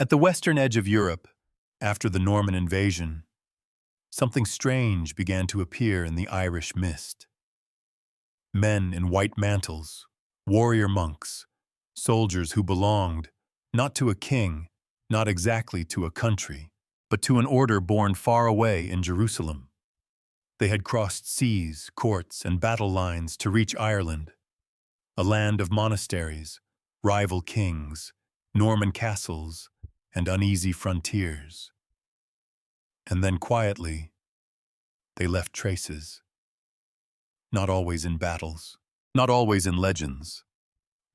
At the western edge of Europe, after the Norman invasion, something strange began to appear in the Irish mist. Men in white mantles, warrior monks, soldiers who belonged not to a king, not exactly to a country, but to an order born far away in Jerusalem. They had crossed seas, courts, and battle lines to reach Ireland, a land of monasteries, rival kings, Norman castles, and uneasy frontiers. And then quietly, they left traces. Not always in battles, not always in legends,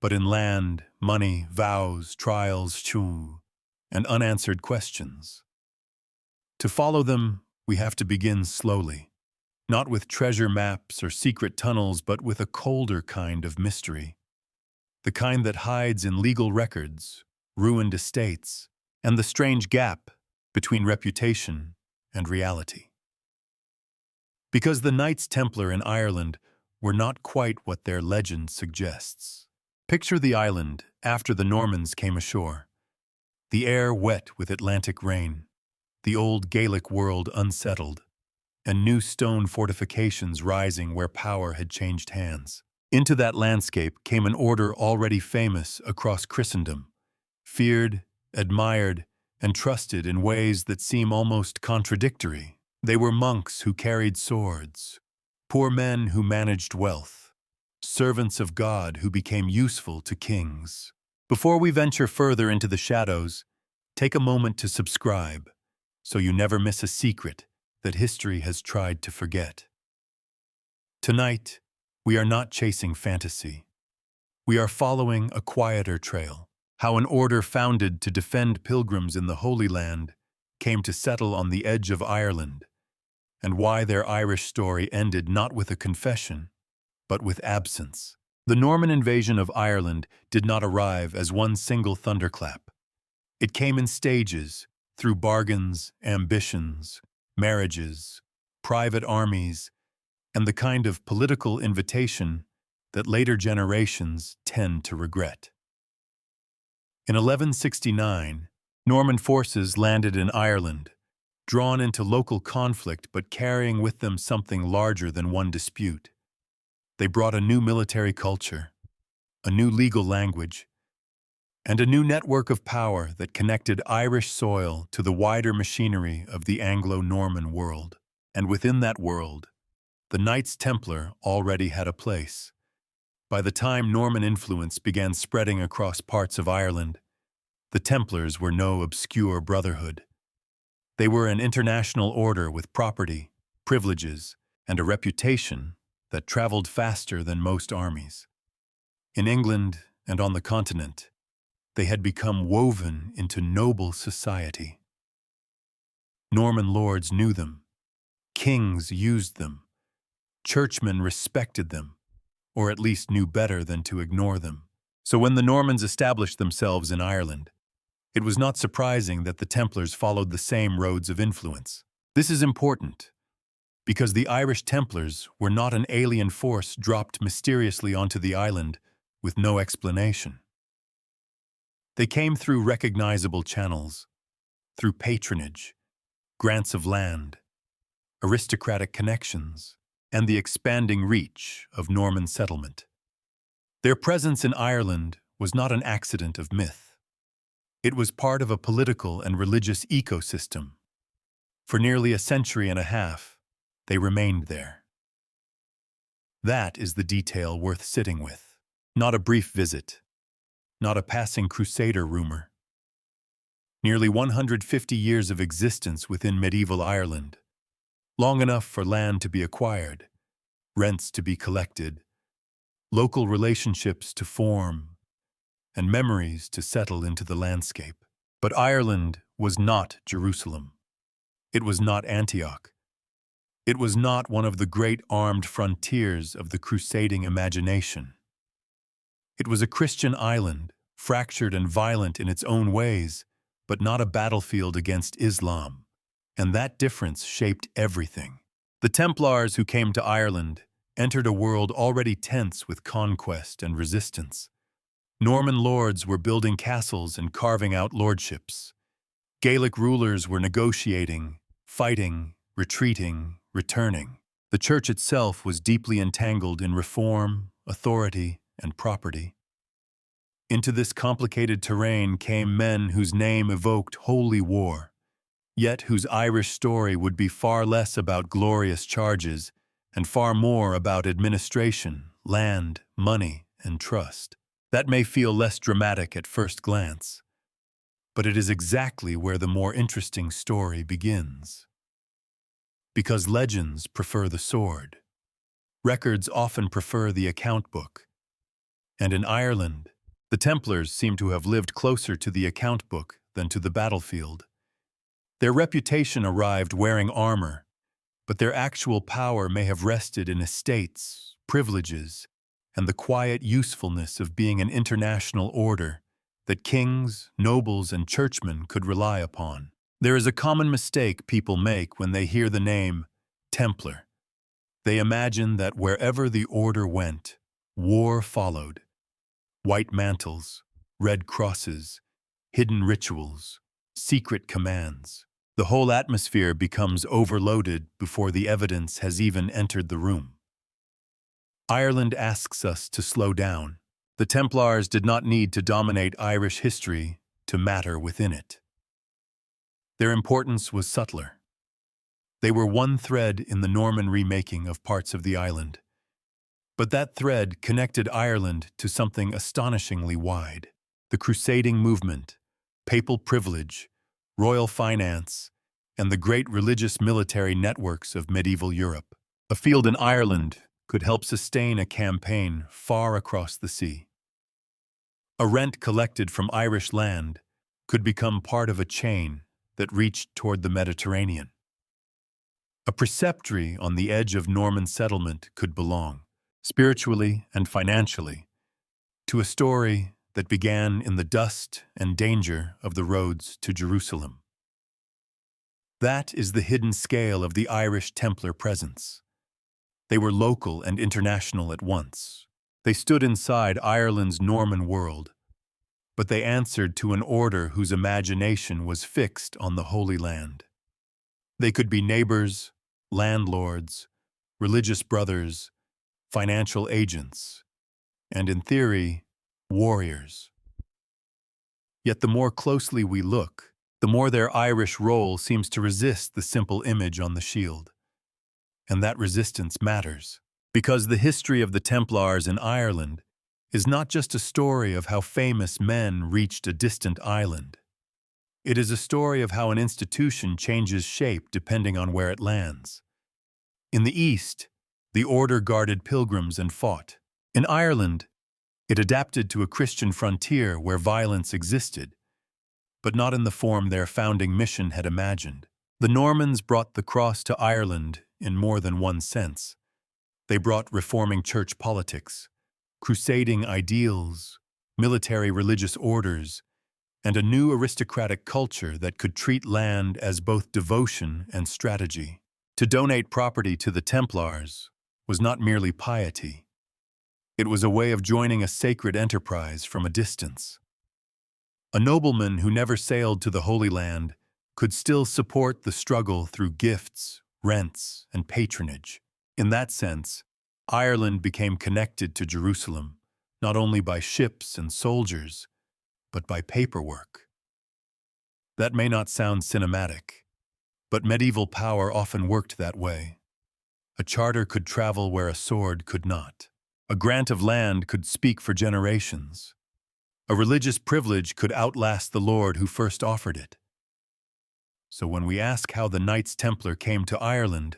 but in land, money, vows, trials, and unanswered questions. To follow them, we have to begin slowly, not with treasure maps or secret tunnels, but with a colder kind of mystery, the kind that hides in legal records, ruined estates, and the strange gap between reputation and reality. Because the Knights Templar in Ireland were not quite what their legend suggests. Picture the island after the Normans came ashore. The air wet with Atlantic rain, the old Gaelic world unsettled, and new stone fortifications rising where power had changed hands. Into that landscape came an order already famous across Christendom, feared, admired, and trusted in ways that seem almost contradictory. They were monks who carried swords, poor men who managed wealth, servants of God who became useful to kings. Before we venture further into the shadows, take a moment to subscribe so you never miss a secret that history has tried to forget. Tonight, we are not chasing fantasy. We are following a quieter trail, how an order founded to defend pilgrims in the Holy Land came to settle on the edge of Ireland, and why their Irish story ended not with a confession, but with absence. The Norman invasion of Ireland did not arrive as one single thunderclap. It came in stages, through bargains, ambitions, marriages, private armies, and the kind of political invitation that later generations tend to regret. In 1169, Norman forces landed in Ireland, drawn into local conflict but carrying with them something larger than one dispute. They brought a new military culture, a new legal language, and a new network of power that connected Irish soil to the wider machinery of the Anglo-Norman world. And within that world, the Knights Templar already had a place. By the time Norman influence began spreading across parts of Ireland, the Templars were no obscure brotherhood. They were an international order with property, privileges, and a reputation that traveled faster than most armies. In England and on the continent, they had become woven into noble society. Norman lords knew them, kings used them, churchmen respected them, or at least knew better than to ignore them. So when the Normans established themselves in Ireland, it was not surprising that the Templars followed the same roads of influence. This is important, because the Irish Templars were not an alien force dropped mysteriously onto the island with no explanation. They came through recognizable channels, through patronage, grants of land, aristocratic connections, and the expanding reach of Norman settlement. Their presence in Ireland was not an accident of myth. It was part of a political and religious ecosystem. For nearly a century and a half, they remained there. That is the detail worth sitting with. Not a brief visit, not a passing crusader rumor. Nearly 150 years of existence within medieval Ireland, long enough for land to be acquired, rents to be collected, local relationships to form, and memories to settle into the landscape. But Ireland was not Jerusalem. It was not Antioch. It was not one of the great armed frontiers of the crusading imagination. It was a Christian island, fractured and violent in its own ways, but not a battlefield against Islam, and that difference shaped everything. The Templars who came to Ireland entered a world already tense with conquest and resistance. Norman lords were building castles and carving out lordships, Gaelic rulers were negotiating, fighting, retreating, returning. The church itself was deeply entangled in reform, authority, and property. Into this complicated terrain came men whose name evoked holy war, yet whose Irish story would be far less about glorious charges and far more about administration, land, money, and trust. That may feel less dramatic at first glance, but it is exactly where the more interesting story begins. Because legends prefer the sword, records often prefer the account book, and in Ireland, the Templars seem to have lived closer to the account book than to the battlefield. Their reputation arrived wearing armor, but their actual power may have rested in estates, privileges, and the quiet usefulness of being an international order that kings, nobles, and churchmen could rely upon. There is a common mistake people make when they hear the name Templar. They imagine that wherever the order went, war followed. White mantles, red crosses, hidden rituals, secret commands. The whole atmosphere becomes overloaded before the evidence has even entered the room. Ireland asks us to slow down. The Templars did not need to dominate Irish history to matter within it. Their importance was subtler. They were one thread in the Norman remaking of parts of the island. But that thread connected Ireland to something astonishingly wide. The crusading movement, papal privilege, royal finance, and the great religious military networks of medieval Europe. A field in Ireland could help sustain a campaign far across the sea. A rent collected from Irish land could become part of a chain that reached toward the Mediterranean. A preceptory on the edge of Norman settlement could belong, spiritually and financially, to a story that began in the dust and danger of the roads to Jerusalem. That is the hidden scale of the Irish Templar presence. They were local and international at once. They stood inside Ireland's Norman world, but they answered to an order whose imagination was fixed on the Holy Land. They could be neighbors, landlords, religious brothers, financial agents, and in theory, warriors. Yet the more closely we look, the more their Irish role seems to resist the simple image on the shield. And that resistance matters, because the history of the Templars in Ireland is not just a story of how famous men reached a distant island. It is a story of how an institution changes shape depending on where it lands. In the East, the order guarded pilgrims and fought. In Ireland, it adapted to a Christian frontier where violence existed, but not in the form their founding mission had imagined. The Normans brought the cross to Ireland in more than one sense. They brought reforming church politics, crusading ideals, military religious orders, and a new aristocratic culture that could treat land as both devotion and strategy. To donate property to the Templars was not merely piety. It was a way of joining a sacred enterprise from a distance. A nobleman who never sailed to the Holy Land could still support the struggle through gifts, rents, and patronage. In that sense, Ireland became connected to Jerusalem, not only by ships and soldiers, but by paperwork. That may not sound cinematic, but medieval power often worked that way. A charter could travel where a sword could not. A grant of land could speak for generations. A religious privilege could outlast the lord who first offered it. So when we ask how the Knights Templar came to Ireland,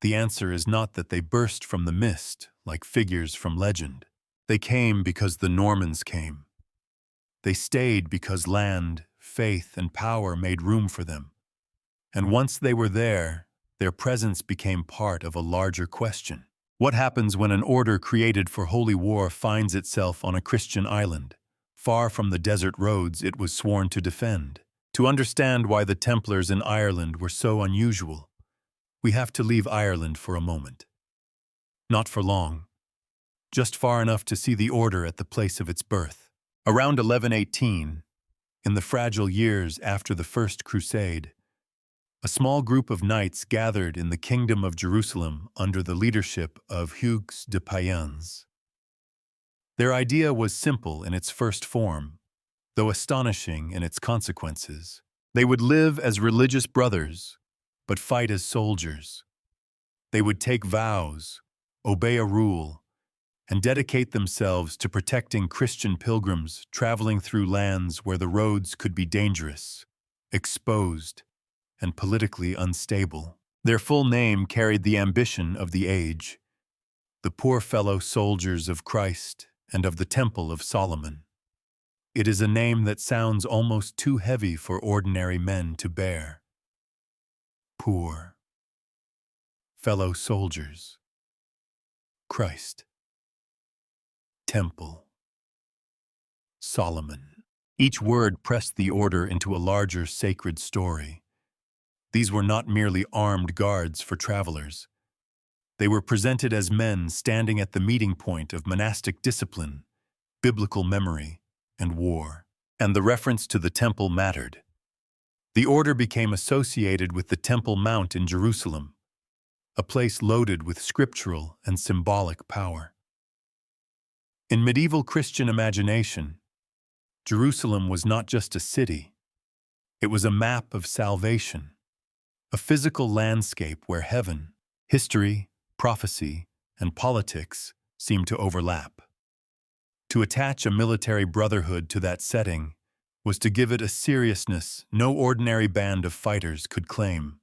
the answer is not that they burst from the mist like figures from legend. They came because the Normans came. They stayed because land, faith, and power made room for them. And once they were there, their presence became part of a larger question. What happens when an order created for holy war finds itself on a Christian island, far from the desert roads it was sworn to defend? To understand why the Templars in Ireland were so unusual, we have to leave Ireland for a moment. Not for long, just far enough to see the order at the place of its birth. Around 1118, In the fragile years after the First Crusade, a small group of knights gathered in the Kingdom of Jerusalem under the leadership of Hugues de Payens. Their idea was simple in its first form, though astonishing in its consequences. They would live as religious brothers, but fight as soldiers. They would take vows, obey a rule, and dedicate themselves to protecting Christian pilgrims traveling through lands where the roads could be dangerous, exposed, and politically unstable. Their full name carried the ambition of the age: the poor fellow soldiers of Christ and of the Temple of Solomon. It is a name that sounds almost too heavy for ordinary men to bear. Poor fellow soldiers, Christ, Temple, Solomon. Each word pressed the order into a larger sacred story. These were not merely armed guards for travelers. They were presented as men standing at the meeting point of monastic discipline, biblical memory, and war. And the reference to the temple mattered. The order became associated with the Temple Mount in Jerusalem, a place loaded with scriptural and symbolic power. In medieval Christian imagination, Jerusalem was not just a city. It was a map of salvation, a physical landscape where heaven, history, prophecy, and politics seemed to overlap. To attach a military brotherhood to that setting was to give it a seriousness no ordinary band of fighters could claim.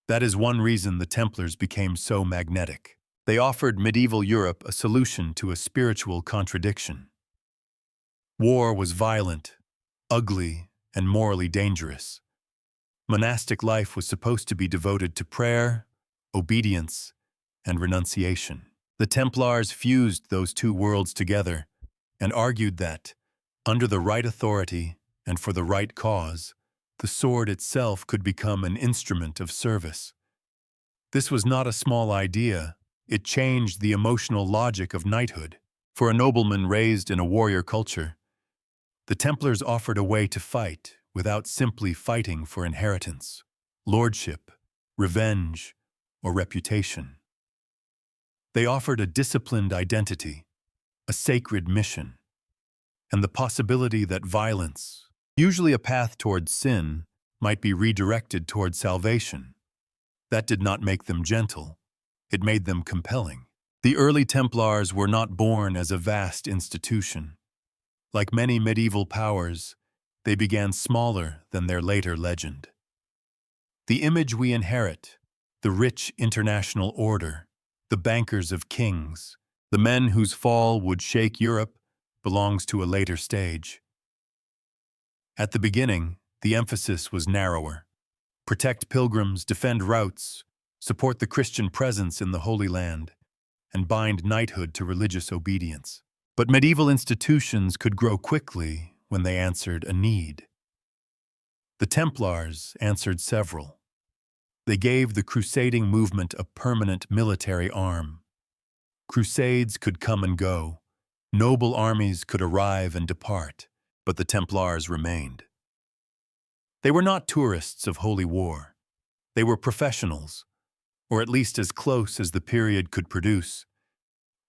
That is one reason the Templars became so magnetic. They offered medieval Europe a solution to a spiritual contradiction. War was violent, ugly, and morally dangerous. Monastic life was supposed to be devoted to prayer, obedience, and renunciation. The Templars fused those two worlds together and argued that, under the right authority and for the right cause, the sword itself could become an instrument of service. This was not a small idea. It changed the emotional logic of knighthood. For a nobleman raised in a warrior culture, the Templars offered a way to fight without simply fighting for inheritance, lordship, revenge, or reputation. They offered a disciplined identity, a sacred mission, and the possibility that violence, usually a path toward sin, might be redirected toward salvation. That did not make them gentle. It made them compelling. The early Templars were not born as a vast institution. Like many medieval powers, they began smaller than their later legend. The image we inherit, the rich international order, the bankers of kings, the men whose fall would shake Europe, belongs to a later stage. At the beginning, the emphasis was narrower. Protect pilgrims, defend routes, support the Christian presence in the Holy Land, and bind knighthood to religious obedience. But medieval institutions could grow quickly when they answered a need. The Templars answered several. They gave the crusading movement a permanent military arm. Crusades could come and go. Noble armies could arrive and depart, but the Templars remained. They were not tourists of holy war. They were professionals, or at least as close as the period could produce.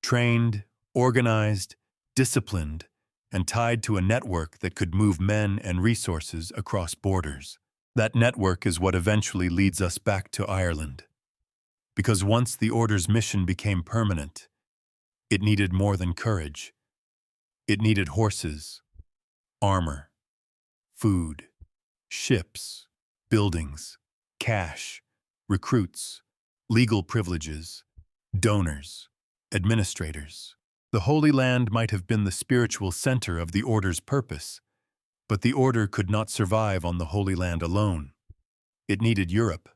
Trained, organized, disciplined, and tied to a network that could move men and resources across borders. That network is what eventually leads us back to Ireland. Because once the Order's mission became permanent, it needed more than courage. It needed horses, armor, food, ships, buildings, cash, recruits, legal privileges, donors, administrators. The Holy Land might have been the spiritual center of the Order's purpose, but the Order could not survive on the Holy Land alone. It needed Europe,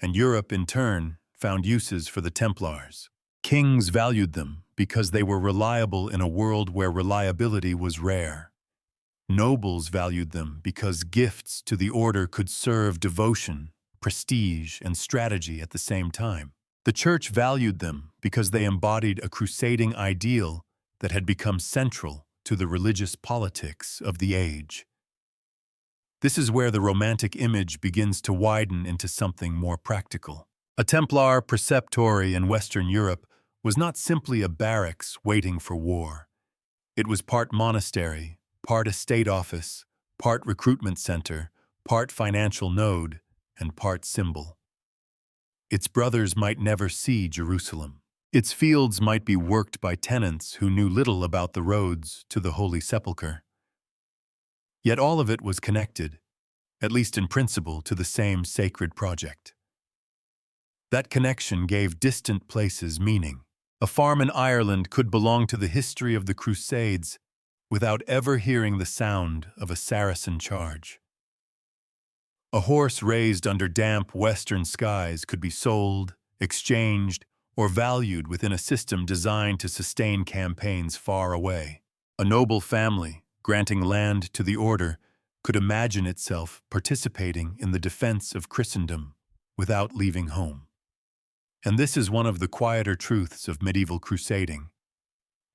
and Europe, in turn, found uses for the Templars. Kings valued them because they were reliable in a world where reliability was rare. Nobles valued them because gifts to the Order could serve devotion, prestige, and strategy at the same time. The Church valued them because they embodied a crusading ideal that had become central to the religious politics of the age. This is where the romantic image begins to widen into something more practical. A Templar preceptory in Western Europe was not simply a barracks waiting for war. It was part monastery, part estate office, part recruitment center, part financial node, and part symbol. Its brothers might never see Jerusalem. Its fields might be worked by tenants who knew little about the roads to the Holy Sepulchre. Yet all of it was connected, at least in principle, to the same sacred project. That connection gave distant places meaning. A farm in Ireland could belong to the history of the Crusades without ever hearing the sound of a Saracen charge. A horse raised under damp western skies could be sold, exchanged, or valued within a system designed to sustain campaigns far away. A noble family, granting land to the order, could imagine itself participating in the defense of Christendom without leaving home. And this is one of the quieter truths of medieval crusading.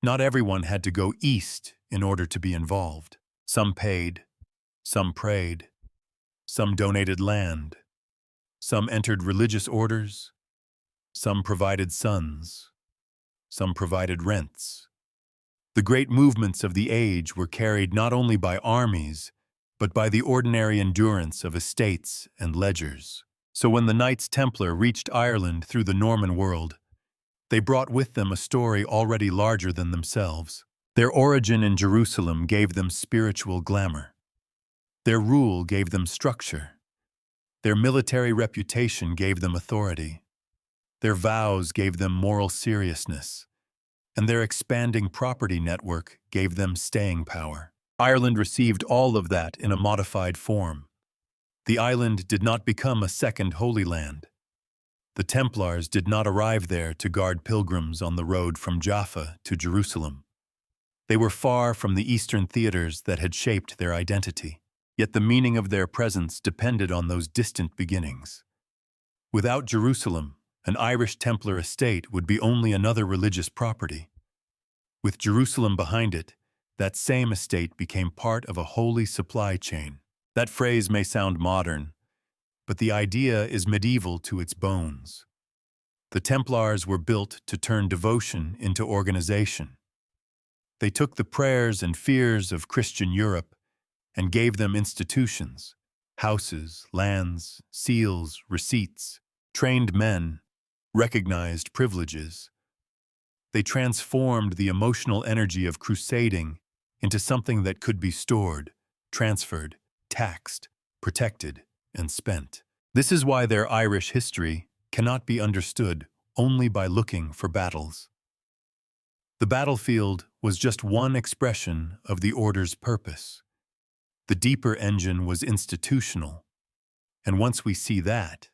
Not everyone had to go east in order to be involved. Some paid, some prayed, some donated land, some entered religious orders, some provided sons, some provided rents. The great movements of the age were carried not only by armies, but by the ordinary endurance of estates and ledgers. So when the Knights Templar reached Ireland through the Norman world, they brought with them a story already larger than themselves. Their origin in Jerusalem gave them spiritual glamour. Their rule gave them structure. Their military reputation gave them authority. Their vows gave them moral seriousness. And their expanding property network gave them staying power. Ireland received all of that in a modified form. The island did not become a second Holy Land. The Templars did not arrive there to guard pilgrims on the road from Jaffa to Jerusalem. They were far from the Eastern theaters that had shaped their identity, yet the meaning of their presence depended on those distant beginnings. Without Jerusalem, an Irish Templar estate would be only another religious property. With Jerusalem behind it, that same estate became part of a holy supply chain. That phrase may sound modern, but the idea is medieval to its bones. The Templars were built to turn devotion into organization. They took the prayers and fears of Christian Europe and gave them institutions, houses, lands, seals, receipts, trained men, recognized privileges. They transformed the emotional energy of crusading into something that could be stored, transferred, taxed, protected, and spent. This is why their Irish history cannot be understood only by looking for battles. The battlefield was just one expression of the order's purpose. The deeper engine was institutional, and once we see that,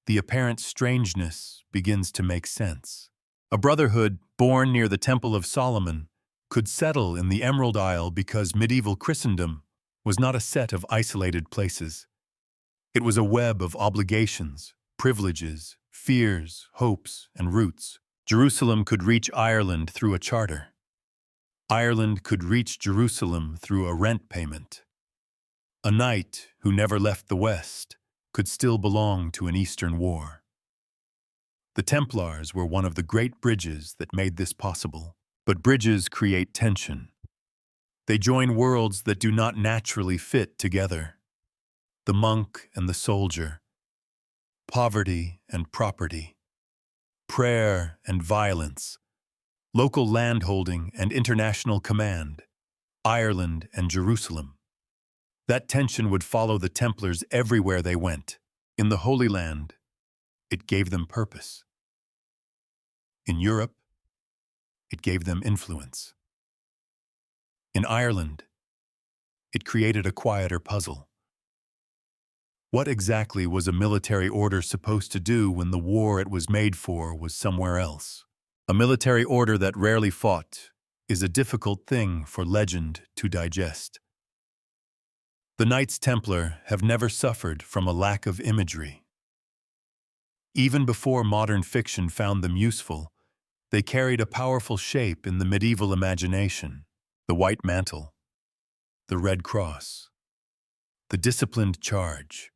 the apparent strangeness begins to make sense. A brotherhood born near the Temple of Solomon could settle in the Emerald Isle because medieval Christendom was not a set of isolated places. It was a web of obligations, privileges, fears, hopes, and roots. Jerusalem could reach Ireland through a charter. Ireland could reach Jerusalem through a rent payment. A knight who never left the West could still belong to an Eastern war. The Templars were one of the great bridges that made this possible. But bridges create tension. They join worlds that do not naturally fit together. The monk and the soldier, poverty and property, prayer and violence, local landholding and international command, Ireland and Jerusalem. That tension would follow the Templars everywhere they went. In the Holy Land, it gave them purpose. In Europe, it gave them influence. In Ireland, it created a quieter puzzle. What exactly was a military order supposed to do when the war it was made for was somewhere else? A military order that rarely fought is a difficult thing for legend to digest. The Knights Templar have never suffered from a lack of imagery. Even before modern fiction found them useful, they carried a powerful shape in the medieval imagination: the white mantle, the red cross, the disciplined charge.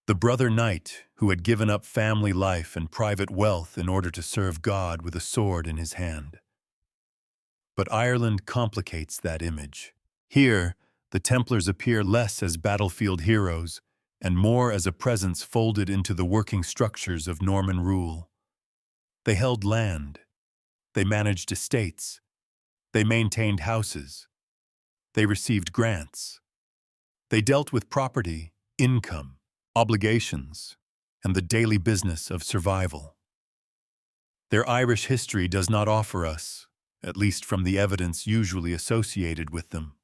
The brother knight who had given up family life and private wealth in order to serve God with a sword in his hand. But Ireland complicates that image. Here, the Templars appear less as battlefield heroes and more as a presence folded into the working structures of Norman rule. They held land. They managed estates. They maintained houses. They received grants. They dealt with property, income, obligations, and the daily business of survival. Their Irish history does not offer us, at least from the evidence usually associated with them,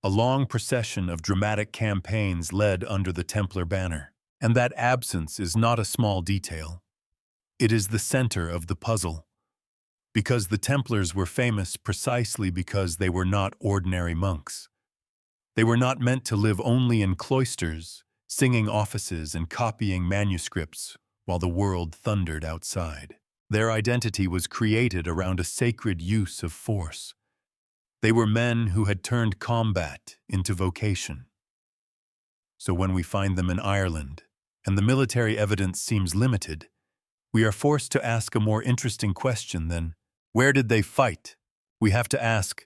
a long procession of dramatic campaigns led under the Templar banner. And that absence is not a small detail. It is the center of the puzzle. Because the Templars were famous precisely because they were not ordinary monks. They were not meant to live only in cloisters, singing offices and copying manuscripts while the world thundered outside. Their identity was created around a sacred use of force. They were men who had turned combat into vocation. So when we find them in Ireland, and the military evidence seems limited, we are forced to ask a more interesting question than, where did they fight? We have to ask,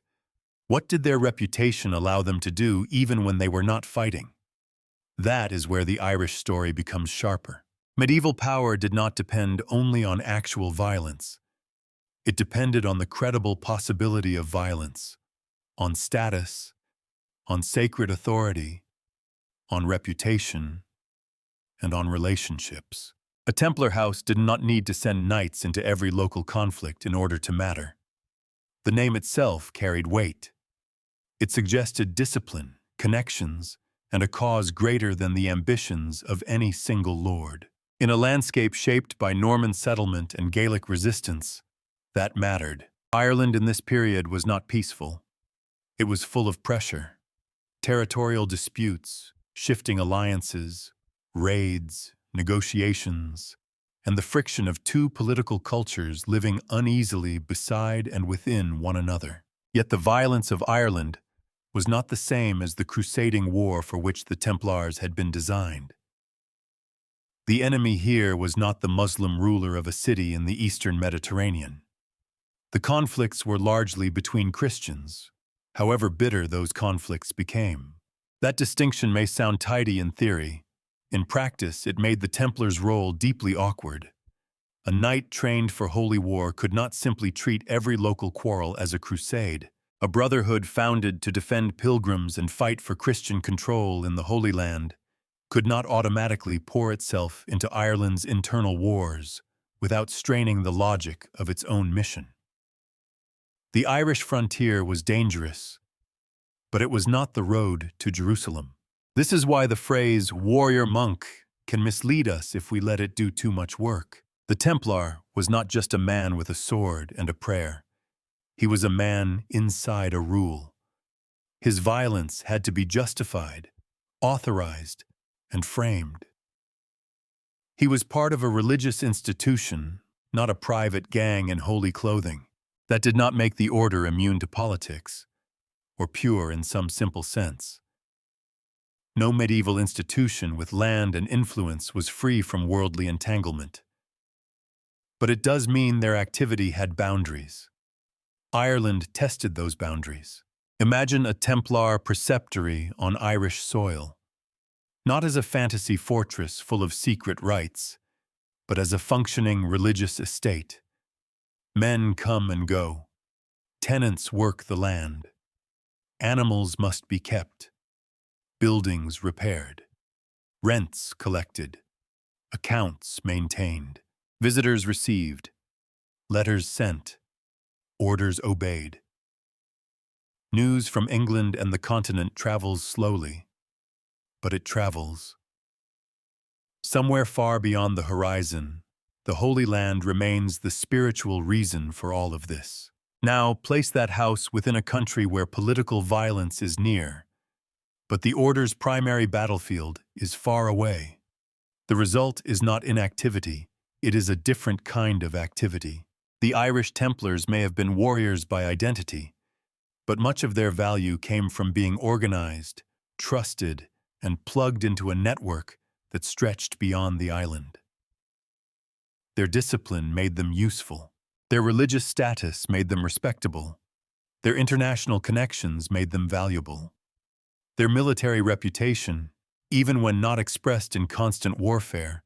what did their reputation allow them to do even when they were not fighting? That is where the Irish story becomes sharper. Medieval power did not depend only on actual violence. It depended on the credible possibility of violence, on status, on sacred authority, on reputation, and on relationships. A Templar house did not need to send knights into every local conflict in order to matter. The name itself carried weight. It suggested discipline, connections, and a cause greater than the ambitions of any single lord. In a landscape shaped by Norman settlement and Gaelic resistance, that mattered. Ireland in this period was not peaceful. It was full of pressure, territorial disputes, shifting alliances, raids, negotiations, and the friction of two political cultures living uneasily beside and within one another. Yet the violence of Ireland was not the same as the crusading war for which the Templars had been designed. The enemy here was not the Muslim ruler of a city in the eastern Mediterranean. The conflicts were largely between Christians, however bitter those conflicts became. That distinction may sound tidy in theory. In practice, it made the Templars' role deeply awkward. A knight trained for holy war could not simply treat every local quarrel as a crusade. A brotherhood founded to defend pilgrims and fight for Christian control in the Holy Land could not automatically pour itself into Ireland's internal wars without straining the logic of its own mission. The Irish frontier was dangerous, but it was not the road to Jerusalem. This is why the phrase warrior monk can mislead us if we let it do too much work. The Templar was not just a man with a sword and a prayer. He was a man inside a rule. His violence had to be justified, authorized, and framed. He was part of a religious institution, not a private gang in holy clothing. That did not make the order immune to politics, or pure in some simple sense. No medieval institution with land and influence was free from worldly entanglement. But it does mean their activity had boundaries. Ireland tested those boundaries. Imagine a Templar preceptory on Irish soil, not as a fantasy fortress full of secret rites, but as a functioning religious estate. Men come and go. Tenants work the land. Animals must be kept. Buildings repaired. Rents collected. Accounts maintained. Visitors received. Letters sent. Orders obeyed. News from England and the continent travels slowly, but it travels. Somewhere far beyond the horizon, the Holy Land remains the spiritual reason for all of this. Now, place that house within a country where political violence is near, but the Order's primary battlefield is far away. The result is not inactivity, it is a different kind of activity. The Irish Templars may have been warriors by identity, but much of their value came from being organized, trusted, and plugged into a network that stretched beyond the island. Their discipline made them useful. Their religious status made them respectable. Their international connections made them valuable. Their military reputation, even when not expressed in constant warfare,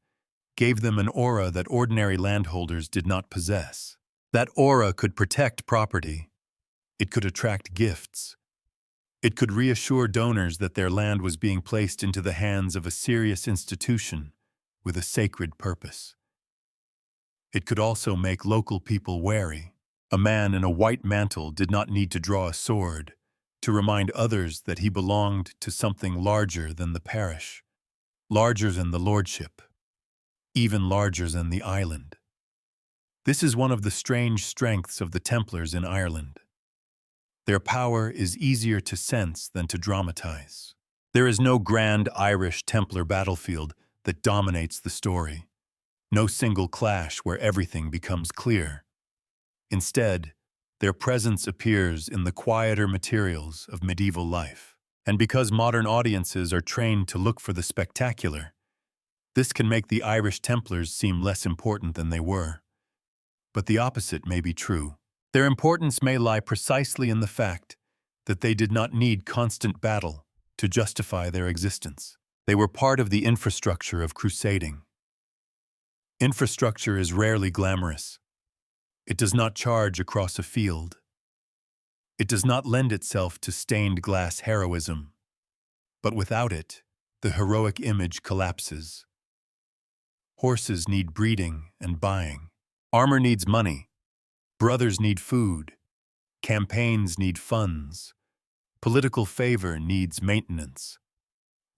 gave them an aura that ordinary landholders did not possess. That aura could protect property. It could attract gifts. It could reassure donors that their land was being placed into the hands of a serious institution with a sacred purpose. It could also make local people wary. A man in a white mantle did not need to draw a sword to remind others that he belonged to something larger than the parish, larger than the lordship, even larger than the island. This is one of the strange strengths of the Templars in Ireland. Their power is easier to sense than to dramatize. There is no grand Irish Templar battlefield that dominates the story. No single clash where everything becomes clear. Instead, their presence appears in the quieter materials of medieval life. And because modern audiences are trained to look for the spectacular, this can make the Irish Templars seem less important than they were. But the opposite may be true. Their importance may lie precisely in the fact that they did not need constant battle to justify their existence. They were part of the infrastructure of crusading. Infrastructure is rarely glamorous. It does not charge across a field. It does not lend itself to stained glass heroism. But without it, the heroic image collapses. Horses need breeding and buying. Armor needs money. Brothers need food. Campaigns need funds. Political favor needs maintenance.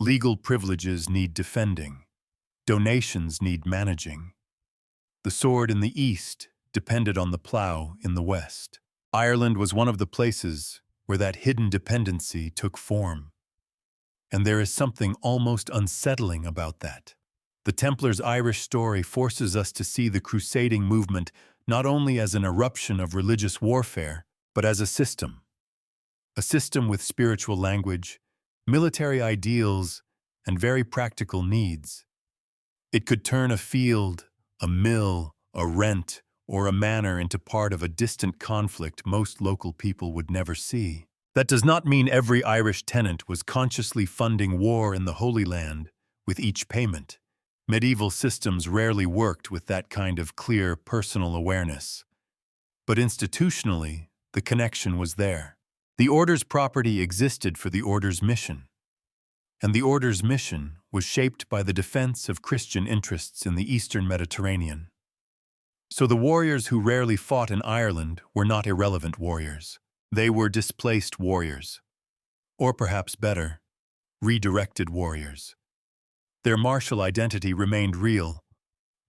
Legal privileges need defending. Donations need managing. The sword in the East depended on the plow in the West. Ireland was one of the places where that hidden dependency took form. And there is something almost unsettling about that. The Templars' Irish story forces us to see the crusading movement not only as an eruption of religious warfare, but as a system. A system with spiritual language, military ideals, and very practical needs. It could turn a field, a mill, a rent, or a manor into part of a distant conflict most local people would never see. That does not mean every Irish tenant was consciously funding war in the Holy Land with each payment. Medieval systems rarely worked with that kind of clear personal awareness. But institutionally, the connection was there. The Order's property existed for the Order's mission. And the Order's mission was shaped by the defense of Christian interests in the Eastern Mediterranean. So the warriors who rarely fought in Ireland were not irrelevant warriors. They were displaced warriors. Or perhaps better, redirected warriors. Their martial identity remained real,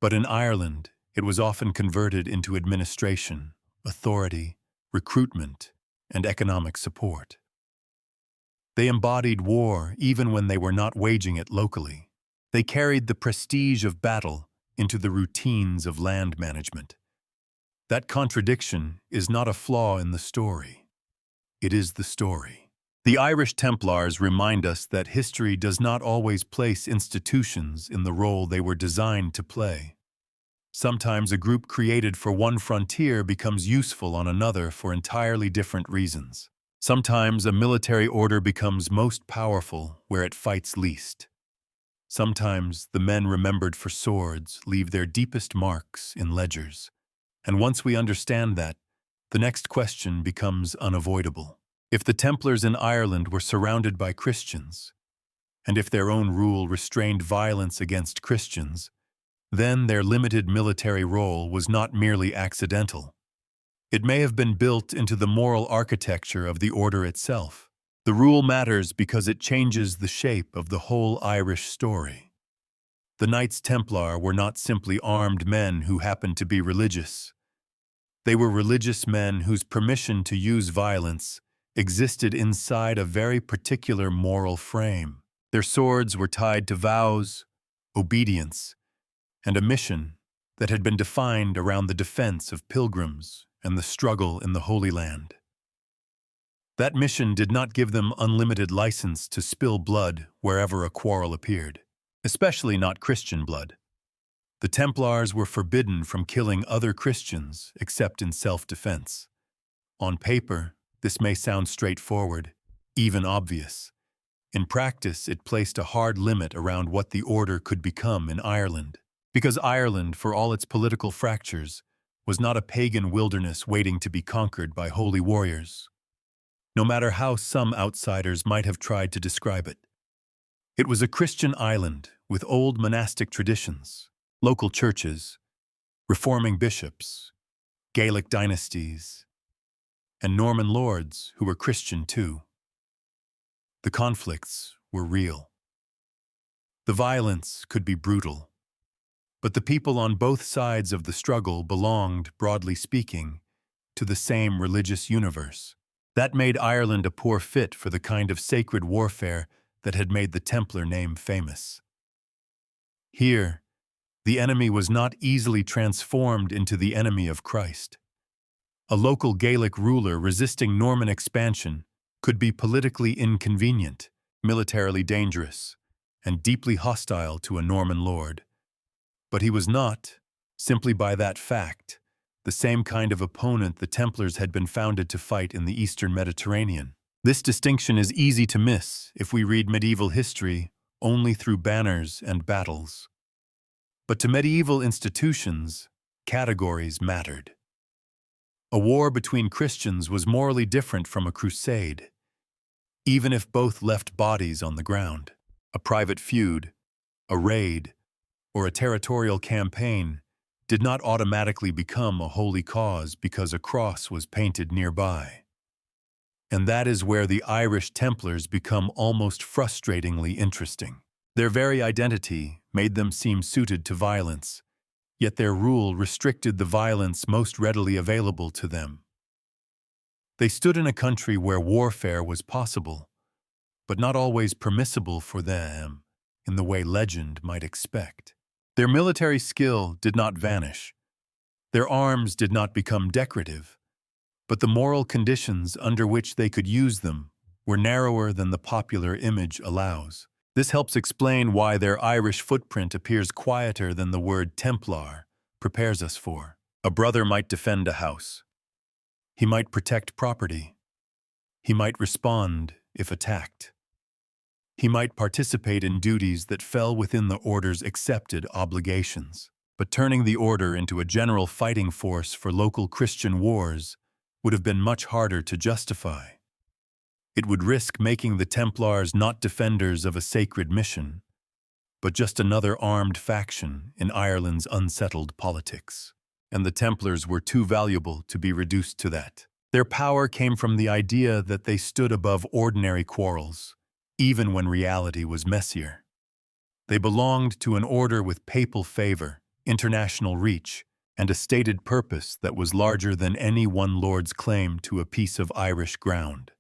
but in Ireland it was often converted into administration, authority, recruitment, and economic support. They embodied war even when they were not waging it locally. They carried the prestige of battle into the routines of land management. That contradiction is not a flaw in the story. It is the story. The Irish Templars remind us that history does not always place institutions in the role they were designed to play. Sometimes a group created for one frontier becomes useful on another for entirely different reasons. Sometimes a military order becomes most powerful where it fights least. Sometimes the men remembered for swords leave their deepest marks in ledgers. And once we understand that, the next question becomes unavoidable. If the Templars in Ireland were surrounded by Christians, and if their own rule restrained violence against Christians, then their limited military role was not merely accidental. It may have been built into the moral architecture of the order itself. The rule matters because it changes the shape of the whole Irish story. The Knights Templar were not simply armed men who happened to be religious. They were religious men whose permission to use violence existed inside a very particular moral frame. Their swords were tied to vows, obedience, and a mission that had been defined around the defense of pilgrims and the struggle in the Holy Land. That mission did not give them unlimited license to spill blood wherever a quarrel appeared, especially not Christian blood. The Templars were forbidden from killing other Christians except in self-defense. On paper, this may sound straightforward, even obvious. In practice, it placed a hard limit around what the order could become in Ireland, because Ireland, for all its political fractures, was not a pagan wilderness waiting to be conquered by holy warriors, no matter how some outsiders might have tried to describe it. It was a Christian island with old monastic traditions, local churches, reforming bishops, Gaelic dynasties, and Norman lords who were Christian too. The conflicts were real. The violence could be brutal, but the people on both sides of the struggle belonged, broadly speaking, to the same religious universe. That made Ireland a poor fit for the kind of sacred warfare that had made the Templar name famous. Here, the enemy was not easily transformed into the enemy of Christ. A local Gaelic ruler resisting Norman expansion could be politically inconvenient, militarily dangerous, and deeply hostile to a Norman lord. But he was not, simply by that fact, the same kind of opponent the Templars had been founded to fight in the Eastern Mediterranean. This distinction is easy to miss if we read medieval history only through banners and battles. But to medieval institutions, categories mattered. A war between Christians was morally different from a crusade, even if both left bodies on the ground. A private feud, a raid, or a territorial campaign did not automatically become a holy cause because a cross was painted nearby. And that is where the Irish Templars become almost frustratingly interesting. Their very identity made them seem suited to violence, yet their rule restricted the violence most readily available to them. They stood in a country where warfare was possible, but not always permissible for them in the way legend might expect. Their military skill did not vanish. Their arms did not become decorative, but the moral conditions under which they could use them were narrower than the popular image allows. This helps explain why their Irish footprint appears quieter than the word Templar prepares us for. A brother might defend a house. He might protect property. He might respond if attacked. He might participate in duties that fell within the order's accepted obligations. But turning the order into a general fighting force for local Christian wars would have been much harder to justify. It would risk making the Templars not defenders of a sacred mission, but just another armed faction in Ireland's unsettled politics. And the Templars were too valuable to be reduced to that. Their power came from the idea that they stood above ordinary quarrels, even when reality was messier. They belonged to an order with papal favor, international reach, and a stated purpose that was larger than any one lord's claim to a piece of Irish ground.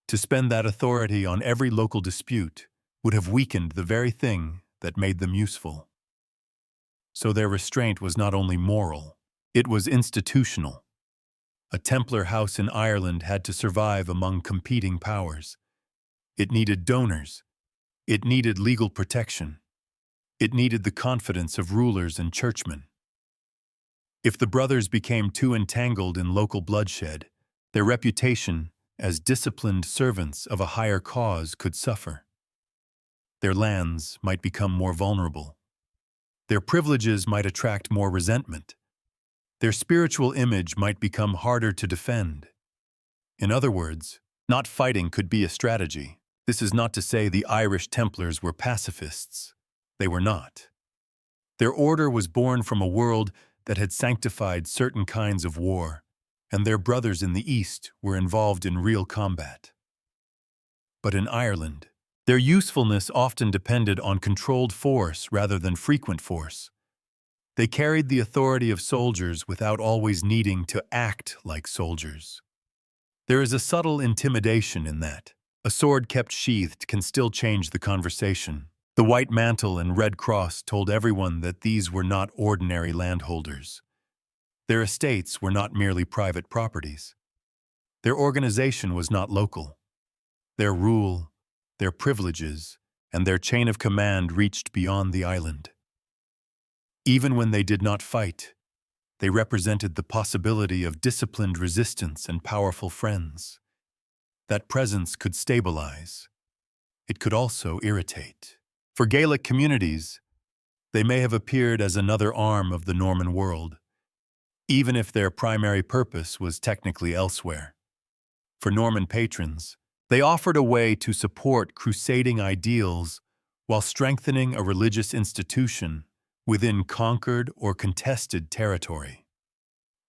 To spend that authority on every local dispute would have weakened the very thing that made them useful. So their restraint was not only moral, it was institutional. A Templar house in Ireland had to survive among competing powers. It needed donors. It needed legal protection. It needed the confidence of rulers and churchmen. If the brothers became too entangled in local bloodshed, their reputation as disciplined servants of a higher cause could suffer. Their lands might become more vulnerable. Their privileges might attract more resentment. Their spiritual image might become harder to defend. In other words, not fighting could be a strategy. This is not to say the Irish Templars were pacifists. They were not. Their order was born from a world that had sanctified certain kinds of war, and their brothers in the East were involved in real combat. But in Ireland, their usefulness often depended on controlled force rather than frequent force. They carried the authority of soldiers without always needing to act like soldiers. There is a subtle intimidation in that. A sword kept sheathed can still change the conversation. The white mantle and red cross told everyone that these were not ordinary landholders. Their estates were not merely private properties. Their organization was not local. Their rule, their privileges, and their chain of command reached beyond the island. Even when they did not fight, they represented the possibility of disciplined resistance and powerful friends. That presence could stabilize. It could also irritate. For Gaelic communities, they may have appeared as another arm of the Norman world, even if their primary purpose was technically elsewhere. For Norman patrons, they offered a way to support crusading ideals while strengthening a religious institution within conquered or contested territory.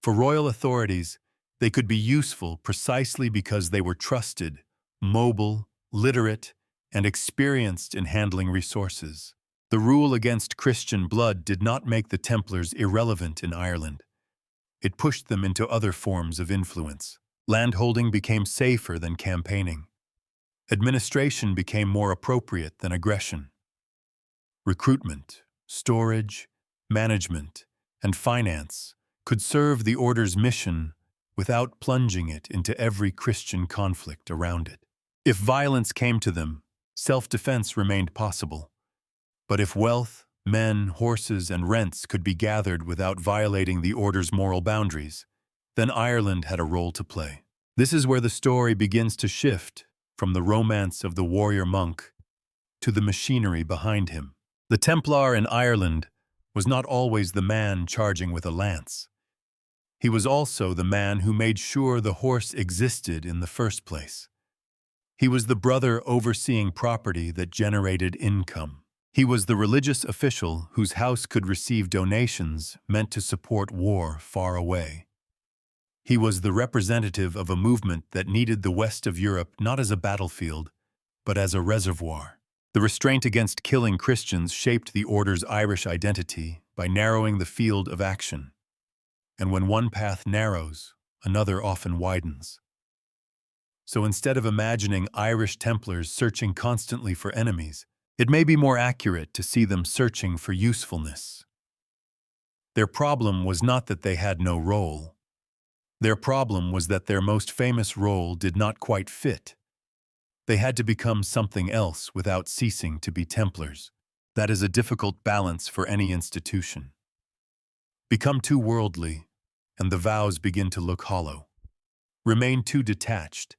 For royal authorities, they could be useful precisely because they were trusted, mobile, literate, and experienced in handling resources. The rule against Christian blood did not make the Templars irrelevant in Ireland. It pushed them into other forms of influence. Landholding became safer than campaigning. Administration became more appropriate than aggression. Recruitment, storage, management, and finance could serve the order's mission without plunging it into every Christian conflict around it. If violence came to them, self-defense remained possible. But if wealth, men, horses, and rents could be gathered without violating the order's moral boundaries, then Ireland had a role to play. This is where the story begins to shift from the romance of the warrior monk to the machinery behind him. The Templar in Ireland was not always the man charging with a lance. He was also the man who made sure the horse existed in the first place. He was the brother overseeing property that generated income. He was the religious official whose house could receive donations meant to support war far away. He was the representative of a movement that needed the west of Europe not as a battlefield, but as a reservoir. The restraint against killing Christians shaped the order's Irish identity by narrowing the field of action. And when one path narrows, another often widens. So instead of imagining Irish Templars searching constantly for enemies, it may be more accurate to see them searching for usefulness. Their problem was not that they had no role. Their problem was that their most famous role did not quite fit. They had to become something else without ceasing to be Templars. That is a difficult balance for any institution. Become too worldly, and the vows begin to look hollow. Remain too detached,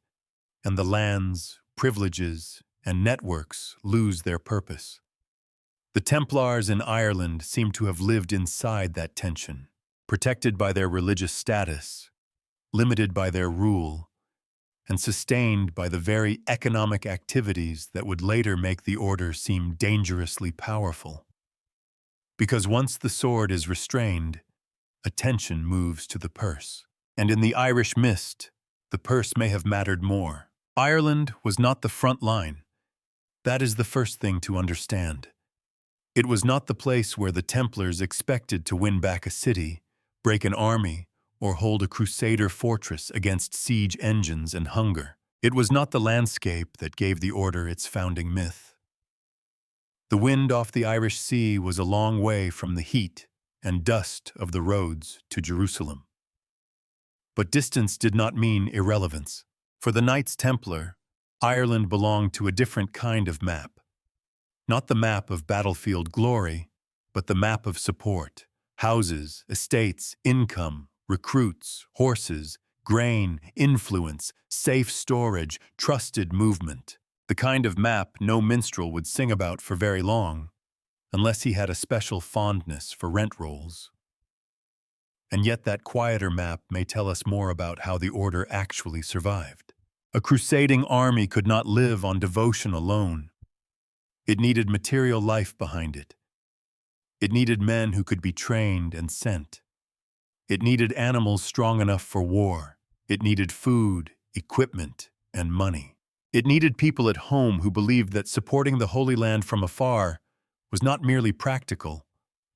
and the lands, privileges, and networks lose their purpose. The Templars in Ireland seem to have lived inside that tension, protected by their religious status, limited by their rule, and sustained by the very economic activities that would later make the order seem dangerously powerful. Because once the sword is restrained, attention moves to the purse. And in the Irish mist, the purse may have mattered more. Ireland was not the front line. That is the first thing to understand. It was not the place where the Templars expected to win back a city, break an army, or hold a crusader fortress against siege engines and hunger. It was not the landscape that gave the order its founding myth. The wind off the Irish Sea was a long way from the heat and dust of the roads to Jerusalem. But distance did not mean irrelevance. For the Knights Templar, Ireland belonged to a different kind of map. Not the map of battlefield glory, but the map of support. Houses, estates, income, recruits, horses, grain, influence, safe storage, trusted movement. The kind of map no minstrel would sing about for very long, unless he had a special fondness for rent rolls. And yet that quieter map may tell us more about how the order actually survived. A crusading army could not live on devotion alone. It needed material life behind it. It needed men who could be trained and sent. It needed animals strong enough for war. It needed food, equipment, and money. It needed people at home who believed that supporting the Holy Land from afar was not merely practical,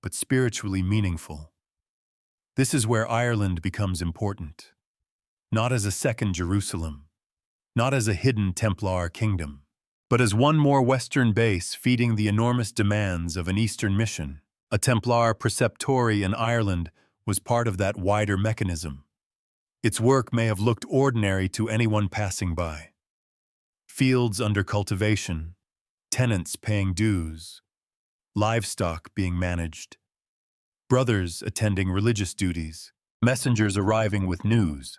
but spiritually meaningful. This is where Ireland becomes important. Not as a second Jerusalem, not as a hidden Templar kingdom, but as one more Western base feeding the enormous demands of an Eastern mission. A Templar preceptory in Ireland was part of that wider mechanism. Its work may have looked ordinary to anyone passing by. Fields under cultivation, tenants paying dues, livestock being managed, brothers attending religious duties, messengers arriving with news,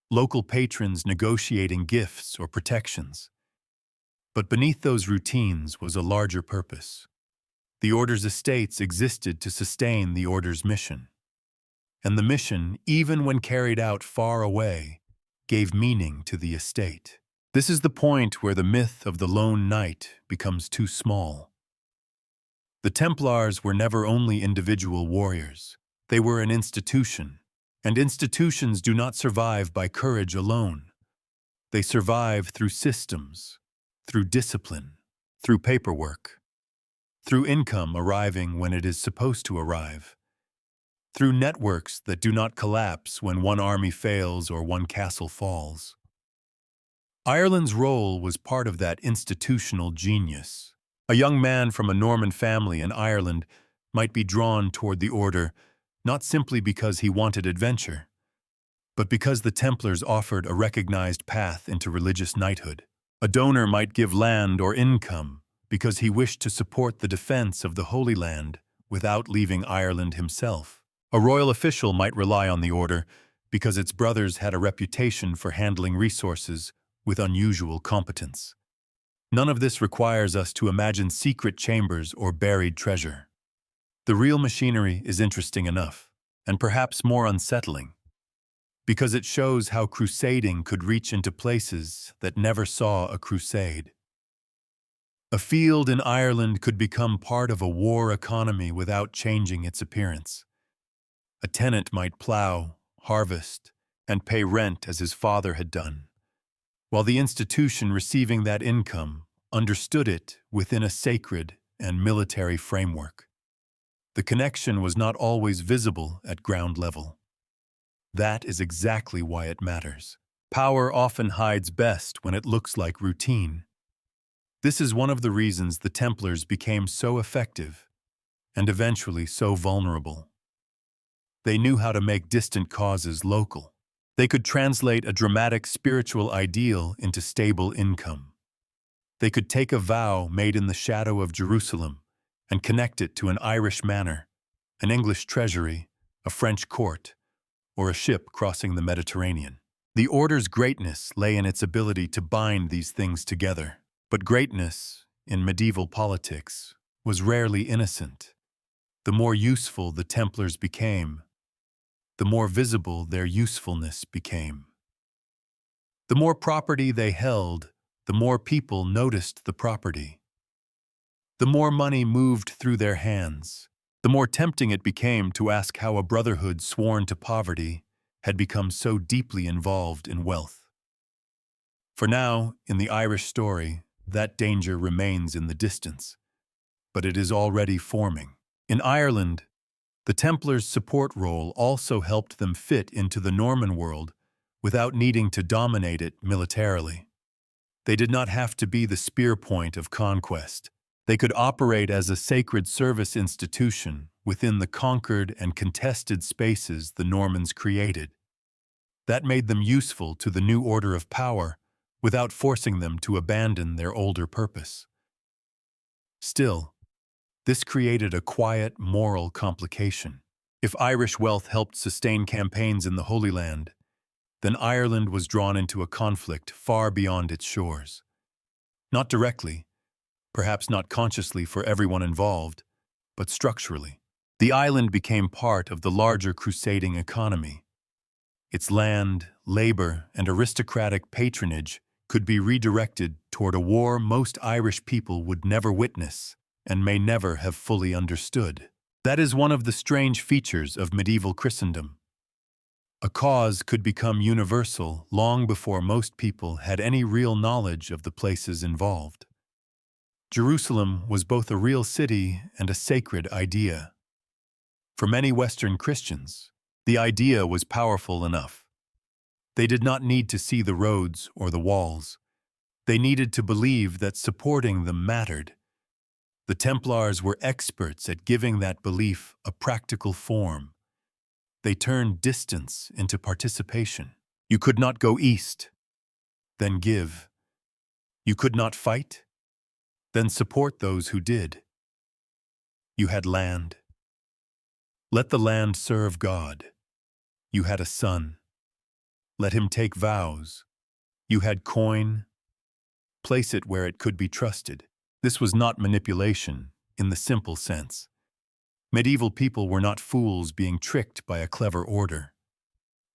local patrons negotiating gifts or protections. But beneath those routines was a larger purpose. The order's estates existed to sustain the order's mission. And the mission, even when carried out far away, gave meaning to the estate. This is the point where the myth of the lone knight becomes too small. The Templars were never only individual warriors. They were an institution, and institutions do not survive by courage alone. They survive through systems, through discipline, through paperwork, through income arriving when it is supposed to arrive, through networks that do not collapse when one army fails or one castle falls. Ireland's role was part of that institutional genius. A young man from a Norman family in Ireland might be drawn toward the order not simply because he wanted adventure, but because the Templars offered a recognized path into religious knighthood. A donor might give land or income because he wished to support the defense of the Holy Land without leaving Ireland himself. A royal official might rely on the order because its brothers had a reputation for handling resources with unusual competence. None of this requires us to imagine secret chambers or buried treasure. The real machinery is interesting enough, and perhaps more unsettling, because it shows how crusading could reach into places that never saw a crusade. A field in Ireland could become part of a war economy without changing its appearance. A tenant might plow, harvest, and pay rent as his father had done, while the institution receiving that income understood it within a sacred and military framework. The connection was not always visible at ground level. That is exactly why it matters. Power often hides best when it looks like routine. This is one of the reasons the Templars became so effective and eventually so vulnerable. They knew how to make distant causes local. They could translate a dramatic spiritual ideal into stable income. They could take a vow made in the shadow of Jerusalem and connect it to an Irish manor, an English treasury, a French court, or a ship crossing the Mediterranean. The order's greatness lay in its ability to bind these things together. But greatness, in medieval politics, was rarely innocent. The more useful the Templars became, the more visible their usefulness became. The more property they held, the more people noticed the property. The more money moved through their hands, the more tempting it became to ask how a brotherhood sworn to poverty had become so deeply involved in wealth. For now, in the Irish story, that danger remains in the distance, but it is already forming. In Ireland, the Templars' support role also helped them fit into the Norman world without needing to dominate it militarily. They did not have to be the spear point of conquest. They could operate as a sacred service institution within the conquered and contested spaces the Normans created. That made them useful to the new order of power without forcing them to abandon their older purpose. Still, this created a quiet moral complication. If Irish wealth helped sustain campaigns in the Holy Land, then Ireland was drawn into a conflict far beyond its shores. Not directly, perhaps not consciously for everyone involved, but structurally. The island became part of the larger crusading economy. Its land, labor, and aristocratic patronage could be redirected toward a war most Irish people would never witness and may never have fully understood. That is one of the strange features of medieval Christendom. A cause could become universal long before most people had any real knowledge of the places involved. Jerusalem was both a real city and a sacred idea. For many Western Christians, the idea was powerful enough. They did not need to see the roads or the walls. They needed to believe that supporting them mattered. The Templars were experts at giving that belief a practical form. They turned distance into participation. You could not go east, then give. You could not fight, then support those who did. You had land. Let the land serve God. You had a son. Let him take vows. You had coin. Place it where it could be trusted. This was not manipulation, in the simple sense. Medieval people were not fools being tricked by a clever order.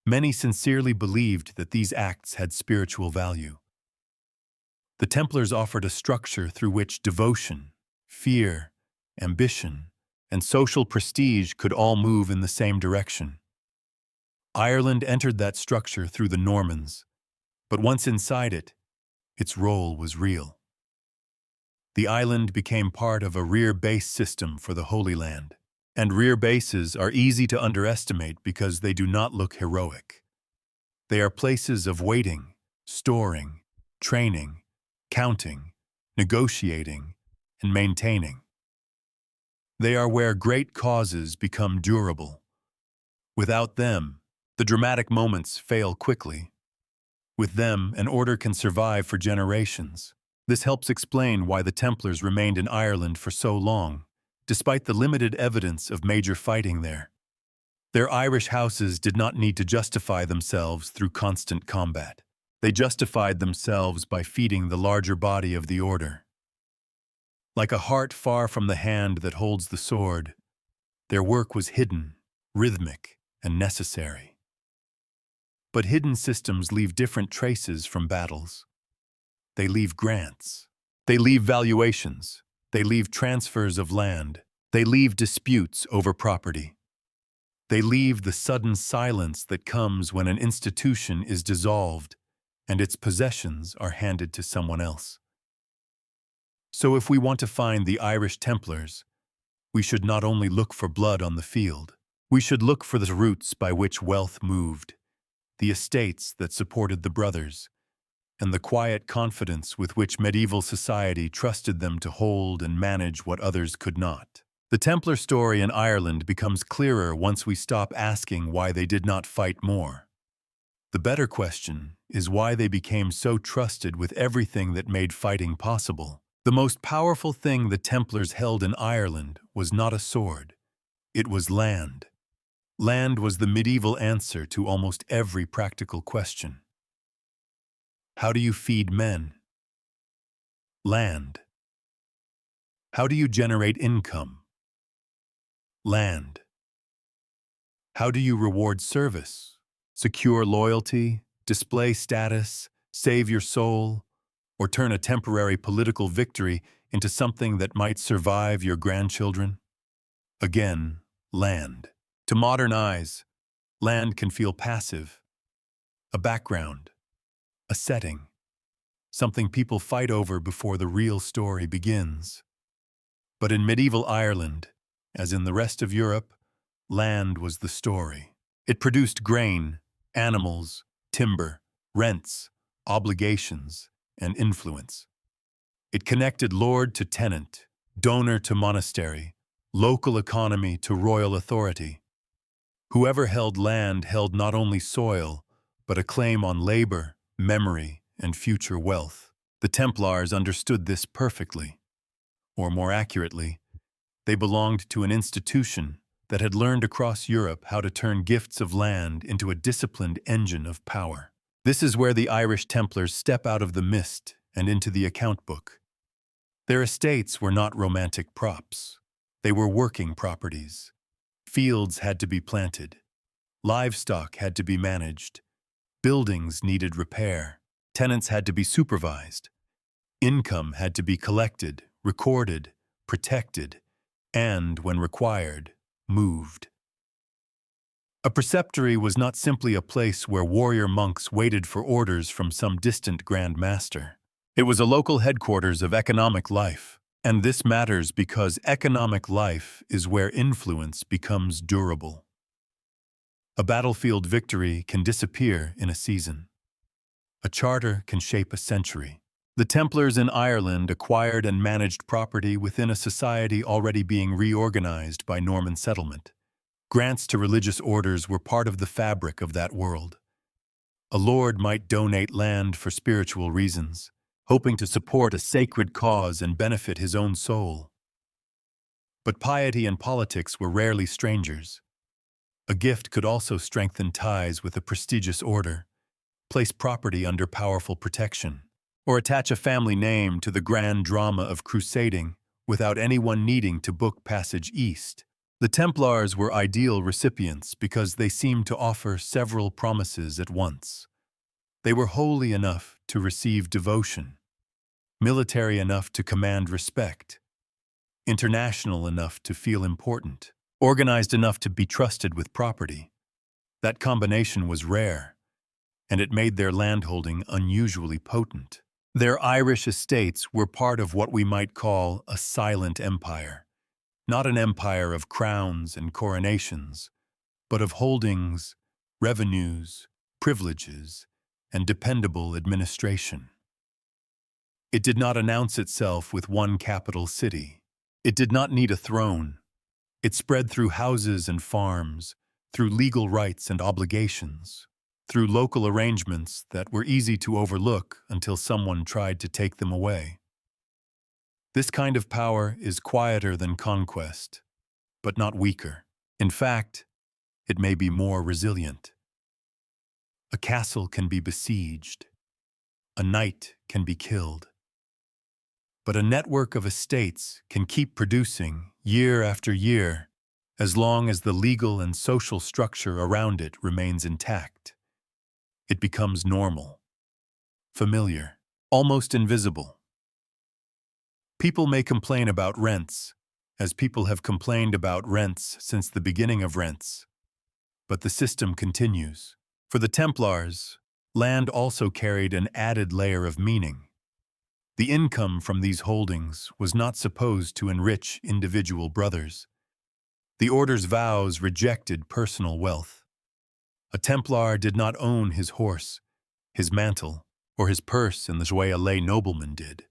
Many sincerely believed that these acts had spiritual value. The Templars offered a structure through which devotion, fear, ambition, and social prestige could all move in the same direction. Ireland entered that structure through the Normans, but once inside it, its role was real. The island became part of a rear base system for the Holy Land, and rear bases are easy to underestimate because they do not look heroic. They are places of waiting, storing, training, counting, negotiating, and maintaining. They are where great causes become durable. Without them, the dramatic moments fail quickly. With them, an order can survive for generations. This helps explain why the Templars remained in Ireland for so long, despite the limited evidence of major fighting there. Their Irish houses did not need to justify themselves through constant combat. They justified themselves by feeding the larger body of the order. Like a heart far from the hand that holds the sword, their work was hidden, rhythmic, and necessary. But hidden systems leave different traces from battles. They leave grants. They leave valuations. They leave transfers of land. They leave disputes over property. They leave the sudden silence that comes when an institution is dissolved and its possessions are handed to someone else. So if we want to find the Irish Templars, we should not only look for blood on the field, we should look for the roots by which wealth moved, the estates that supported the brothers, and the quiet confidence with which medieval society trusted them to hold and manage what others could not. The Templar story in Ireland becomes clearer once we stop asking why they did not fight more. The better question is why they became so trusted with everything that made fighting possible. The most powerful thing the Templars held in Ireland was not a sword. It was land. Land was the medieval answer to almost every practical question. How do you feed men? Land. How do you generate income? Land. How do you reward service, secure loyalty, display status, save your soul, or turn a temporary political victory into something that might survive your grandchildren? Again, land. To modern eyes, land can feel passive, a background, a setting, something people fight over before the real story begins. But in medieval Ireland, as in the rest of Europe, land was the story. It produced grain, animals, timber, rents, obligations, and influence. It connected lord to tenant, donor to monastery, local economy to royal authority. Whoever held land held not only soil, but a claim on labor, memory, and future wealth. The Templars understood this perfectly. Or more accurately, they belonged to an institution that had learned across Europe how to turn gifts of land into a disciplined engine of power. This is where the Irish Templars step out of the mist and into the account book. Their estates were not romantic props. They were working properties. Fields had to be planted. Livestock had to be managed. Buildings needed repair. Tenants had to be supervised. Income had to be collected, recorded, protected, and, when required, moved. A preceptory was not simply a place where warrior monks waited for orders from some distant Grand Master. It was a local headquarters of economic life, and this matters because economic life is where influence becomes durable. A battlefield victory can disappear in a season. A charter can shape a century. The Templars in Ireland acquired and managed property within a society already being reorganized by Norman settlement. Grants to religious orders were part of the fabric of that world. A lord might donate land for spiritual reasons, hoping to support a sacred cause and benefit his own soul. But piety and politics were rarely strangers. A gift could also strengthen ties with a prestigious order, place property under powerful protection, or attach a family name to the grand drama of crusading without anyone needing to book passage east. The Templars were ideal recipients because they seemed to offer several promises at once. They were holy enough to receive devotion, military enough to command respect, international enough to feel important, organized enough to be trusted with property. That combination was rare, and it made their landholding unusually potent. Their Irish estates were part of what we might call a silent empire, not an empire of crowns and coronations, but of holdings, revenues, privileges, and dependable administration. It did not announce itself with one capital city. It did not need a throne. It spread through houses and farms, through legal rights and obligations, through local arrangements that were easy to overlook until someone tried to take them away. This kind of power is quieter than conquest, but not weaker. In fact, it may be more resilient. A castle can be besieged. A knight can be killed. But a network of estates can keep producing year after year as long as the legal and social structure around it remains intact. It becomes normal, familiar, almost invisible. People may complain about rents, as people have complained about rents since the beginning of rents. But the system continues. For the Templars, land also carried an added layer of meaning. The income from these holdings was not supposed to enrich individual brothers. The order's vows rejected personal wealth. A Templar did not own his horse, his mantle, or his purse in the way a lay nobleman did.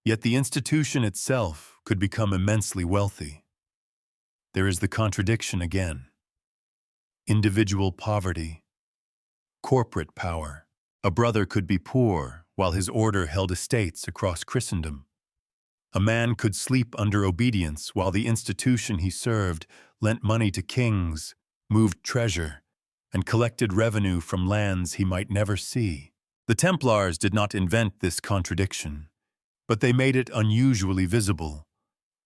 Yet the institution itself could become immensely wealthy. There is the contradiction again. Individual poverty, corporate power. A brother could be poor while his order held estates across Christendom. A man could sleep under obedience while the institution he served lent money to kings, moved treasure, and collected revenue from lands he might never see. The Templars did not invent this contradiction, but they made it unusually visible.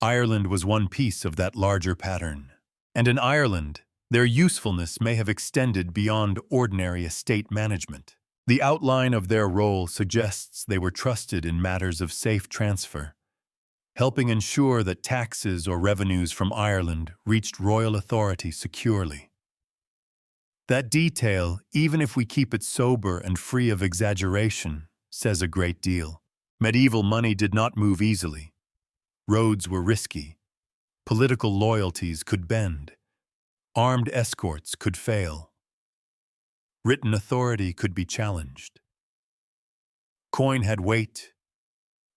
Ireland was one piece of that larger pattern. And in Ireland, their usefulness may have extended beyond ordinary estate management. The outline of their role suggests they were trusted in matters of safe transfer, helping ensure that taxes or revenues from Ireland reached royal authority securely. That detail, even if we keep it sober and free of exaggeration, says a great deal. Medieval money did not move easily. Roads were risky. Political loyalties could bend. Armed escorts could fail. Written authority could be challenged. Coin had weight,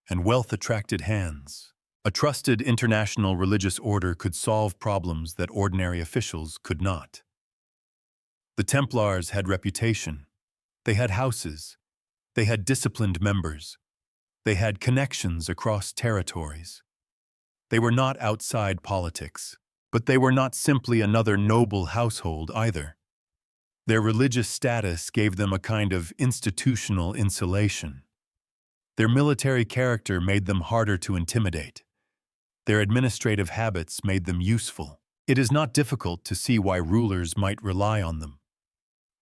and wealth attracted hands. A trusted international religious order could solve problems that ordinary officials could not. The Templars had reputation. They had houses. They had disciplined members. They had connections across territories. They were not outside politics, but they were not simply another noble household either. Their religious status gave them a kind of institutional insulation. Their military character made them harder to intimidate. Their administrative habits made them useful. It is not difficult to see why rulers might rely on them.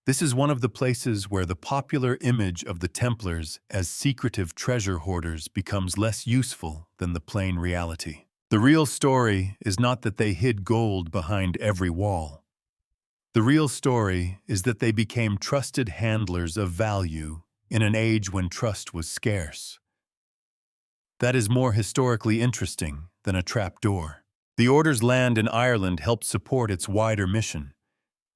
This is one of the places where the popular image of the Templars as secretive treasure hoarders becomes less useful than the plain reality. The real story is not that they hid gold behind every wall. The real story is that they became trusted handlers of value in an age when trust was scarce. That is more historically interesting than a trapdoor. The Order's land in Ireland helped support its wider mission,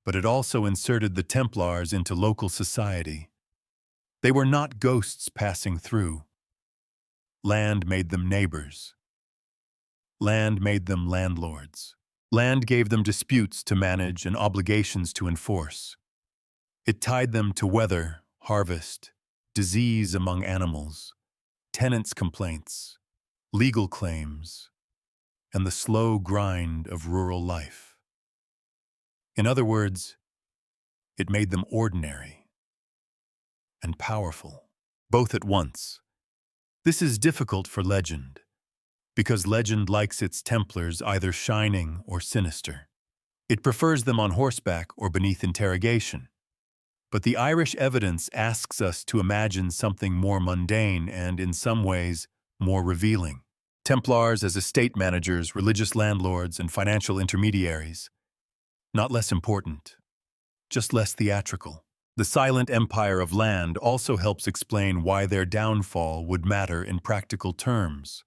but it also inserted the Templars into local society. They were not ghosts passing through. Land made them neighbors. Land made them landlords. Land gave them disputes to manage and obligations to enforce. It tied them to weather, harvest, disease among animals, tenants' complaints, legal claims, and the slow grind of rural life. In other words, it made them ordinary and powerful, both at once. This is difficult for legend, because legend likes its Templars either shining or sinister. It prefers them on horseback or beneath interrogation. But the Irish evidence asks us to imagine something more mundane and, in some ways, more revealing. Templars as estate managers, religious landlords, and financial intermediaries. Not less important, just less theatrical. The silent empire of land also helps explain why their downfall would matter in practical terms.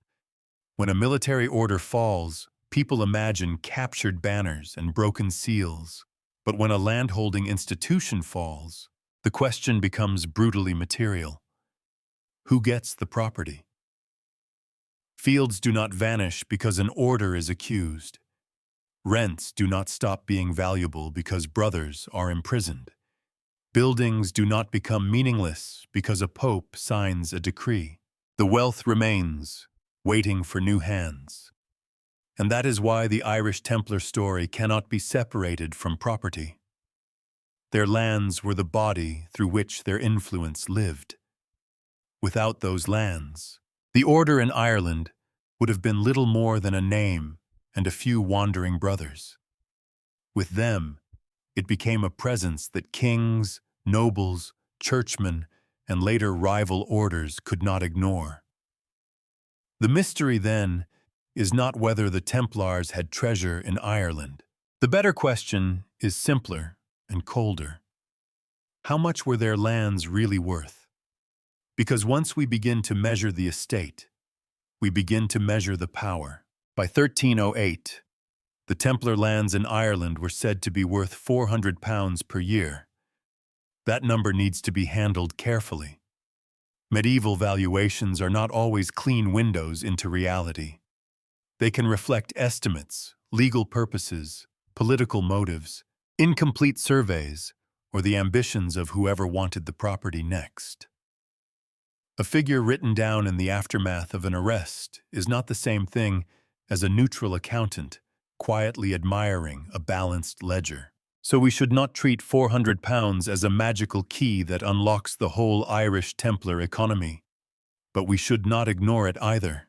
When a military order falls, people imagine captured banners and broken seals. But when a landholding institution falls, the question becomes brutally material. Who gets the property? Fields do not vanish because an order is accused. Rents do not stop being valuable because brothers are imprisoned. Buildings do not become meaningless because a pope signs a decree. The wealth remains, waiting for new hands. And that is why the Irish Templar story cannot be separated from property. Their lands were the body through which their influence lived. Without those lands, the order in Ireland would have been little more than a name and a few wandering brothers. With them, it became a presence that kings, nobles, churchmen, and later rival orders could not ignore. The mystery, then, is not whether the Templars had treasure in Ireland. The better question is simpler and colder. How much were their lands really worth? Because once we begin to measure the estate, we begin to measure the power. By 1308, the Templar lands in Ireland were said to be worth £400 per year. That number needs to be handled carefully. Medieval valuations are not always clean windows into reality. They can reflect estimates, legal purposes, political motives, incomplete surveys, or the ambitions of whoever wanted the property next. A figure written down in the aftermath of an arrest is not the same thing as a neutral accountant quietly admiring a balanced ledger. So we should not treat £400 as a magical key that unlocks the whole Irish Templar economy. But we should not ignore it either.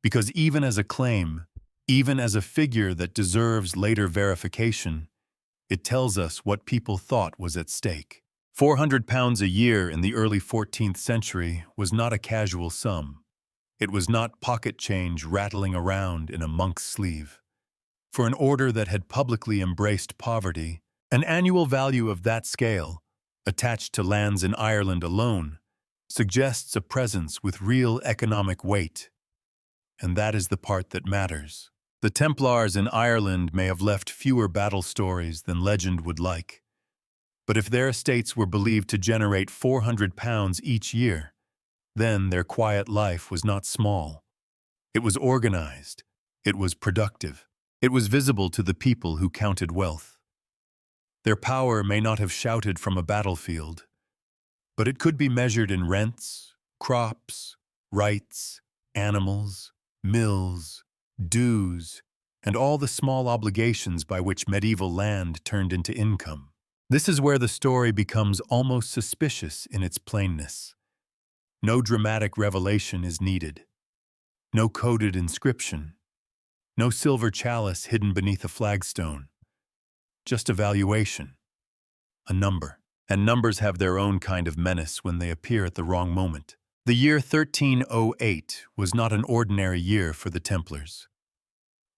Because even as a claim, even as a figure that deserves later verification, it tells us what people thought was at stake. £400 a year in the early 14th century was not a casual sum. It was not pocket change rattling around in a monk's sleeve. For an order that had publicly embraced poverty, an annual value of that scale, attached to lands in Ireland alone, suggests a presence with real economic weight. And that is the part that matters. The Templars in Ireland may have left fewer battle stories than legend would like. But if their estates were believed to generate £400 each year, then their quiet life was not small. It was organized. It was productive. It was visible to the people who counted wealth. Their power may not have shouted from a battlefield, but it could be measured in rents, crops, rights, animals, mills, dues, and all the small obligations by which medieval land turned into income. This is where the story becomes almost suspicious in its plainness. No dramatic revelation is needed. No coded inscription. No silver chalice hidden beneath a flagstone. Just a valuation. A number. And numbers have their own kind of menace when they appear at the wrong moment. The year 1308 was not an ordinary year for the Templars.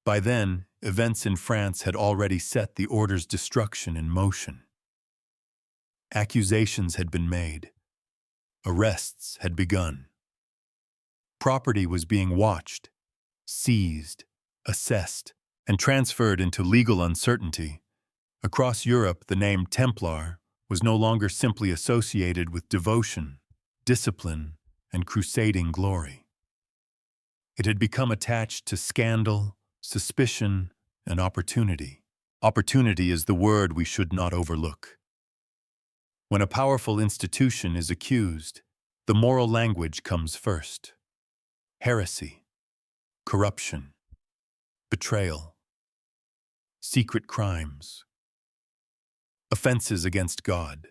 By then, events in France had already set the order's destruction in motion. Accusations had been made. Arrests had begun. Property was being watched, seized, assessed, and transferred into legal uncertainty. Across Europe, the name Templar was no longer simply associated with devotion, discipline, and crusading glory. It had become attached to scandal, suspicion, and opportunity. Opportunity is the word we should not overlook. When a powerful institution is accused, the moral language comes first. Heresy, corruption, betrayal, secret crimes, offenses against God.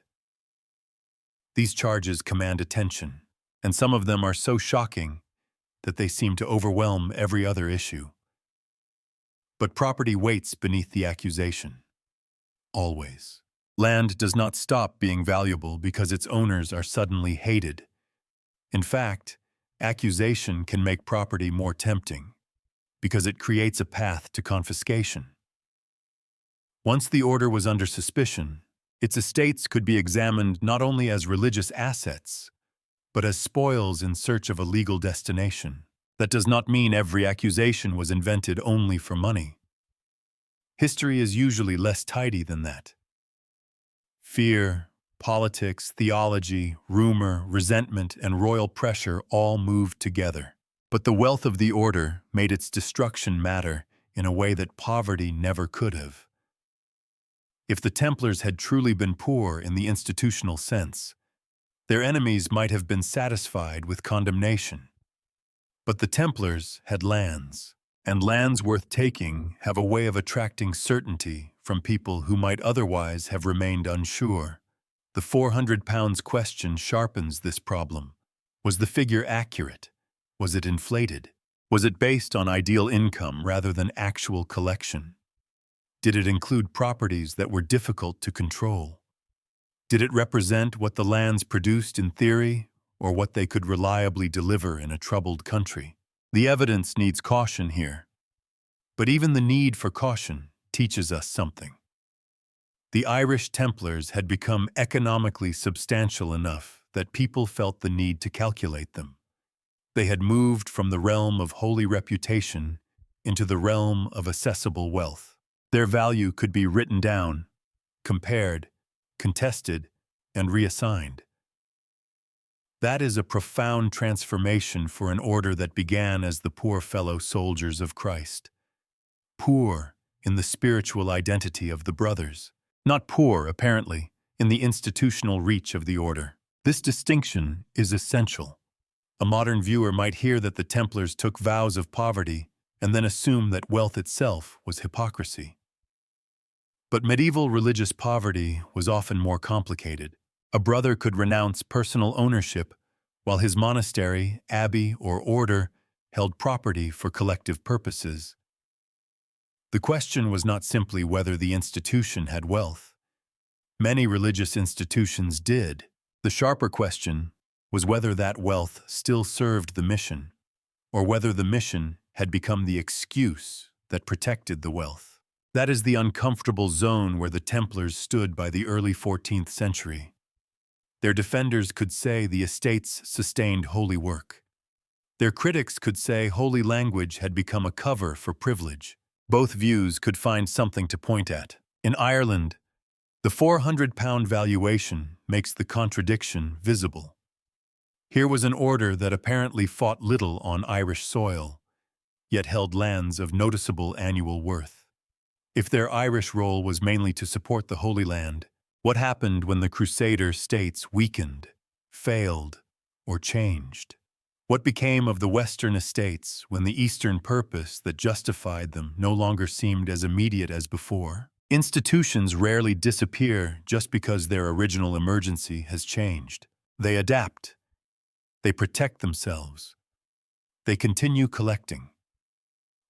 These charges command attention, and some of them are so shocking that they seem to overwhelm every other issue. But property waits beneath the accusation. Always. Land does not stop being valuable because its owners are suddenly hated. In fact, accusation can make property more tempting because it creates a path to confiscation. Once the order was under suspicion, its estates could be examined not only as religious assets, but as spoils in search of a legal destination. That does not mean every accusation was invented only for money. History is usually less tidy than that. Fear, politics, theology, rumor, resentment, and royal pressure all moved together. But the wealth of the order made its destruction matter in a way that poverty never could have. If the Templars had truly been poor in the institutional sense, their enemies might have been satisfied with condemnation. But the Templars had lands, and lands worth taking have a way of attracting certainty from people who might otherwise have remained unsure. The 400 pounds question sharpens this problem. Was the figure accurate? Was it inflated? Was it based on ideal income rather than actual collection? Did it include properties that were difficult to control? Did it represent what the lands produced in theory, or what they could reliably deliver in a troubled country? The evidence needs caution here. But even the need for caution teaches us something. The Irish Templars had become economically substantial enough that people felt the need to calculate them. They had moved from the realm of holy reputation into the realm of accessible wealth. Their value could be written down, compared, contested, and reassigned. That is a profound transformation for an order that began as the poor fellow soldiers of Christ. Poor in the spiritual identity of the brothers. Not poor, apparently, in the institutional reach of the order. This distinction is essential. A modern viewer might hear that the Templars took vows of poverty and then assume that wealth itself was hypocrisy. But medieval religious poverty was often more complicated. A brother could renounce personal ownership while his monastery, abbey, or order held property for collective purposes. The question was not simply whether the institution had wealth. Many religious institutions did. The sharper question was whether that wealth still served the mission, or whether the mission had become the excuse that protected the wealth. That is the uncomfortable zone where the Templars stood by the early 14th century. Their defenders could say the estates sustained holy work. Their critics could say holy language had become a cover for privilege. Both views could find something to point at. In Ireland, the 400-pound valuation makes the contradiction visible. Here was an order that apparently fought little on Irish soil, yet held lands of noticeable annual worth. If their Irish role was mainly to support the Holy Land, what happened when the Crusader states weakened, failed, or changed? What became of the Western estates when the Eastern purpose that justified them no longer seemed as immediate as before? Institutions rarely disappear just because their original emergency has changed. They adapt. They protect themselves. They continue collecting.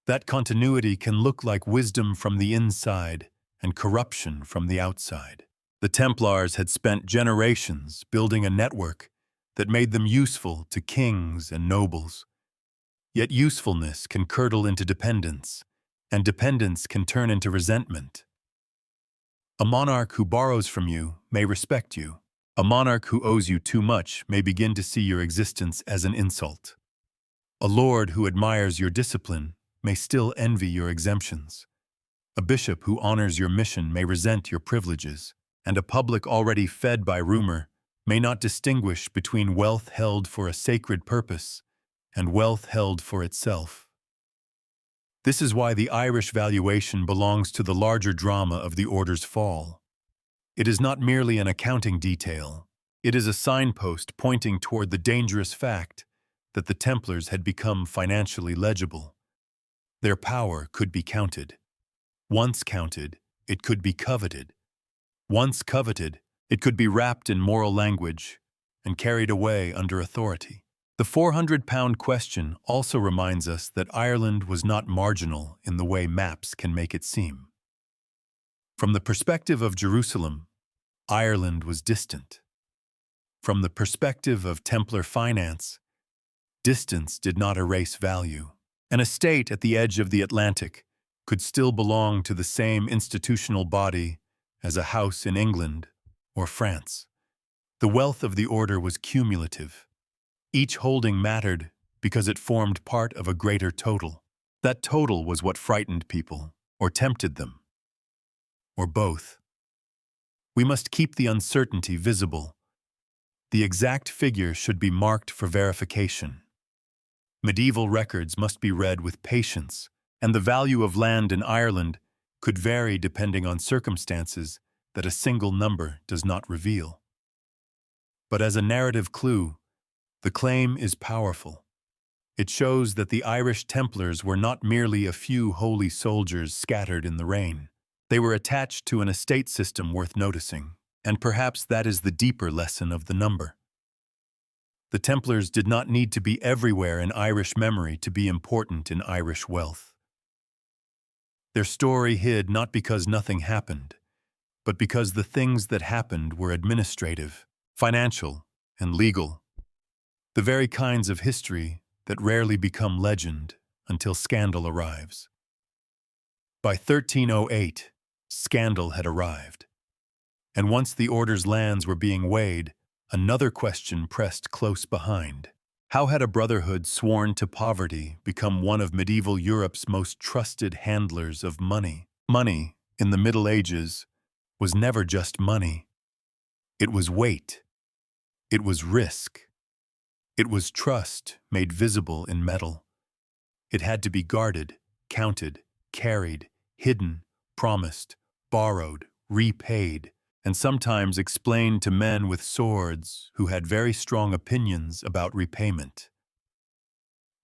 That continuity can look like wisdom from the inside and corruption from the outside. The Templars had spent generations building a network that made them useful to kings and nobles. Yet usefulness can curdle into dependence, and dependence can turn into resentment. A monarch who borrows from you may respect you. A monarch who owes you too much may begin to see your existence as an insult. A lord who admires your discipline may still envy your exemptions. A bishop who honors your mission may resent your privileges, and a public already fed by rumor may not distinguish between wealth held for a sacred purpose and wealth held for itself. This is why the Irish valuation belongs to the larger drama of the order's fall. It is not merely an accounting detail. It is a signpost pointing toward the dangerous fact that the Templars had become financially legible. Their power could be counted. Once counted, it could be coveted. Once coveted, it could be wrapped in moral language and carried away under authority. The 400-pound question also reminds us that Ireland was not marginal in the way maps can make it seem. From the perspective of Jerusalem, Ireland was distant. From the perspective of Templar finance, distance did not erase value. An estate at the edge of the Atlantic could still belong to the same institutional body as a house in England or France. The wealth of the order was cumulative. Each holding mattered because it formed part of a greater total. That total was what frightened people, or tempted them, or both. We must keep the uncertainty visible. The exact figure should be marked for verification. Medieval records must be read with patience, and the value of land in Ireland could vary depending on circumstances that a single number does not reveal. But as a narrative clue, the claim is powerful. It shows that the Irish Templars were not merely a few holy soldiers scattered in the rain. They were attached to an estate system worth noticing, and perhaps that is the deeper lesson of the number. The Templars did not need to be everywhere in Irish memory to be important in Irish wealth. Their story hid not because nothing happened, but because the things that happened were administrative, financial, and legal. The very kinds of history that rarely become legend until scandal arrives. By 1308, scandal had arrived. And once the order's lands were being weighed, another question pressed close behind. How had a brotherhood sworn to poverty become one of medieval Europe's most trusted handlers of money? Money, in the Middle Ages, was never just money. It was weight. It was risk. It was trust made visible in metal. It had to be guarded, counted, carried, hidden, promised, borrowed, repaid, and sometimes explained to men with swords who had very strong opinions about repayment.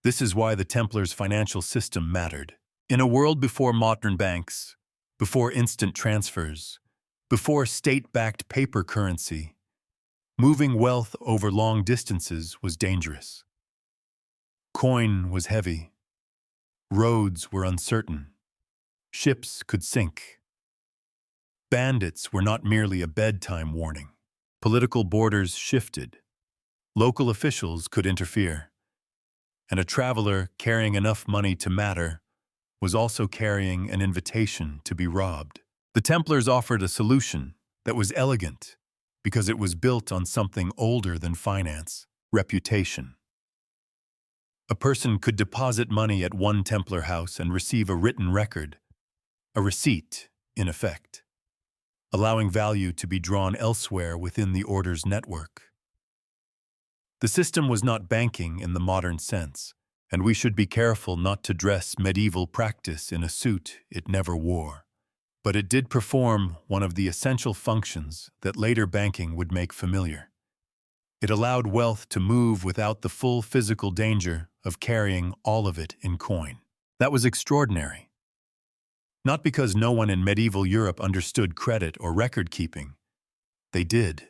This is why the Templars' financial system mattered. In a world before modern banks, before instant transfers, before state-backed paper currency, moving wealth over long distances was dangerous. Coin was heavy. Roads were uncertain. Ships could sink. Bandits were not merely a bedtime warning. Political borders shifted. Local officials could interfere. And a traveler carrying enough money to matter was also carrying an invitation to be robbed. The Templars offered a solution that was elegant because it was built on something older than finance: reputation. A person could deposit money at one Templar house and receive a written record, a receipt, in effect, allowing value to be drawn elsewhere within the order's network. The system was not banking in the modern sense, and we should be careful not to dress medieval practice in a suit it never wore. But it did perform one of the essential functions that later banking would make familiar. It allowed wealth to move without the full physical danger of carrying all of it in coin. That was extraordinary. Not because no one in medieval Europe understood credit or record-keeping. They did.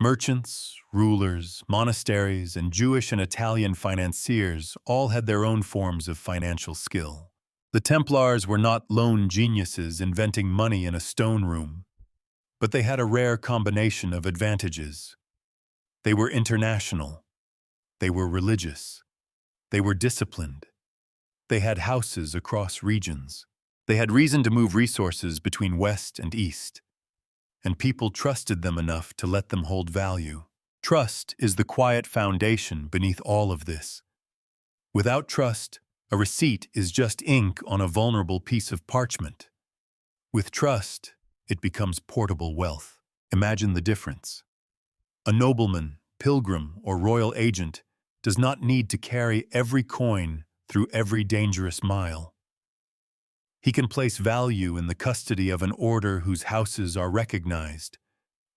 Merchants, rulers, monasteries, and Jewish and Italian financiers all had their own forms of financial skill. The Templars were not lone geniuses inventing money in a stone room, but they had a rare combination of advantages. They were international. They were religious. They were disciplined. They had houses across regions. They had reason to move resources between West and East, and people trusted them enough to let them hold value. Trust is the quiet foundation beneath all of this. Without trust, a receipt is just ink on a vulnerable piece of parchment. With trust, it becomes portable wealth. Imagine the difference. A nobleman, pilgrim, or royal agent does not need to carry every coin through every dangerous mile. He can place value in the custody of an order whose houses are recognized,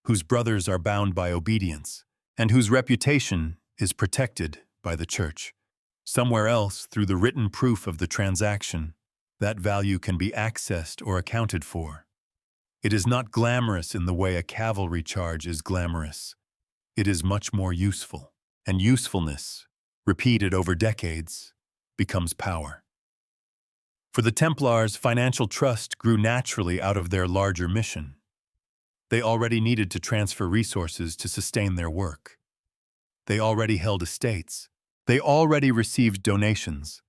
whose brothers are bound by obedience, and whose reputation is protected by the Church. Somewhere else, through the written proof of the transaction, that value can be accessed or accounted for. It is not glamorous in the way a cavalry charge is glamorous. It is much more useful, and usefulness, repeated over decades, becomes power. For the Templars, financial trust grew naturally out of their larger mission. They already needed to transfer resources to sustain their work. They already held estates. They already received donations.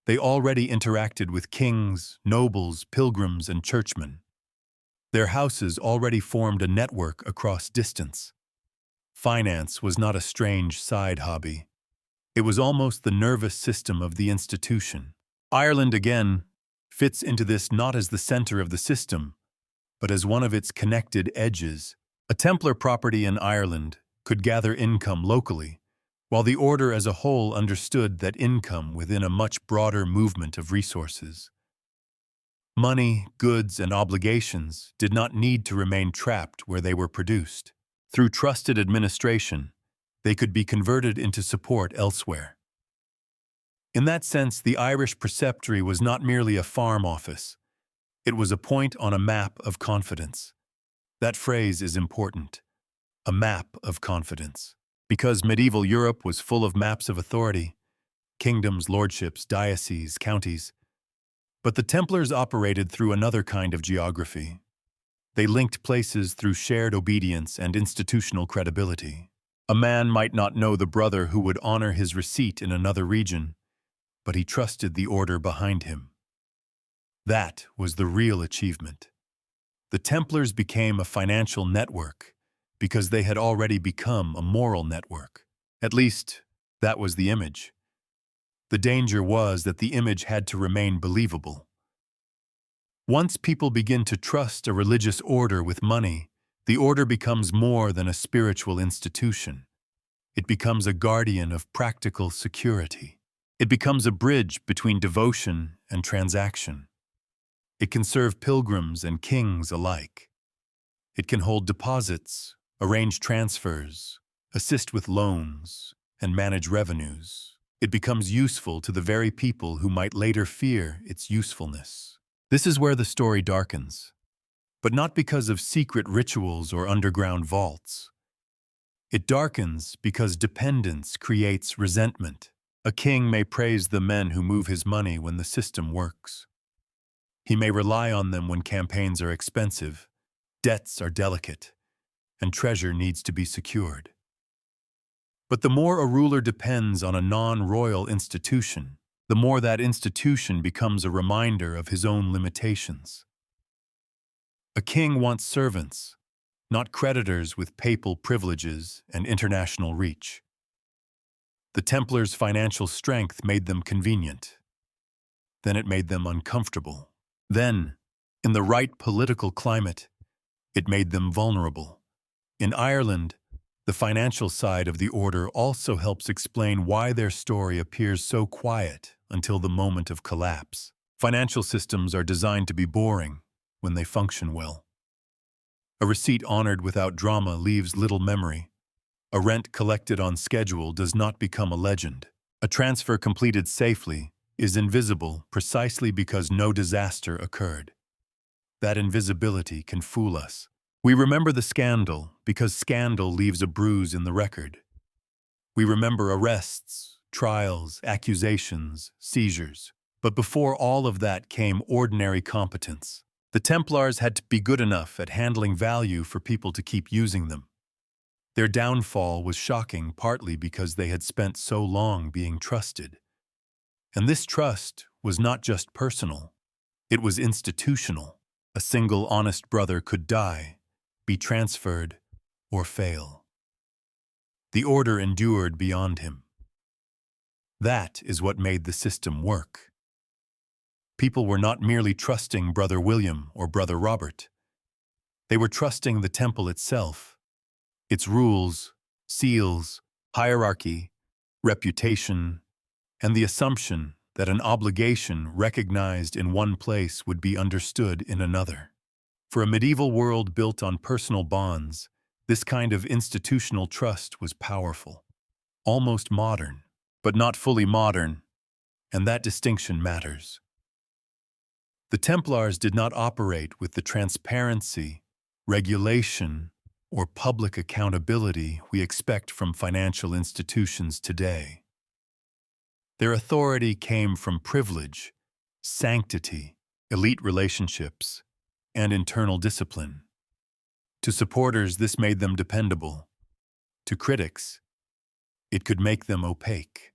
They already interacted with kings, nobles, pilgrims, and churchmen. Their houses already formed a network across distance. Finance was not a strange side hobby. It was almost the nervous system of the institution. Ireland, again, fits into this not as the center of the system, but as one of its connected edges. A Templar property in Ireland could gather income locally, while the order as a whole understood that income within a much broader movement of resources. Money, goods, and obligations did not need to remain trapped where they were produced. Through trusted administration, they could be converted into support elsewhere. In that sense, the Irish preceptory was not merely a farm office. It was a point on a map of confidence. That phrase is important. A map of confidence. Because medieval Europe was full of maps of authority, kingdoms, lordships, dioceses, counties. But the Templars operated through another kind of geography. They linked places through shared obedience and institutional credibility. A man might not know the brother who would honor his receipt in another region, but he trusted the order behind him. That was the real achievement. The Templars became a financial network because they had already become a moral network. At least, that was the image. The danger was that the image had to remain believable. Once people begin to trust a religious order with money, the order becomes more than a spiritual institution. It becomes a guardian of practical security. It becomes a bridge between devotion and transaction. It can serve pilgrims and kings alike. It can hold deposits, arrange transfers, assist with loans, and manage revenues. It becomes useful to the very people who might later fear its usefulness. This is where the story darkens, but not because of secret rituals or underground vaults. It darkens because dependence creates resentment. A king may praise the men who move his money when the system works. He may rely on them when campaigns are expensive, debts are delicate, and treasure needs to be secured. But the more a ruler depends on a non-royal institution, the more that institution becomes a reminder of his own limitations. A king wants servants, not creditors with papal privileges and international reach. The Templars' financial strength made them convenient. Then it made them uncomfortable. Then, in the right political climate, it made them vulnerable. In Ireland, the financial side of the order also helps explain why their story appears so quiet until the moment of collapse. Financial systems are designed to be boring when they function well. A receipt honored without drama leaves little memory. A rent collected on schedule does not become a legend. A transfer completed safely is invisible precisely because no disaster occurred. That invisibility can fool us. We remember the scandal because scandal leaves a bruise in the record. We remember arrests, trials, accusations, seizures. But before all of that came ordinary competence. The Templars had to be good enough at handling value for people to keep using them. Their downfall was shocking partly because they had spent so long being trusted. And this trust was not just personal, it was institutional. A single honest brother could die, be transferred, or fail. The order endured beyond him. That is what made the system work. People were not merely trusting Brother William or Brother Robert. They were trusting the temple itself, its rules, seals, hierarchy, reputation, and the assumption that an obligation recognized in one place would be understood in another. For a medieval world built on personal bonds, this kind of institutional trust was powerful, almost modern, but not fully modern, and that distinction matters. The Templars did not operate with the transparency, regulation, or public accountability we expect from financial institutions today. Their authority came from privilege, sanctity, elite relationships, and internal discipline. To supporters, this made them dependable. To critics, it could make them opaque.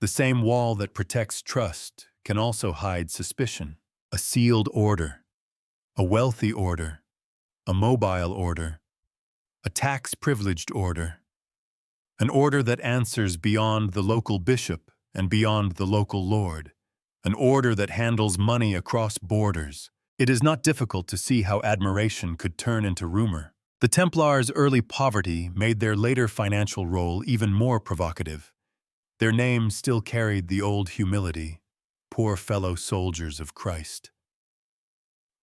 The same wall that protects trust can also hide suspicion. A sealed order, a wealthy order, a mobile order, a tax-privileged order, an order that answers beyond the local bishop and beyond the local lord, an order that handles money across borders. It is not difficult to see how admiration could turn into rumor. The Templars' early poverty made their later financial role even more provocative. Their name still carried the old humility, poor fellow soldiers of Christ.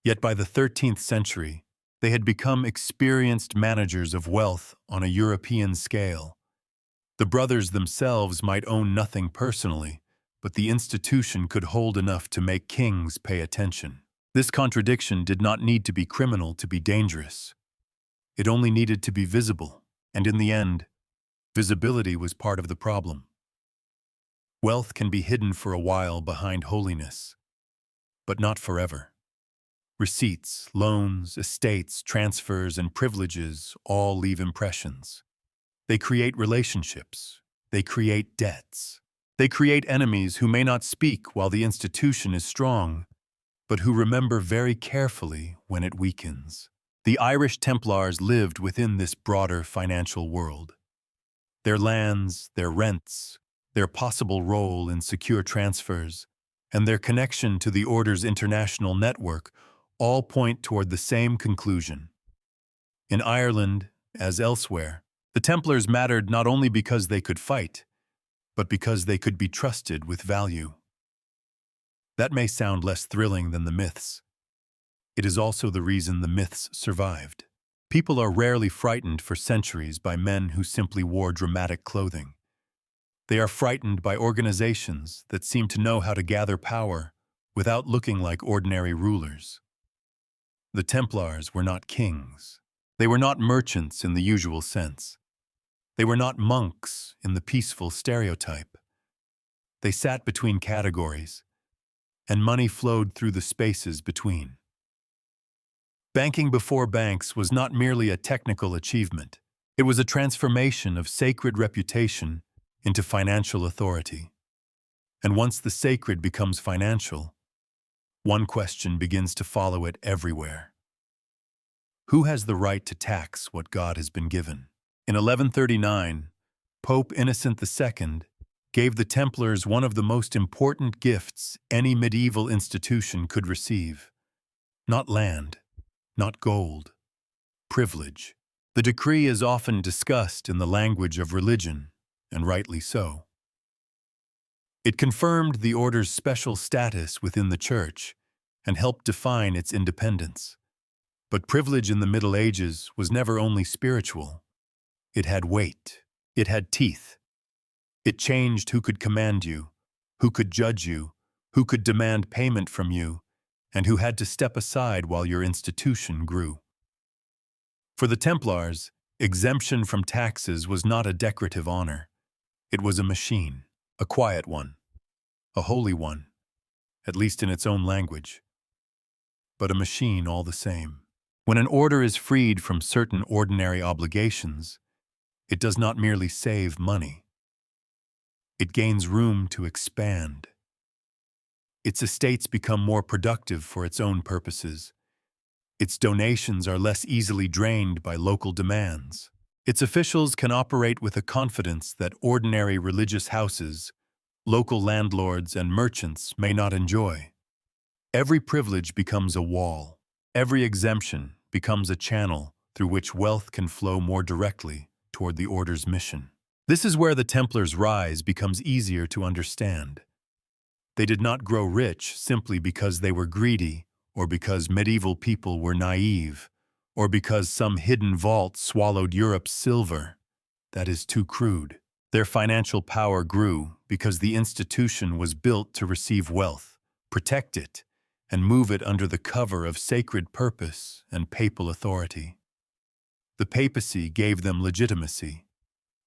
Yet by the 13th century, they had become experienced managers of wealth on a European scale. The brothers themselves might own nothing personally, but the institution could hold enough to make kings pay attention. This contradiction did not need to be criminal to be dangerous. It only needed to be visible, and in the end, visibility was part of the problem. Wealth can be hidden for a while behind holiness, but not forever. Receipts, loans, estates, transfers, and privileges all leave impressions. They create relationships. They create debts. They create enemies who may not speak while the institution is strong, but who remember very carefully when it weakens. The Irish Templars lived within this broader financial world. Their lands, their rents, their possible role in secure transfers, and their connection to the Order's international network all point toward the same conclusion. In Ireland, as elsewhere, the Templars mattered not only because they could fight, but because they could be trusted with value. That may sound less thrilling than the myths. It is also the reason the myths survived. People are rarely frightened for centuries by men who simply wore dramatic clothing. They are frightened by organizations that seem to know how to gather power without looking like ordinary rulers. The Templars were not kings. They were not merchants in the usual sense. They were not monks in the peaceful stereotype. They sat between categories, and money flowed through the spaces between. Banking before banks was not merely a technical achievement. It was a transformation of sacred reputation into financial authority. And once the sacred becomes financial, one question begins to follow it everywhere. Who has the right to tax what God has been given? In 1139, Pope Innocent II gave the Templars one of the most important gifts any medieval institution could receive. Not land, not gold, privilege. The decree is often discussed in the language of religion, and rightly so. It confirmed the order's special status within the Church and helped define its independence. But privilege in the Middle Ages was never only spiritual. It had weight. It had teeth. It changed who could command you, who could judge you, who could demand payment from you, and who had to step aside while your institution grew. For the Templars, exemption from taxes was not a decorative honor. It was a machine, a quiet one, a holy one, at least in its own language, but a machine all the same. When an order is freed from certain ordinary obligations, it does not merely save money. It gains room to expand. Its estates become more productive for its own purposes. Its donations are less easily drained by local demands. Its officials can operate with a confidence that ordinary religious houses, local landlords, and merchants may not enjoy. Every privilege becomes a wall. Every exemption becomes a channel through which wealth can flow more directly toward the order's mission. This is where the Templars' rise becomes easier to understand. They did not grow rich simply because they were greedy, or because medieval people were naive, or because some hidden vault swallowed Europe's silver. That is too crude. Their financial power grew because the institution was built to receive wealth, protect it, and move it under the cover of sacred purpose and papal authority. The papacy gave them legitimacy.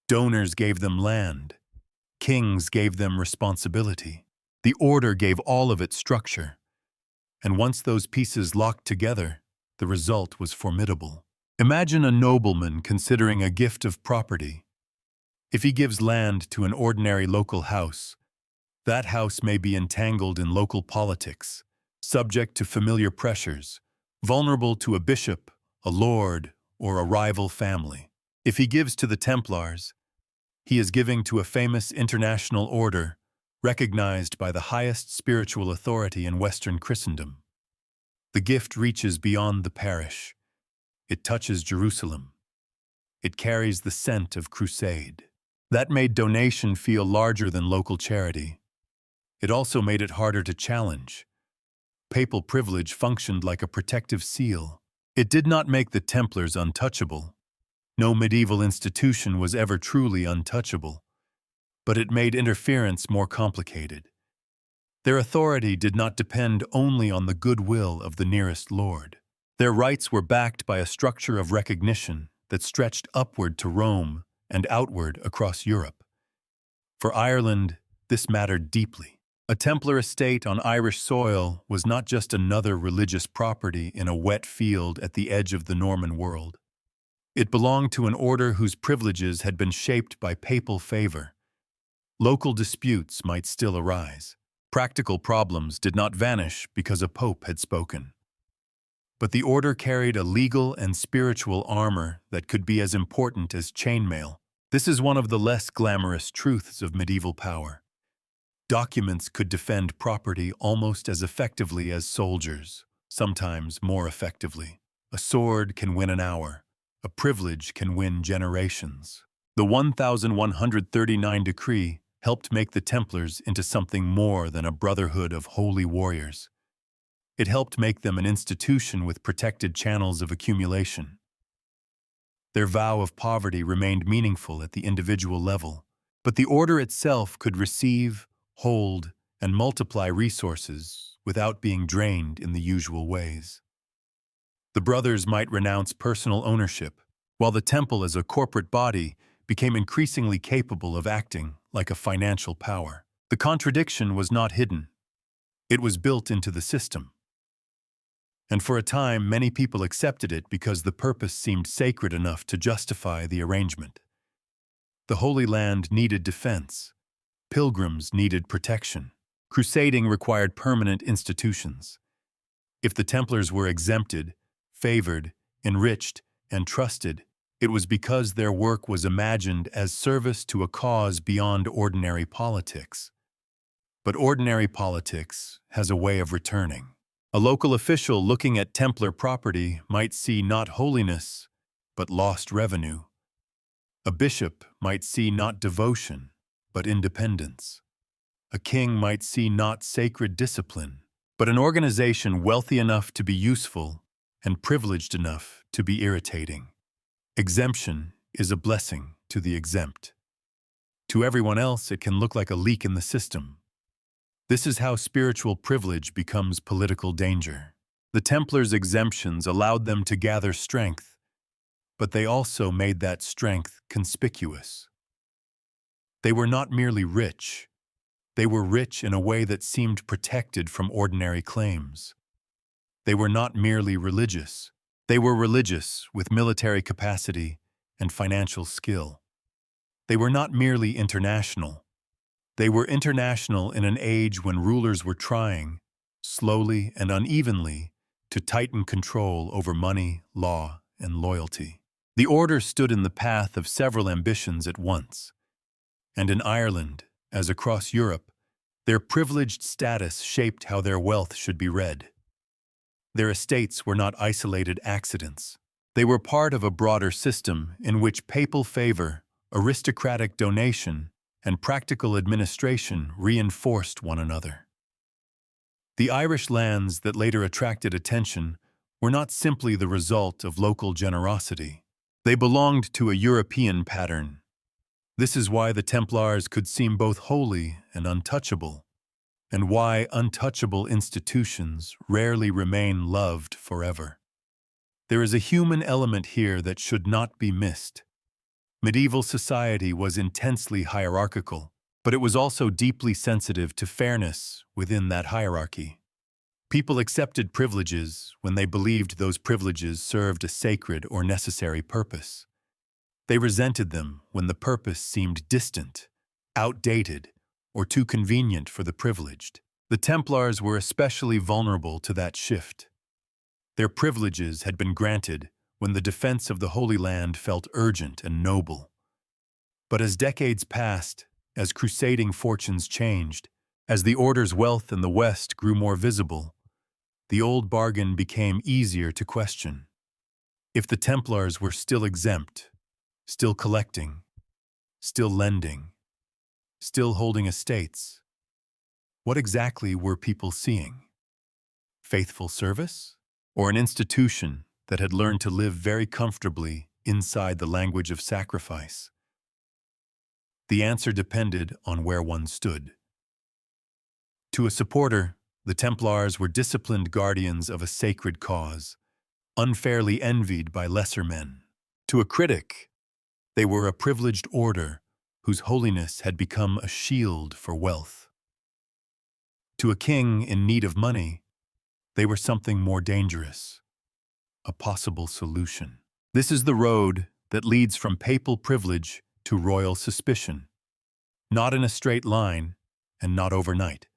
Donors gave them land. Kings gave them responsibility. The order gave all of it structure. And once those pieces locked together, the result was formidable. Imagine a nobleman considering a gift of property. If he gives land to an ordinary local house, that house may be entangled in local politics, subject to familiar pressures, vulnerable to a bishop, a lord, or a rival family. If he gives to the Templars, he is giving to a famous international order recognized by the highest spiritual authority in Western Christendom. The gift reaches beyond the parish. It touches Jerusalem. It carries the scent of crusade. That made donation feel larger than local charity. It also made it harder to challenge. Papal privilege functioned like a protective seal. It did not make the Templars untouchable. No medieval institution was ever truly untouchable. But it made interference more complicated. Their authority did not depend only on the goodwill of the nearest lord. Their rights were backed by a structure of recognition that stretched upward to Rome and outward across Europe. For Ireland, this mattered deeply. A Templar estate on Irish soil was not just another religious property in a wet field at the edge of the Norman world. It belonged to an order whose privileges had been shaped by papal favor. Local disputes might still arise. Practical problems did not vanish because a pope had spoken. But the order carried a legal and spiritual armor that could be as important as chainmail. This is one of the less glamorous truths of medieval power. Documents could defend property almost as effectively as soldiers, sometimes more effectively. A sword can win an hour. A privilege can win generations. The 1139 decree helped make the Templars into something more than a brotherhood of holy warriors. It helped make them an institution with protected channels of accumulation. Their vow of poverty remained meaningful at the individual level, but the order itself could receive, hold, and multiply resources without being drained in the usual ways. The brothers might renounce personal ownership, while the temple as a corporate body became increasingly capable of acting like a financial power. The contradiction was not hidden. It was built into the system. And for a time, many people accepted it because the purpose seemed sacred enough to justify the arrangement. The Holy Land needed defense. Pilgrims needed protection. Crusading required permanent institutions. If the Templars were exempted, favored, enriched, and trusted, it was because their work was imagined as service to a cause beyond ordinary politics. But ordinary politics has a way of returning. A local official looking at Templar property might see not holiness, but lost revenue. A bishop might see not devotion, but independence. A king might see not sacred discipline, but an organization wealthy enough to be useful and privileged enough to be irritating. Exemption is a blessing to the exempt. To everyone else, it can look like a leak in the system. This is how spiritual privilege becomes political danger. The Templars' exemptions allowed them to gather strength, but they also made that strength conspicuous. They were not merely rich. They were rich in a way that seemed protected from ordinary claims. They were not merely religious. They were religious with military capacity and financial skill. They were not merely international. They were international in an age when rulers were trying, slowly and unevenly, to tighten control over money, law, and loyalty. The order stood in the path of several ambitions at once. And in Ireland, as across Europe, their privileged status shaped how their wealth should be read. Their estates were not isolated accidents. They were part of a broader system in which papal favor, aristocratic donation, and practical administration reinforced one another. The Irish lands that later attracted attention were not simply the result of local generosity. They belonged to a European pattern. This is why the Templars could seem both holy and untouchable, and why untouchable institutions rarely remain loved forever. There is a human element here that should not be missed. Medieval society was intensely hierarchical, but it was also deeply sensitive to fairness within that hierarchy. People accepted privileges when they believed those privileges served a sacred or necessary purpose. They resented them when the purpose seemed distant, outdated, or too convenient for the privileged. The Templars were especially vulnerable to that shift. Their privileges had been granted when the defense of the Holy Land felt urgent and noble. But as decades passed, as crusading fortunes changed, as the Order's wealth in the West grew more visible, the old bargain became easier to question. If the Templars were still exempt, still collecting, still lending, still holding estates, what exactly were people seeing? Faithful service? Or an institution that had learned to live very comfortably inside the language of sacrifice? The answer depended on where one stood. To a supporter, the Templars were disciplined guardians of a sacred cause, unfairly envied by lesser men. To a critic, they were a privileged order whose holiness had become a shield for wealth. To a king in need of money, they were something more dangerous, a possible solution. This is the road that leads from papal privilege to royal suspicion. Not in a straight line, and not overnight.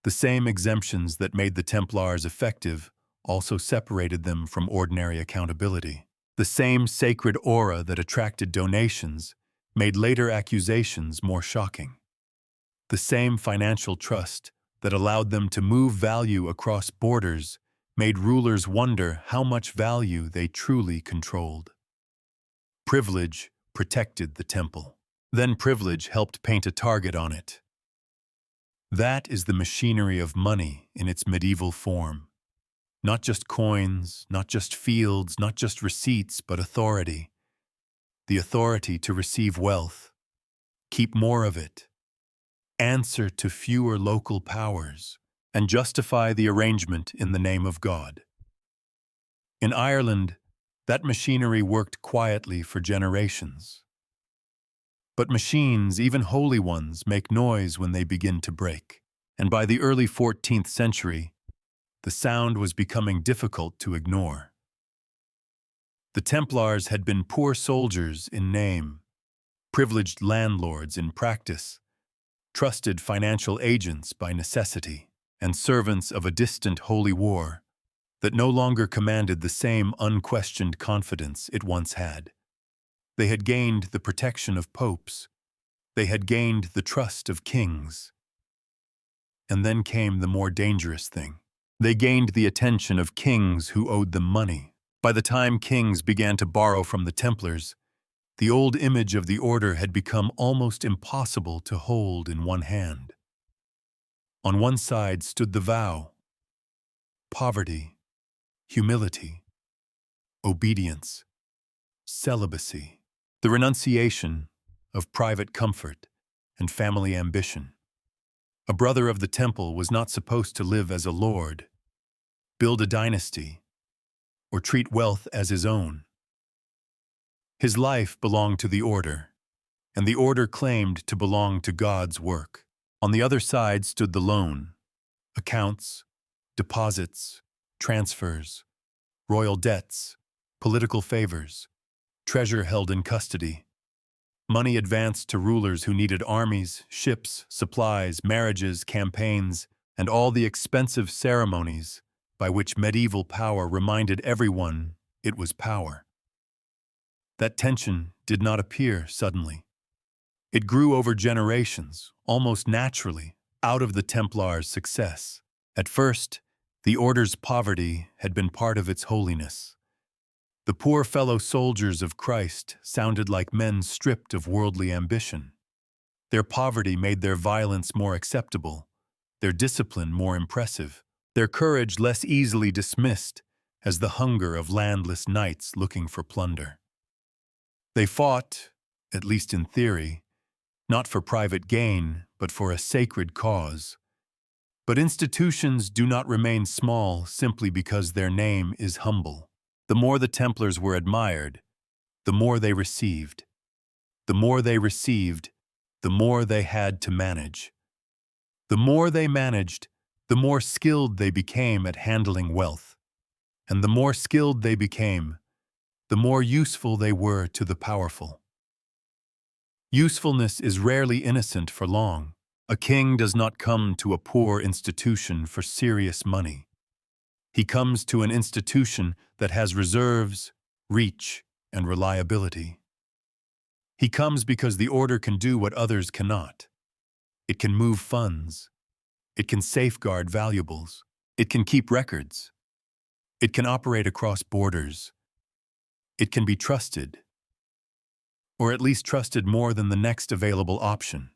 The same exemptions that made the Templars effective also separated them from ordinary accountability. The same sacred aura that attracted donations made later accusations more shocking. The same financial trust that allowed them to move value across borders made rulers wonder how much value they truly controlled. Privilege protected the temple. Then privilege helped paint a target on it. That is the machinery of money in its medieval form. Not just coins, not just fields, not just receipts, but authority. The authority to receive wealth, keep more of it, answer to fewer local powers, and justify the arrangement in the name of God. In Ireland, that machinery worked quietly for generations. But machines, even holy ones, make noise when they begin to break. And by the early 14th century, the sound was becoming difficult to ignore. The Templars had been poor soldiers in name, privileged landlords in practice, trusted financial agents by necessity, and servants of a distant holy war that no longer commanded the same unquestioned confidence it once had. They had gained the protection of popes. They had gained the trust of kings. And then came the more dangerous thing. They gained the attention of kings who owed them money. By the time kings began to borrow from the Templars, the old image of the order had become almost impossible to hold in one hand. On one side stood the vow, poverty, humility, obedience, celibacy, the renunciation of private comfort and family ambition. A brother of the temple was not supposed to live as a lord, build a dynasty, or treat wealth as his own. His life belonged to the order, and the order claimed to belong to God's work. On the other side stood the loan, accounts, deposits, transfers, royal debts, political favors, treasure held in custody. Money advanced to rulers who needed armies, ships, supplies, marriages, campaigns, and all the expensive ceremonies by which medieval power reminded everyone it was power. That tension did not appear suddenly. It grew over generations, almost naturally, out of the Templars' success. At first, the order's poverty had been part of its holiness. The poor fellow soldiers of Christ sounded like men stripped of worldly ambition. Their poverty made their violence more acceptable, their discipline more impressive, their courage less easily dismissed as the hunger of landless knights looking for plunder. They fought, at least in theory, not for private gain, but for a sacred cause. But institutions do not remain small simply because their name is humble. The more the Templars were admired, the more they received. The more they received, the more they had to manage. The more they managed, the more skilled they became at handling wealth. And the more skilled they became, the more useful they were to the powerful. Usefulness is rarely innocent for long. A king does not come to a poor institution for serious money. He comes to an institution that has reserves, reach, and reliability. He comes because the order can do what others cannot. It can move funds. It can safeguard valuables. It can keep records. It can operate across borders. It can be trusted, or at least trusted more than the next available option.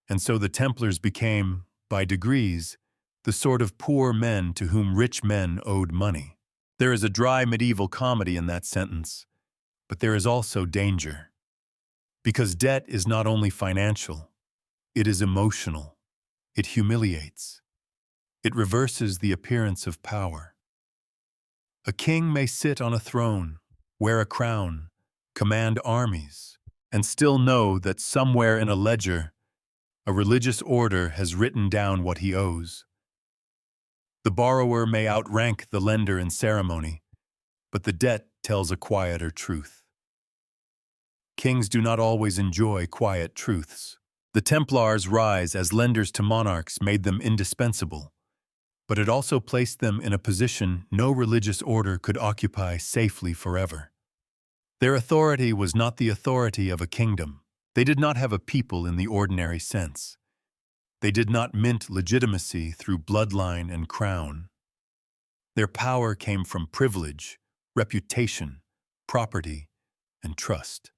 And so the Templars became, by degrees, the sort of poor men to whom rich men owed money. There is a dry medieval comedy in that sentence, but there is also danger. Because debt is not only financial, it is emotional. It humiliates. It reverses the appearance of power. A king may sit on a throne, wear a crown, command armies, and still know that somewhere in a ledger, a religious order has written down what he owes. The borrower may outrank the lender in ceremony, but the debt tells a quieter truth. Kings do not always enjoy quiet truths. The Templars' rise as lenders to monarchs made them indispensable, but it also placed them in a position no religious order could occupy safely forever. Their authority was not the authority of a kingdom. They did not have a people in the ordinary sense. They did not mint legitimacy through bloodline and crown. Their power came from privilege, reputation, property, and trust.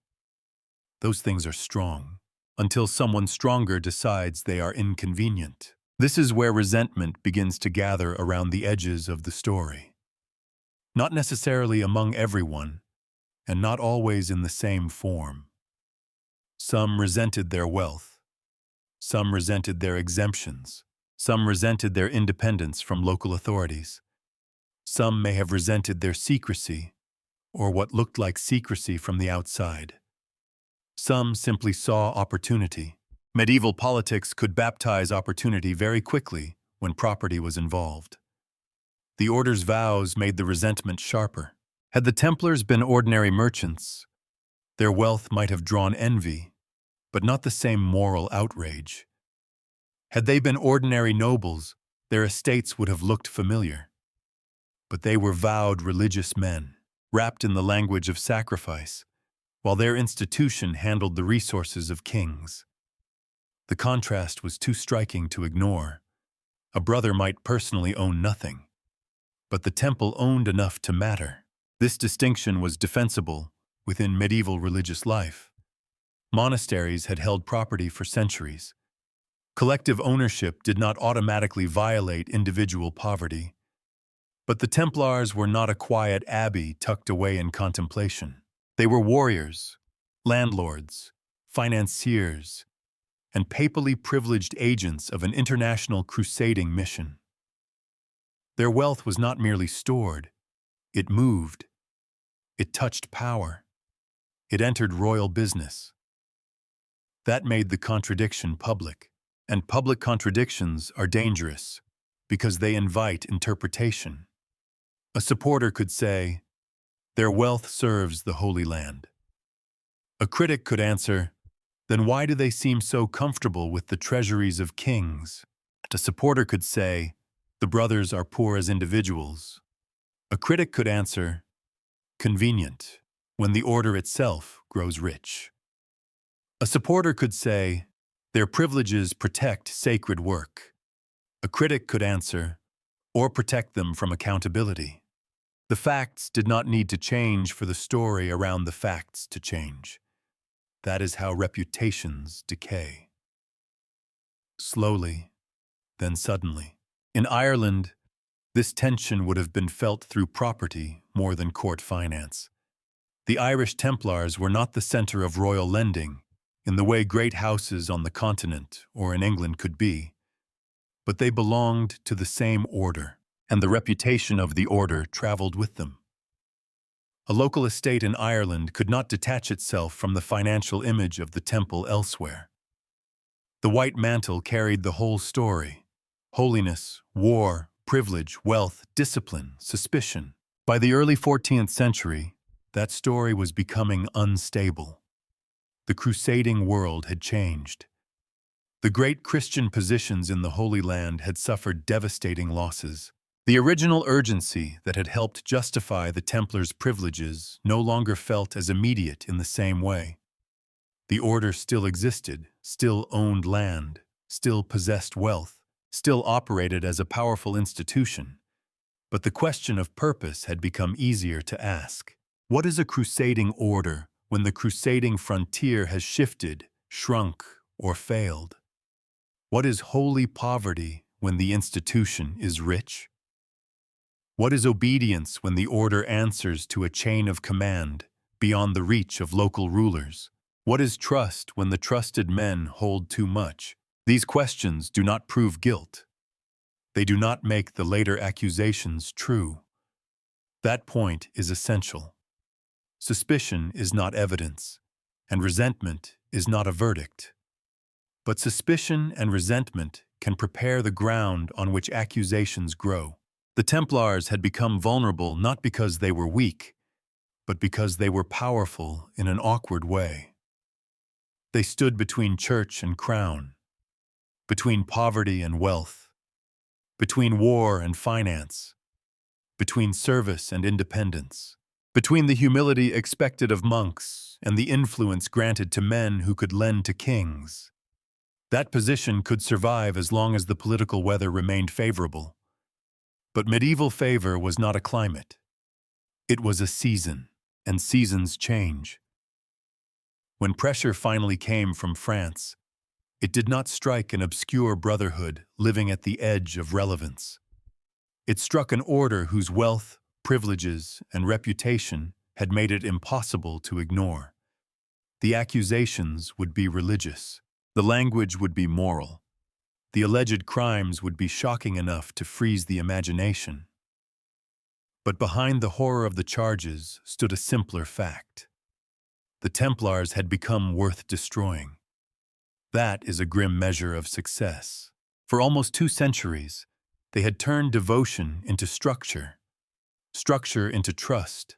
Those things are strong, until someone stronger decides they are inconvenient. This is where resentment begins to gather around the edges of the story. Not necessarily among everyone, and not always in the same form. Some resented their wealth. Some resented their exemptions. Some resented their independence from local authorities. Some may have resented their secrecy, or what looked like secrecy from the outside. Some simply saw opportunity. Medieval politics could baptize opportunity very quickly when property was involved. The order's vows made the resentment sharper. Had the Templars been ordinary merchants, their wealth might have drawn envy, but not the same moral outrage. Had they been ordinary nobles, their estates would have looked familiar. But they were vowed religious men, wrapped in the language of sacrifice, while their institution handled the resources of kings. The contrast was too striking to ignore. A brother might personally own nothing, but the temple owned enough to matter. This distinction was defensible within medieval religious life. Monasteries had held property for centuries. Collective ownership did not automatically violate individual poverty. But the Templars were not a quiet abbey tucked away in contemplation. They were warriors, landlords, financiers, and papally privileged agents of an international crusading mission. Their wealth was not merely stored, it moved. It touched power. It entered royal business. That made the contradiction public, and public contradictions are dangerous because they invite interpretation. A supporter could say, "Their wealth serves the Holy Land." A critic could answer, "Then why do they seem so comfortable with the treasuries of kings?" A supporter could say, "The brothers are poor as individuals." A critic could answer, "Convenient, when the order itself grows rich." A supporter could say, "Their privileges protect sacred work." A critic could answer, "Or protect them from accountability." The facts did not need to change for the story around the facts to change. That is how reputations decay. Slowly, then suddenly. In Ireland, this tension would have been felt through property more than court finance. The Irish Templars were not the center of royal lending, in the way great houses on the continent or in England could be, but they belonged to the same order, and the reputation of the order traveled with them. A local estate in Ireland could not detach itself from the financial image of the temple elsewhere. The white mantle carried the whole story: holiness, war, privilege, wealth, discipline, suspicion. By the early 14th century, that story was becoming unstable. The crusading world had changed. The great Christian positions in the Holy Land had suffered devastating losses. The original urgency that had helped justify the Templars' privileges no longer felt as immediate in the same way. The order still existed, still owned land, still possessed wealth, still operated as a powerful institution. But the question of purpose had become easier to ask. What is a crusading order when the crusading frontier has shifted, shrunk, or failed? What is holy poverty when the institution is rich? What is obedience when the order answers to a chain of command beyond the reach of local rulers? What is trust when the trusted men hold too much? These questions do not prove guilt. They do not make the later accusations true. That point is essential. Suspicion is not evidence, and resentment is not a verdict. But suspicion and resentment can prepare the ground on which accusations grow. The Templars had become vulnerable not because they were weak, but because they were powerful in an awkward way. They stood between church and crown, between poverty and wealth, between war and finance, between service and independence, between the humility expected of monks and the influence granted to men who could lend to kings. That position could survive as long as the political weather remained favorable. But medieval favor was not a climate. It was a season, and seasons change. When pressure finally came from France, it did not strike an obscure brotherhood living at the edge of relevance. It struck an order whose wealth, privileges, and reputation had made it impossible to ignore. The accusations would be religious. The language would be moral. The alleged crimes would be shocking enough to freeze the imagination. But behind the horror of the charges stood a simpler fact. The Templars had become worth destroying. That is a grim measure of success. For almost 2 centuries, they had turned devotion into structure, structure into trust,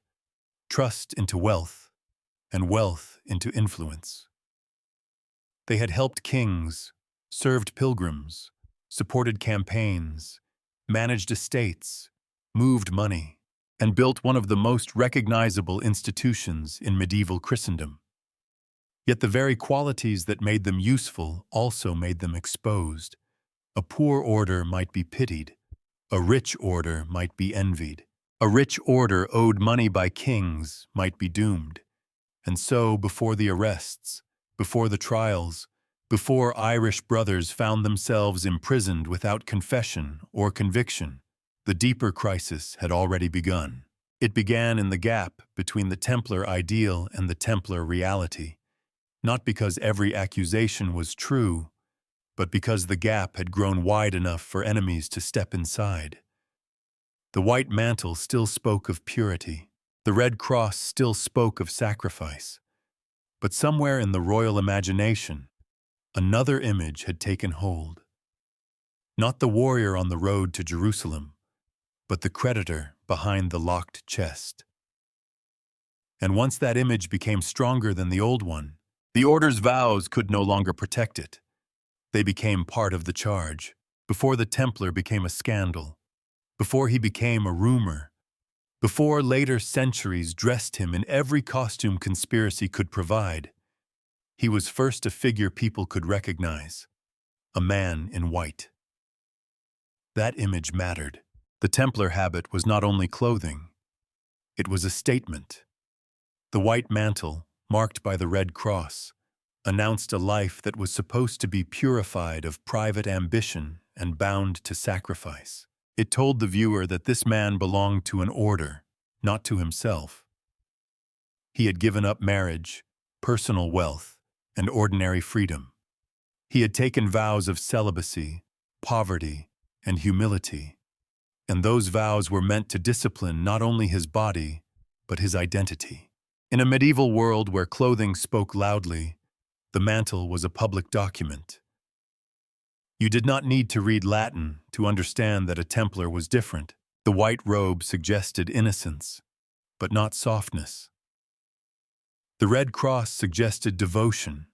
trust into wealth, and wealth into influence. They had helped kings, served pilgrims, supported campaigns, managed estates, moved money, and built one of the most recognizable institutions in medieval Christendom. Yet the very qualities that made them useful also made them exposed. A poor order might be pitied. A rich order might be envied. A rich order owed money by kings might be doomed. And so, before the arrests, before the trials, before Irish brothers found themselves imprisoned without confession or conviction, the deeper crisis had already begun. It began in the gap between the Templar ideal and the Templar reality, not because every accusation was true, but because the gap had grown wide enough for enemies to step inside. The white mantle still spoke of purity. The red cross still spoke of sacrifice. But somewhere in the royal imagination, another image had taken hold. Not the warrior on the road to Jerusalem, but the creditor behind the locked chest. And once that image became stronger than the old one, the order's vows could no longer protect it. They became part of the charge. Before the Templar became a scandal, before he became a rumor, before later centuries dressed him in every costume conspiracy could provide, he was first a figure people could recognize, a man in white. That image mattered. The Templar habit was not only clothing, it was a statement. The white mantle, marked by the red cross, announced a life that was supposed to be purified of private ambition and bound to sacrifice. It told the viewer that this man belonged to an order, not to himself. He had given up marriage, personal wealth, and ordinary freedom. He had taken vows of celibacy, poverty, and humility, and those vows were meant to discipline not only his body, but his identity. In a medieval world where clothing spoke loudly, the mantle was a public document. You did not need to read Latin to understand that a Templar was different. The white robe suggested innocence, but not softness. The red cross suggested devotion,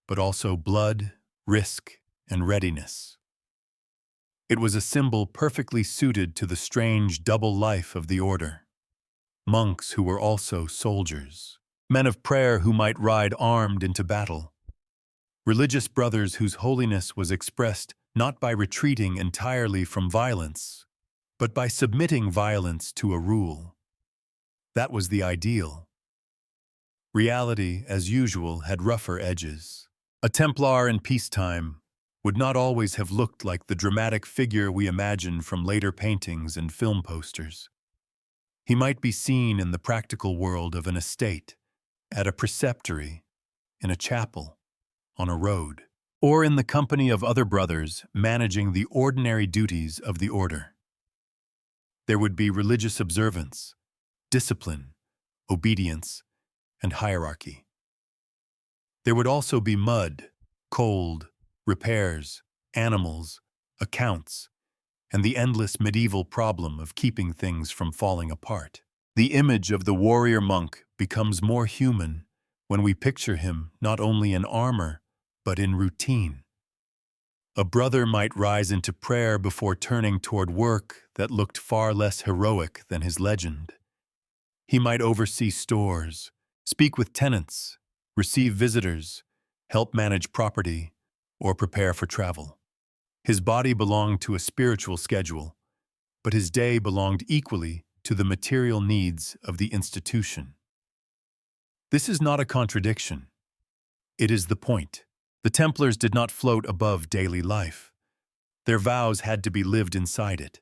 but also blood, risk, and readiness. It was a symbol perfectly suited to the strange double life of the order. Monks who were also soldiers, men of prayer who might ride armed into battle, religious brothers whose holiness was expressed not by retreating entirely from violence, but by submitting violence to a rule. That was the ideal. Reality, as usual, had rougher edges. A Templar in peacetime would not always have looked like the dramatic figure we imagine from later paintings and film posters. He might be seen in the practical world of an estate, at a preceptory, in a chapel, on a road, or in the company of other brothers managing the ordinary duties of the order. There would be religious observance, discipline, obedience, and hierarchy. There would also be mud, cold, repairs, animals, accounts, and the endless medieval problem of keeping things from falling apart. The image of the warrior monk becomes more human when we picture him not only in armor, but in routine. A brother might rise into prayer before turning toward work that looked far less heroic than his legend. He might oversee stores, speak with tenants, receive visitors, help manage property, or prepare for travel. His body belonged to a spiritual schedule, but his day belonged equally to the material needs of the institution. This is not a contradiction. It is the point. The Templars did not float above daily life. Their vows had to be lived inside it.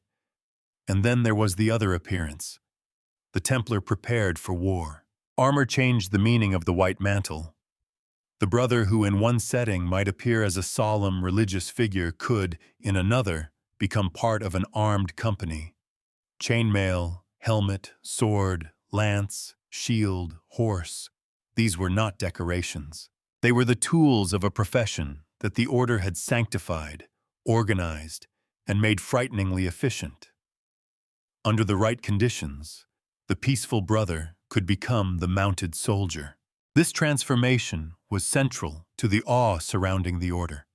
And then there was the other appearance. The Templar prepared for war. Armor changed the meaning of the white mantle. The brother who in one setting might appear as a solemn religious figure could, in another, become part of an armed company. Chainmail, helmet, sword, lance, shield, horse. These were not decorations. They were the tools of a profession that the order had sanctified, organized, and made frighteningly efficient. Under the right conditions, the peaceful brother could become the mounted soldier. This transformation was central to the awe surrounding the order.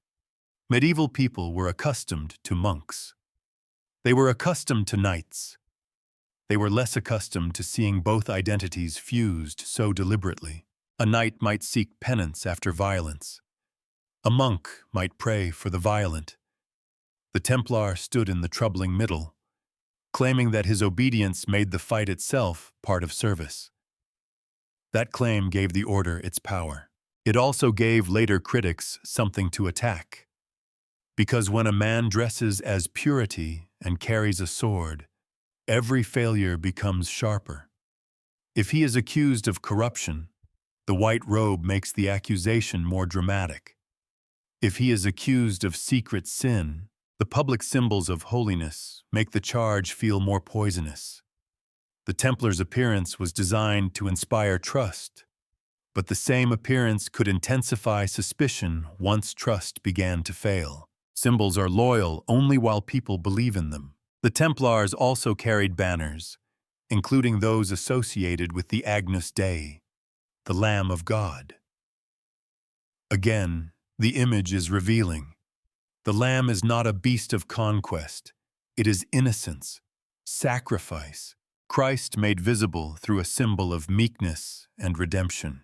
Medieval people were accustomed to monks. They were accustomed to knights. They were less accustomed to seeing both identities fused so deliberately. A knight might seek penance after violence. A monk might pray for the violent. The Templar stood in the troubling middle, claiming that his obedience made the fight itself part of service. That claim gave the order its power. It also gave later critics something to attack. Because when a man dresses as purity and carries a sword, every failure becomes sharper. If he is accused of corruption, the white robe makes the accusation more dramatic. If he is accused of secret sin, the public symbols of holiness make the charge feel more poisonous. The Templar's appearance was designed to inspire trust, but the same appearance could intensify suspicion once trust began to fail. Symbols are loyal only while people believe in them. The Templars also carried banners, including those associated with the Agnus Dei, the Lamb of God. Again, the image is revealing. The Lamb is not a beast of conquest. It is innocence, sacrifice, Christ made visible through a symbol of meekness and redemption.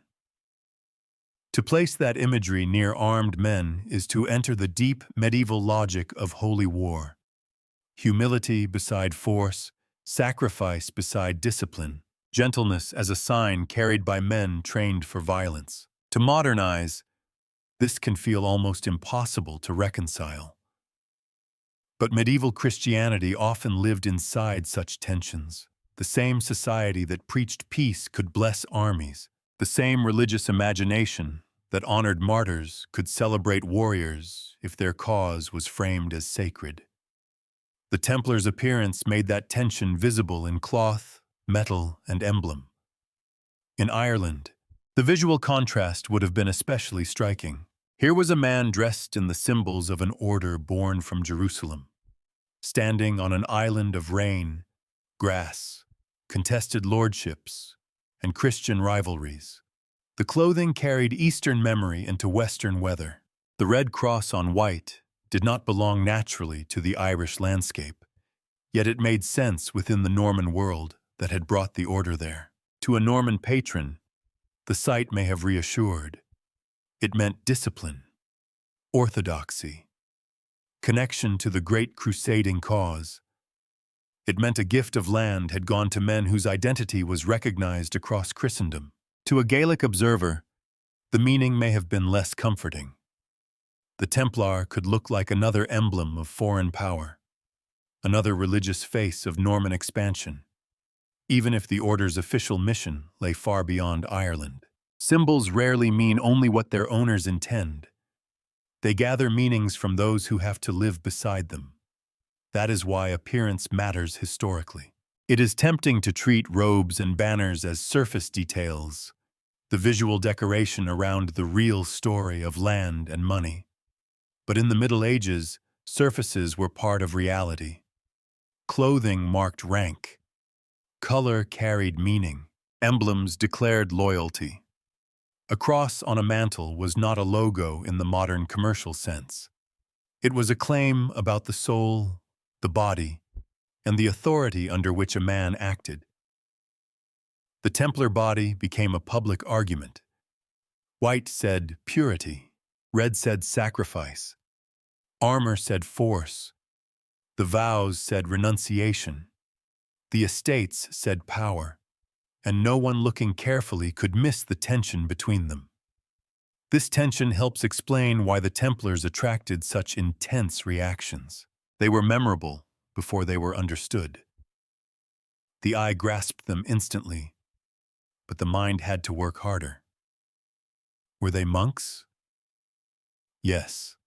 To place that imagery near armed men is to enter the deep medieval logic of holy war. Humility beside force, sacrifice beside discipline, gentleness as a sign carried by men trained for violence. To modernize, this can feel almost impossible to reconcile. But medieval Christianity often lived inside such tensions. The same society that preached peace could bless armies. The same religious imagination that honored martyrs could celebrate warriors if their cause was framed as sacred. The Templars' appearance made that tension visible in cloth, metal, and emblem. In Ireland, the visual contrast would have been especially striking. Here was a man dressed in the symbols of an order born from Jerusalem, standing on an island of rain, grass, contested lordships, and Christian rivalries. The clothing carried Eastern memory into Western weather. The red cross on white did not belong naturally to the Irish landscape, yet it made sense within the Norman world that had brought the order there. To a Norman patron, the sight may have reassured. It meant discipline, orthodoxy, connection to the great crusading cause. It meant a gift of land had gone to men whose identity was recognized across Christendom. To a Gaelic observer, the meaning may have been less comforting. The Templar could look like another emblem of foreign power, another religious face of Norman expansion, even if the order's official mission lay far beyond Ireland. Symbols rarely mean only what their owners intend. They gather meanings from those who have to live beside them. That is why appearance matters historically. It is tempting to treat robes and banners as surface details, the visual decoration around the real story of land and money. But in the Middle Ages, surfaces were part of reality. Clothing marked rank. Color carried meaning. Emblems declared loyalty. A cross on a mantle was not a logo in the modern commercial sense. It was a claim about the soul, the body, and the authority under which a man acted. The Templar body became a public argument. White said purity, red said sacrifice, armor said force, the vows said renunciation, the estates said power, and no one looking carefully could miss the tension between them. This tension helps explain why the Templars attracted such intense reactions. They were memorable before they were understood. The eye grasped them instantly, but the mind had to work harder. Were they monks? Yes.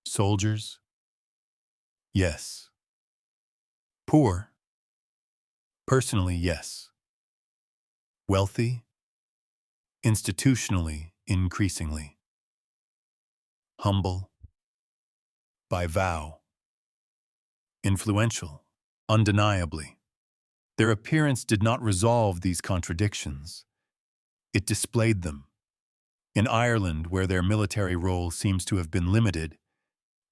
Soldiers? Yes. Poor? Personally, yes. Wealthy? Institutionally, increasingly. Humble? By vow. Influential? Undeniably. Their appearance did not resolve these contradictions. It displayed them. In Ireland, where their military role seems to have been limited,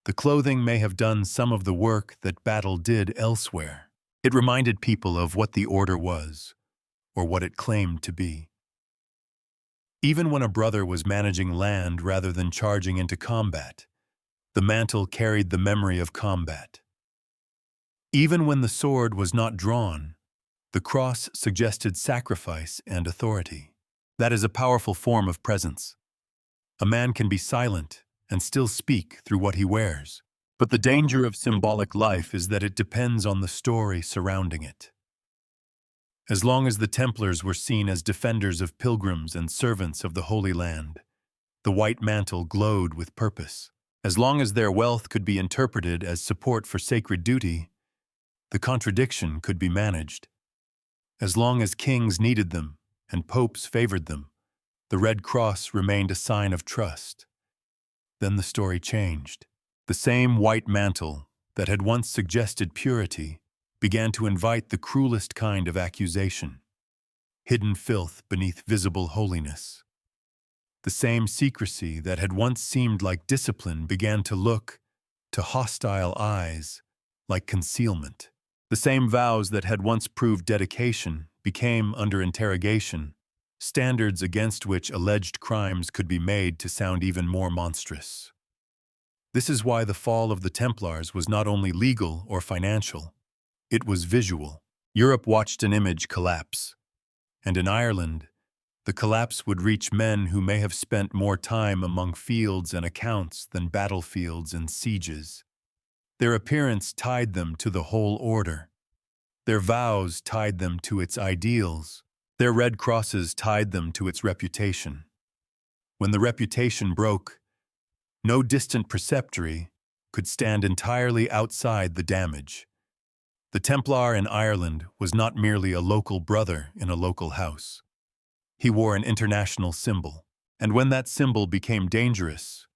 the clothing may have done some of the work that battle did elsewhere. It reminded people of what the order was, or what it claimed to be. Even when a brother was managing land rather than charging into combat, the mantle carried the memory of combat. Even when the sword was not drawn, the cross suggested sacrifice and authority. That is a powerful form of presence. A man can be silent and still speak through what he wears. But the danger of symbolic life is that it depends on the story surrounding it. As long as the Templars were seen as defenders of pilgrims and servants of the Holy Land, the white mantle glowed with purpose. As long as their wealth could be interpreted as support for sacred duty, the contradiction could be managed. As long as kings needed them and popes favored them, the Red Cross remained a sign of trust. Then the story changed. The same white mantle that had once suggested purity began to invite the cruelest kind of accusation, hidden filth beneath visible holiness. The same secrecy that had once seemed like discipline began to look, to hostile eyes, like concealment. The same vows that had once proved dedication became, under interrogation, standards against which alleged crimes could be made to sound even more monstrous. This is why the fall of the Templars was not only legal or financial, it was visual. Europe watched an image collapse, and in Ireland, the collapse would reach men who may have spent more time among fields and accounts than battlefields and sieges. Their appearance tied them to the whole order. Their vows tied them to its ideals. Their red crosses tied them to its reputation. When the reputation broke, no distant preceptory could stand entirely outside the damage. The Templar in Ireland was not merely a local brother in a local house. He wore an international symbol, and when that symbol became dangerous,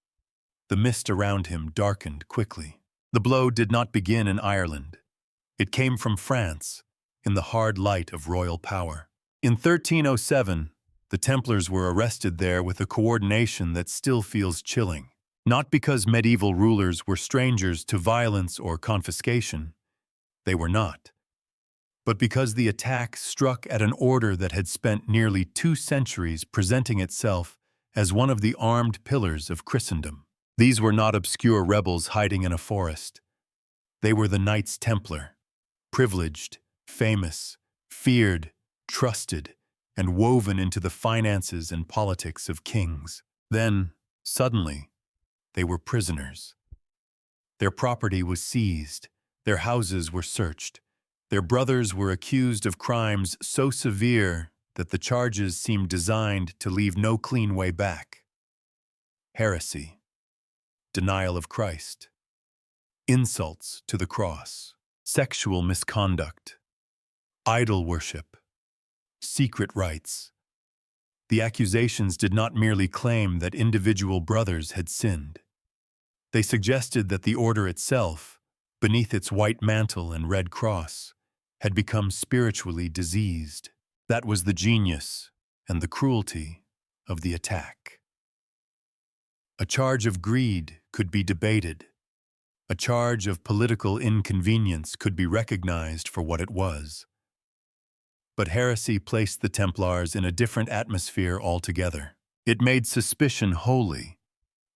the mist around him darkened quickly. The blow did not begin in Ireland. It came from France, in the hard light of royal power. In 1307, the Templars were arrested there with a coordination that still feels chilling. Not because medieval rulers were strangers to violence or confiscation. They were not. But because the attack struck at an order that had spent nearly 2 centuries presenting itself as one of the armed pillars of Christendom. These were not obscure rebels hiding in a forest. They were the Knights Templar, privileged, famous, feared, trusted, and woven into the finances and politics of kings. Then, suddenly, they were prisoners. Their property was seized, their houses were searched, their brothers were accused of crimes so severe that the charges seemed designed to leave no clean way back. Heresy, denial of Christ, insults to the cross, sexual misconduct, idol worship, secret rites. The accusations did not merely claim that individual brothers had sinned. They suggested that the order itself, beneath its white mantle and red cross, had become spiritually diseased. That was the genius and the cruelty of the attack. A charge of greed could be debated. A charge of political inconvenience could be recognized for what it was. But heresy placed the Templars in a different atmosphere altogether. It made suspicion holy.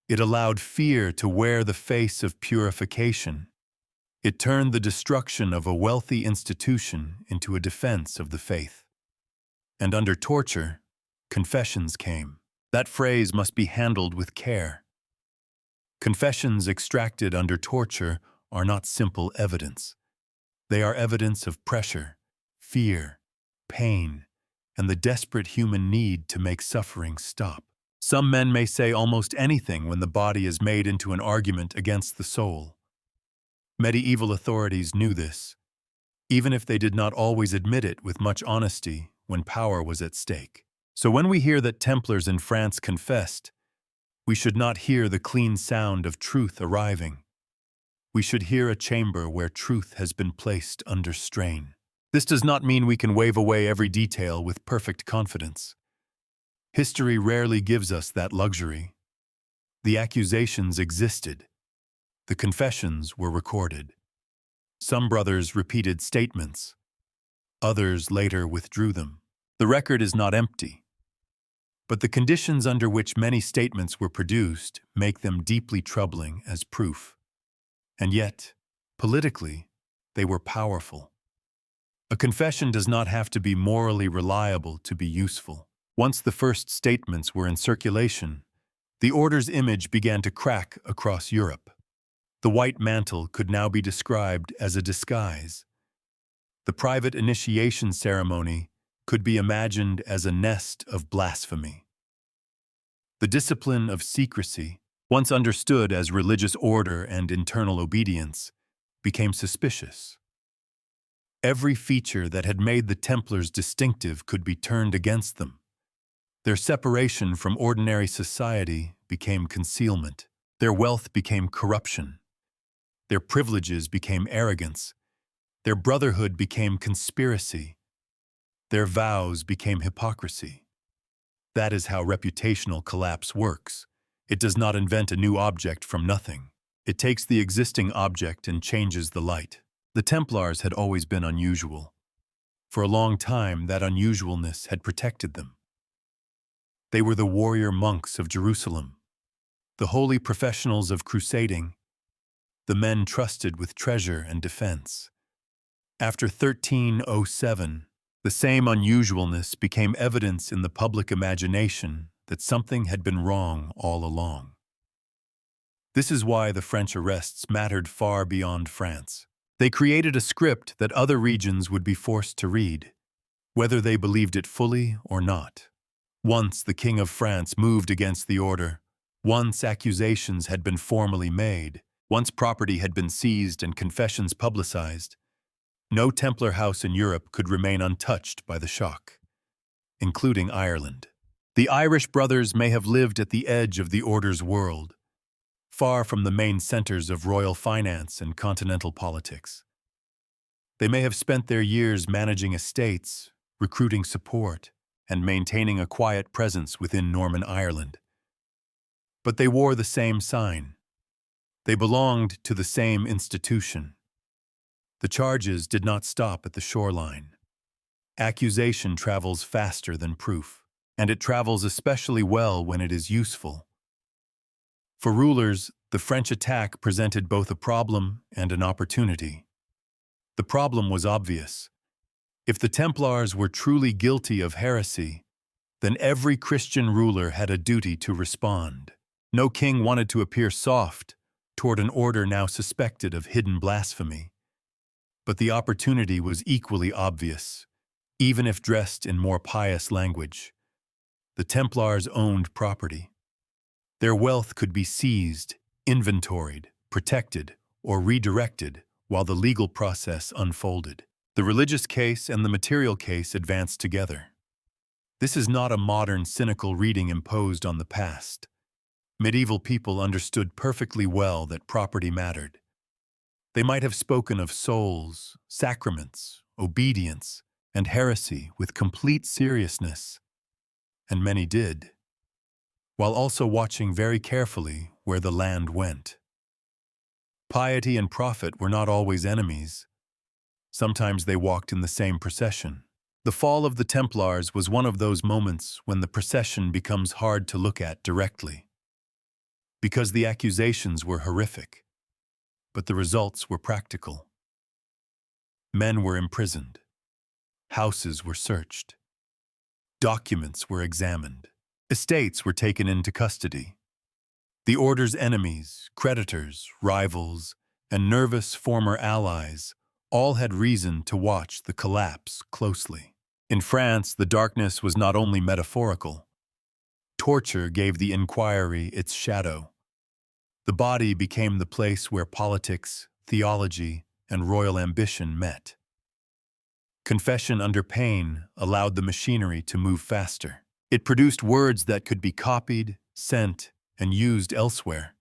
It allowed fear to wear the face of purification. It turned the destruction of a wealthy institution into a defense of the faith. And under torture, confessions came. That phrase must be handled with care. Confessions extracted under torture are not simple evidence. They are evidence of pressure, fear, pain, and the desperate human need to make suffering stop. Some men may say almost anything when the body is made into an argument against the soul. Medieval authorities knew this, even if they did not always admit it with much honesty when power was at stake. So when we hear that Templars in France confessed, we should not hear the clean sound of truth arriving. We should hear a chamber where truth has been placed under strain. This does not mean we can wave away every detail with perfect confidence. History rarely gives us that luxury. The accusations existed. The confessions were recorded. Some brothers repeated statements. Others later withdrew them. The record is not empty. But the conditions under which many statements were produced make them deeply troubling as proof. And yet, politically, they were powerful. A confession does not have to be morally reliable to be useful. Once the first statements were in circulation, the order's image began to crack across Europe. The white mantle could now be described as a disguise. The private initiation ceremony could be imagined as a nest of blasphemy. The discipline of secrecy, once understood as religious order and internal obedience, became suspicious. Every feature that had made the Templars distinctive could be turned against them. Their separation from ordinary society became concealment. Their wealth became corruption. Their privileges became arrogance. Their brotherhood became conspiracy. Their vows became hypocrisy. That is how reputational collapse works. It does not invent a new object from nothing. It takes the existing object and changes the light. The Templars had always been unusual. For a long time, that unusualness had protected them. They were the warrior monks of Jerusalem, the holy professionals of crusading, the men trusted with treasure and defense. After 1307, the same unusualness became evidence in the public imagination that something had been wrong all along. This is why the French arrests mattered far beyond France. They created a script that other regions would be forced to read, whether they believed it fully or not. Once the King of France moved against the order, once accusations had been formally made, once property had been seized and confessions publicized, no Templar house in Europe could remain untouched by the shock, including Ireland. The Irish brothers may have lived at the edge of the order's world, far from the main centers of royal finance and continental politics. They may have spent their years managing estates, recruiting support, and maintaining a quiet presence within Norman Ireland. But they wore the same sign. They belonged to the same institution. The charges did not stop at the shoreline. Accusation travels faster than proof, and it travels especially well when it is useful. For rulers, the French attack presented both a problem and an opportunity. The problem was obvious. If the Templars were truly guilty of heresy, then every Christian ruler had a duty to respond. No king wanted to appear soft toward an order now suspected of hidden blasphemy. But the opportunity was equally obvious, even if dressed in more pious language. The Templars owned property. Their wealth could be seized, inventoried, protected, or redirected while the legal process unfolded. The religious case and the material case advanced together. This is not a modern, cynical reading imposed on the past. Medieval people understood perfectly well that property mattered. They might have spoken of souls, sacraments, obedience, and heresy with complete seriousness, and many did, while also watching very carefully where the land went. Piety and profit were not always enemies. Sometimes they walked in the same procession. The fall of the Templars was one of those moments when the procession becomes hard to look at directly. Because the accusations were horrific, but the results were practical. Men were imprisoned. Houses were searched. Documents were examined. Estates were taken into custody. The order's enemies, creditors, rivals, and nervous former allies all had reason to watch the collapse closely. In France, the darkness was not only metaphorical. Torture gave the inquiry its shadow. The body became the place where politics, theology, and royal ambition met. Confession under pain allowed the machinery to move faster. It produced words that could be copied, sent, and used elsewhere.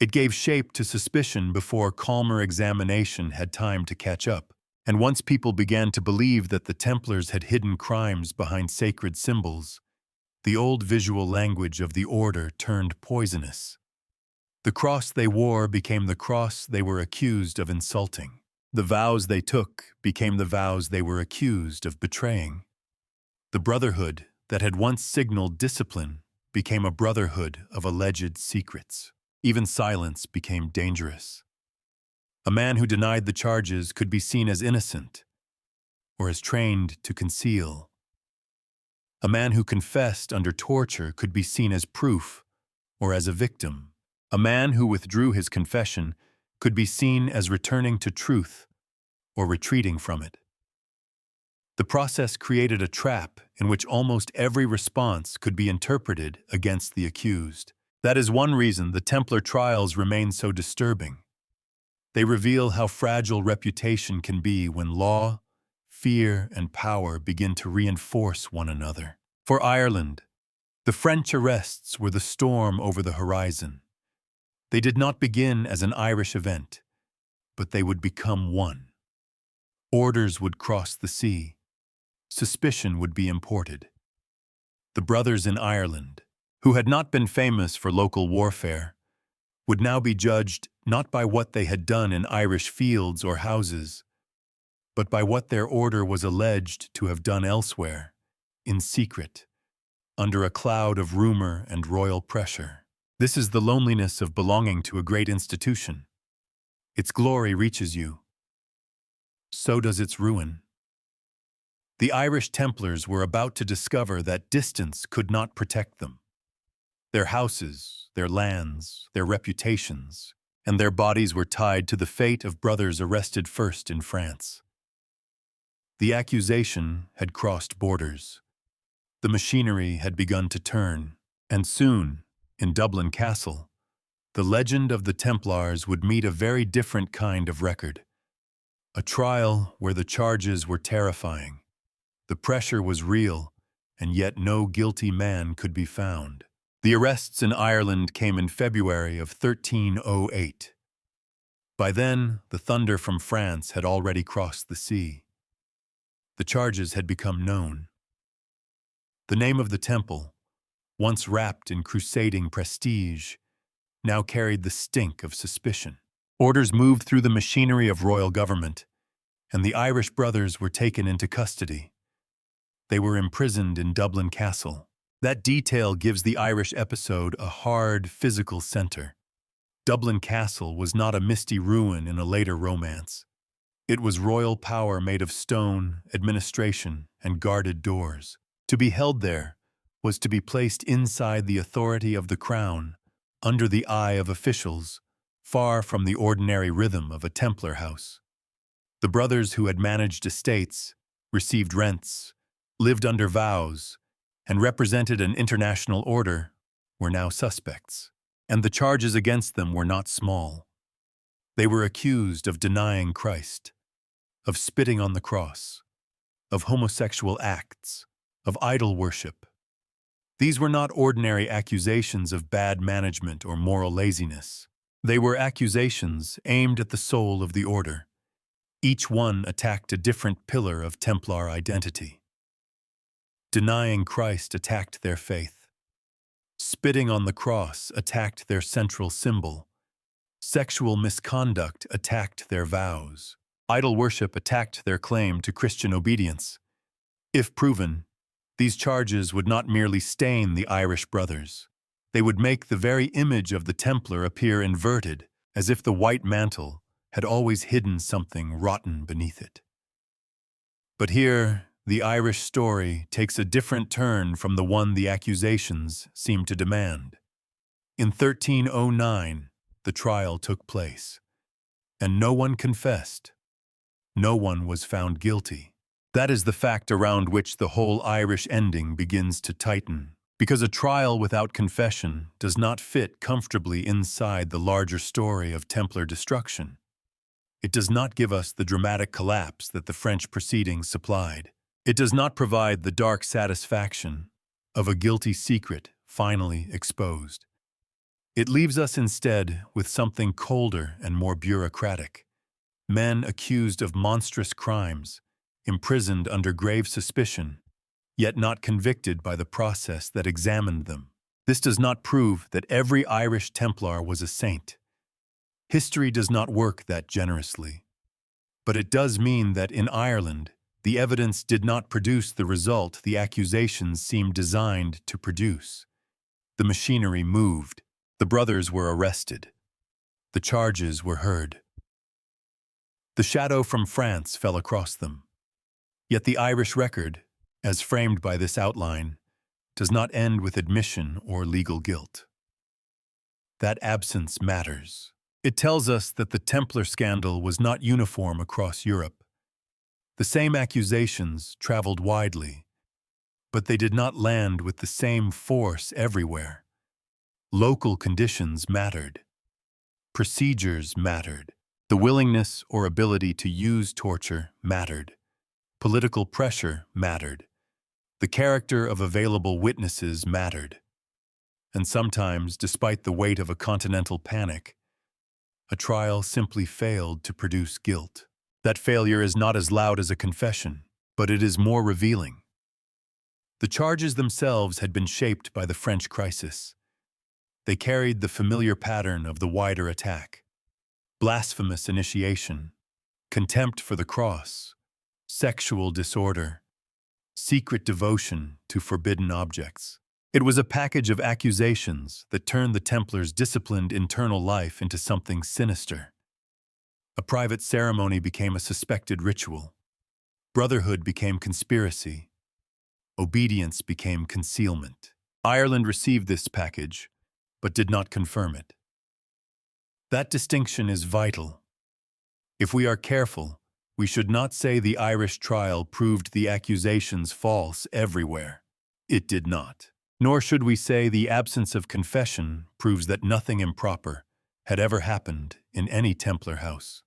It gave shape to suspicion before calmer examination had time to catch up. And once people began to believe that the Templars had hidden crimes behind sacred symbols, the old visual language of the order turned poisonous. The cross they wore became the cross they were accused of insulting. The vows they took became the vows they were accused of betraying. The brotherhood that had once signaled discipline became a brotherhood of alleged secrets. Even silence became dangerous. A man who denied the charges could be seen as innocent or as trained to conceal. A man who confessed under torture could be seen as proof or as a victim. A man who withdrew his confession could be seen as returning to truth or retreating from it. The process created a trap in which almost every response could be interpreted against the accused. That is one reason the Templar trials remain so disturbing. They reveal how fragile reputation can be when law, fear, and power begin to reinforce one another. For Ireland, the French arrests were the storm over the horizon. They did not begin as an Irish event, but they would become one. Orders would cross the sea. Suspicion would be imported. The brothers in Ireland, who had not been famous for local warfare, would now be judged not by what they had done in Irish fields or houses, but by what their order was alleged to have done elsewhere, in secret, under a cloud of rumor and royal pressure. This is the loneliness of belonging to a great institution. Its glory reaches you. So does its ruin. The Irish Templars were about to discover that distance could not protect them. Their houses, their lands, their reputations, and their bodies were tied to the fate of brothers arrested first in France. The accusation had crossed borders. The machinery had begun to turn, and soon, in Dublin Castle, the legend of the Templars would meet a very different kind of record. A trial where the charges were terrifying. The pressure was real, and yet no guilty man could be found. The arrests in Ireland came in February of 1308. By then, the thunder from France had already crossed the sea. The charges had become known. The name of the temple, once wrapped in crusading prestige, now carried the stink of suspicion. Orders moved through the machinery of royal government, and the Irish brothers were taken into custody. They were imprisoned in Dublin Castle. That detail gives the Irish episode a hard, physical center. Dublin Castle was not a misty ruin in a later romance. It was royal power made of stone, administration, and guarded doors. To be held there was to be placed inside the authority of the crown, under the eye of officials, far from the ordinary rhythm of a Templar house. The brothers who had managed estates, received rents, lived under vows, and represented an international order were now suspects. And the charges against them were not small. They were accused of denying Christ, of spitting on the cross, of homosexual acts, of idol worship. These were not ordinary accusations of bad management or moral laziness. They were accusations aimed at the soul of the order. Each one attacked a different pillar of Templar identity. Denying Christ attacked their faith. Spitting on the cross attacked their central symbol. Sexual misconduct attacked their vows. Idol worship attacked their claim to Christian obedience. If proven, these charges would not merely stain the Irish brothers. They would make the very image of the Templar appear inverted, as if the white mantle had always hidden something rotten beneath it. But here, the Irish story takes a different turn from the one the accusations seem to demand. In 1309, the trial took place, and no one confessed. No one was found guilty. That is the fact around which the whole Irish ending begins to tighten, because a trial without confession does not fit comfortably inside the larger story of Templar destruction. It does not give us the dramatic collapse that the French proceedings supplied. It does not provide the dark satisfaction of a guilty secret finally exposed. It leaves us instead with something colder and more bureaucratic. Men accused of monstrous crimes, imprisoned under grave suspicion, yet not convicted by the process that examined them. This does not prove that every Irish Templar was a saint. History does not work that generously. But it does mean that in Ireland, the evidence did not produce the result the accusations seemed designed to produce. The machinery moved. The brothers were arrested. The charges were heard. The shadow from France fell across them. Yet the Irish record, as framed by this outline, does not end with admission or legal guilt. That absence matters. It tells us that the Templar scandal was not uniform across Europe. The same accusations traveled widely, but they did not land with the same force everywhere. Local conditions mattered. Procedures mattered. The willingness or ability to use torture mattered. Political pressure mattered. The character of available witnesses mattered. And sometimes, despite the weight of a continental panic, a trial simply failed to produce guilt. That failure is not as loud as a confession, but it is more revealing. The charges themselves had been shaped by the French crisis. They carried the familiar pattern of the wider attack: blasphemous initiation, contempt for the cross, sexual disorder, secret devotion to forbidden objects. It was a package of accusations that turned the Templars' disciplined internal life into something sinister. A private ceremony became a suspected ritual. Brotherhood became conspiracy. Obedience became concealment. Ireland received this package, but did not confirm it. That distinction is vital. If we are careful, we should not say the Irish trial proved the accusations false everywhere. It did not. Nor should we say the absence of confession proves that nothing improper had ever happened in any Templar house.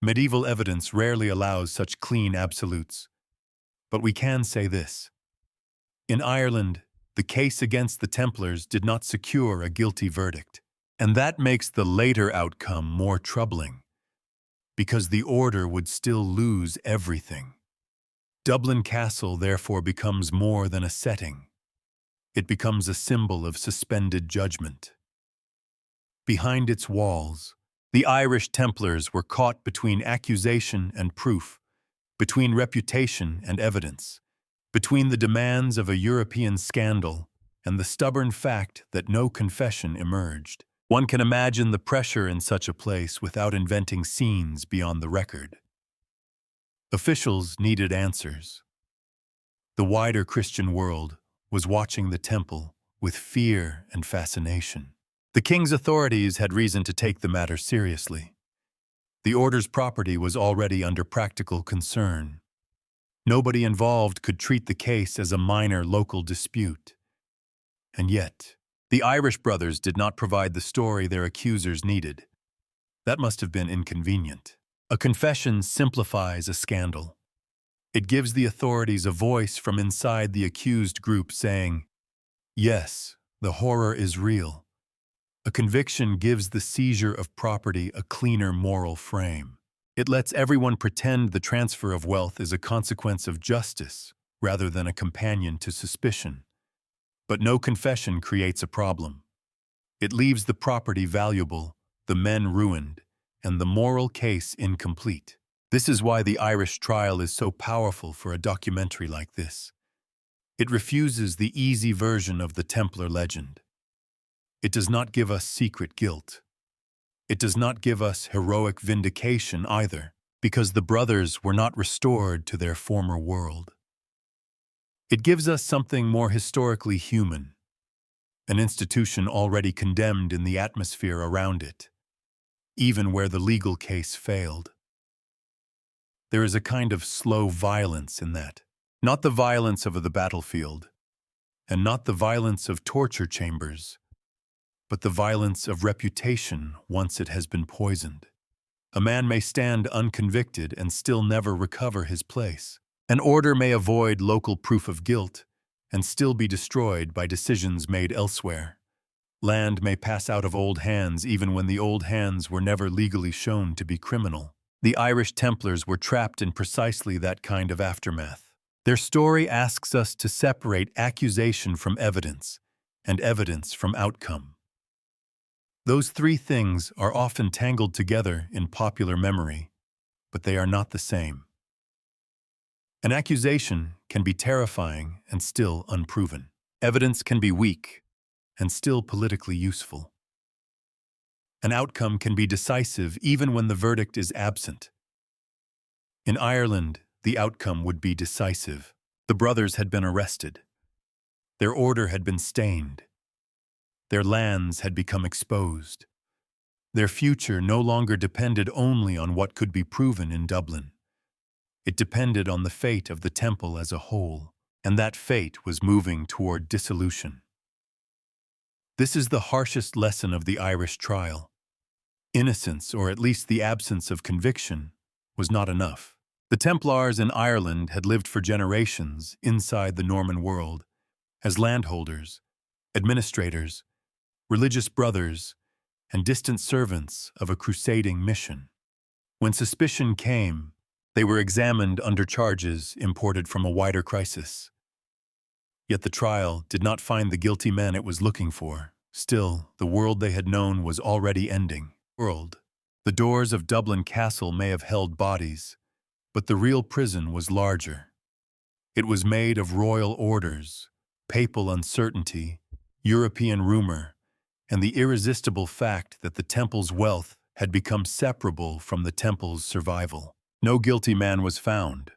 Medieval evidence rarely allows such clean absolutes, but we can say this. In Ireland, the case against the Templars did not secure a guilty verdict, and that makes the later outcome more troubling, because the order would still lose everything. Dublin Castle therefore becomes more than a setting. It becomes a symbol of suspended judgment. Behind its walls, the Irish Templars were caught between accusation and proof, between reputation and evidence, between the demands of a European scandal and the stubborn fact that no confession emerged. One can imagine the pressure in such a place without inventing scenes beyond the record. Officials needed answers. The wider Christian world was watching the temple with fear and fascination. The king's authorities had reason to take the matter seriously. The order's property was already under practical concern. Nobody involved could treat the case as a minor local dispute. And yet, the Irish brothers did not provide the story their accusers needed. That must have been inconvenient. A confession simplifies a scandal. It gives the authorities a voice from inside the accused group saying, "Yes, the horror is real." A conviction gives the seizure of property a cleaner moral frame. It lets everyone pretend the transfer of wealth is a consequence of justice rather than a companion to suspicion. But no confession creates a problem. It leaves the property valuable, the men ruined, and the moral case incomplete. This is why the Irish trial is so powerful for a documentary like this. It refuses the easy version of the Templar legend. It does not give us secret guilt. It does not give us heroic vindication either, because the brothers were not restored to their former world. It gives us something more historically human, an institution already condemned in the atmosphere around it, even where the legal case failed. There is a kind of slow violence in that, not the violence of the battlefield, and not the violence of torture chambers, but the violence of reputation once it has been poisoned. A man may stand unconvicted and still never recover his place. An order may avoid local proof of guilt and still be destroyed by decisions made elsewhere. Land may pass out of old hands even when the old hands were never legally shown to be criminal. The Irish Templars were trapped in precisely that kind of aftermath. Their story asks us to separate accusation from evidence and evidence from outcome. Those three things are often tangled together in popular memory, but they are not the same. An accusation can be terrifying and still unproven. Evidence can be weak and still politically useful. An outcome can be decisive even when the verdict is absent. In Ireland, the outcome would be decisive. The brothers had been arrested. Their order had been stained. Their lands had become exposed. Their future no longer depended only on what could be proven in Dublin. It depended on the fate of the temple as a whole, and that fate was moving toward dissolution. This is the harshest lesson of the Irish trial. Innocence, or at least the absence of conviction, was not enough. The Templars in Ireland had lived for generations inside the Norman world as landholders, administrators, religious brothers, and distant servants of a crusading mission. When suspicion came, they were examined under charges imported from a wider crisis. Yet the trial did not find the guilty men it was looking for. Still, the world they had known was already ending. The doors of Dublin Castle may have held bodies, but the real prison was larger. It was made of royal orders, papal uncertainty, European rumor, and the irresistible fact that the temple's wealth had become separable from the temple's survival. No guilty man was found.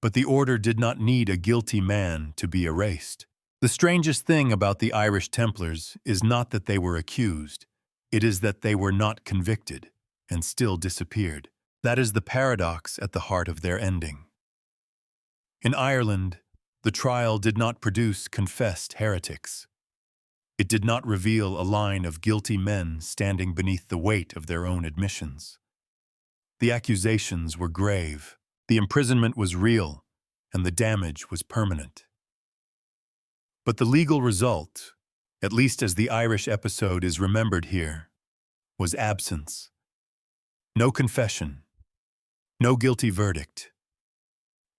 But the order did not need a guilty man to be erased. The strangest thing about the Irish Templars is not that they were accused, it is that they were not convicted and still disappeared. That is the paradox at the heart of their ending. In Ireland, the trial did not produce confessed heretics. It did not reveal a line of guilty men standing beneath the weight of their own admissions. The accusations were grave, the imprisonment was real, and the damage was permanent. But the legal result, at least as the Irish episode is remembered here, was absence. No confession, no guilty verdict.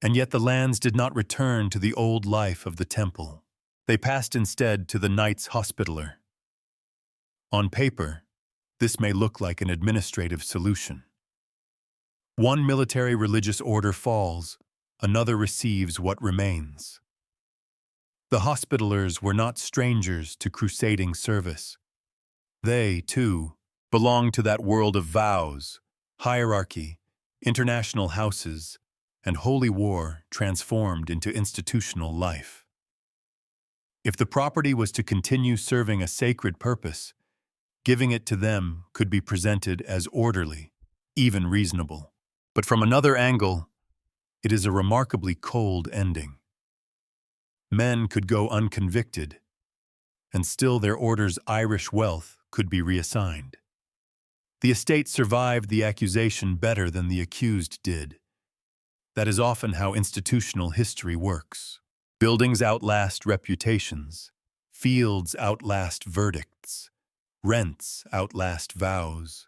And yet the lands did not return to the old life of the temple. They passed instead to the Knights Hospitaller. On paper, this may look like an administrative solution. One military religious order falls, another receives what remains. The Hospitallers were not strangers to crusading service. They, too, belonged to that world of vows, hierarchy, international houses, and holy war transformed into institutional life. If the property was to continue serving a sacred purpose, giving it to them could be presented as orderly, even reasonable. But from another angle, it is a remarkably cold ending. Men could go unconvicted, and still their order's Irish wealth could be reassigned. The estate survived the accusation better than the accused did. That is often how institutional history works. Buildings outlast reputations, fields outlast verdicts, rents outlast vows.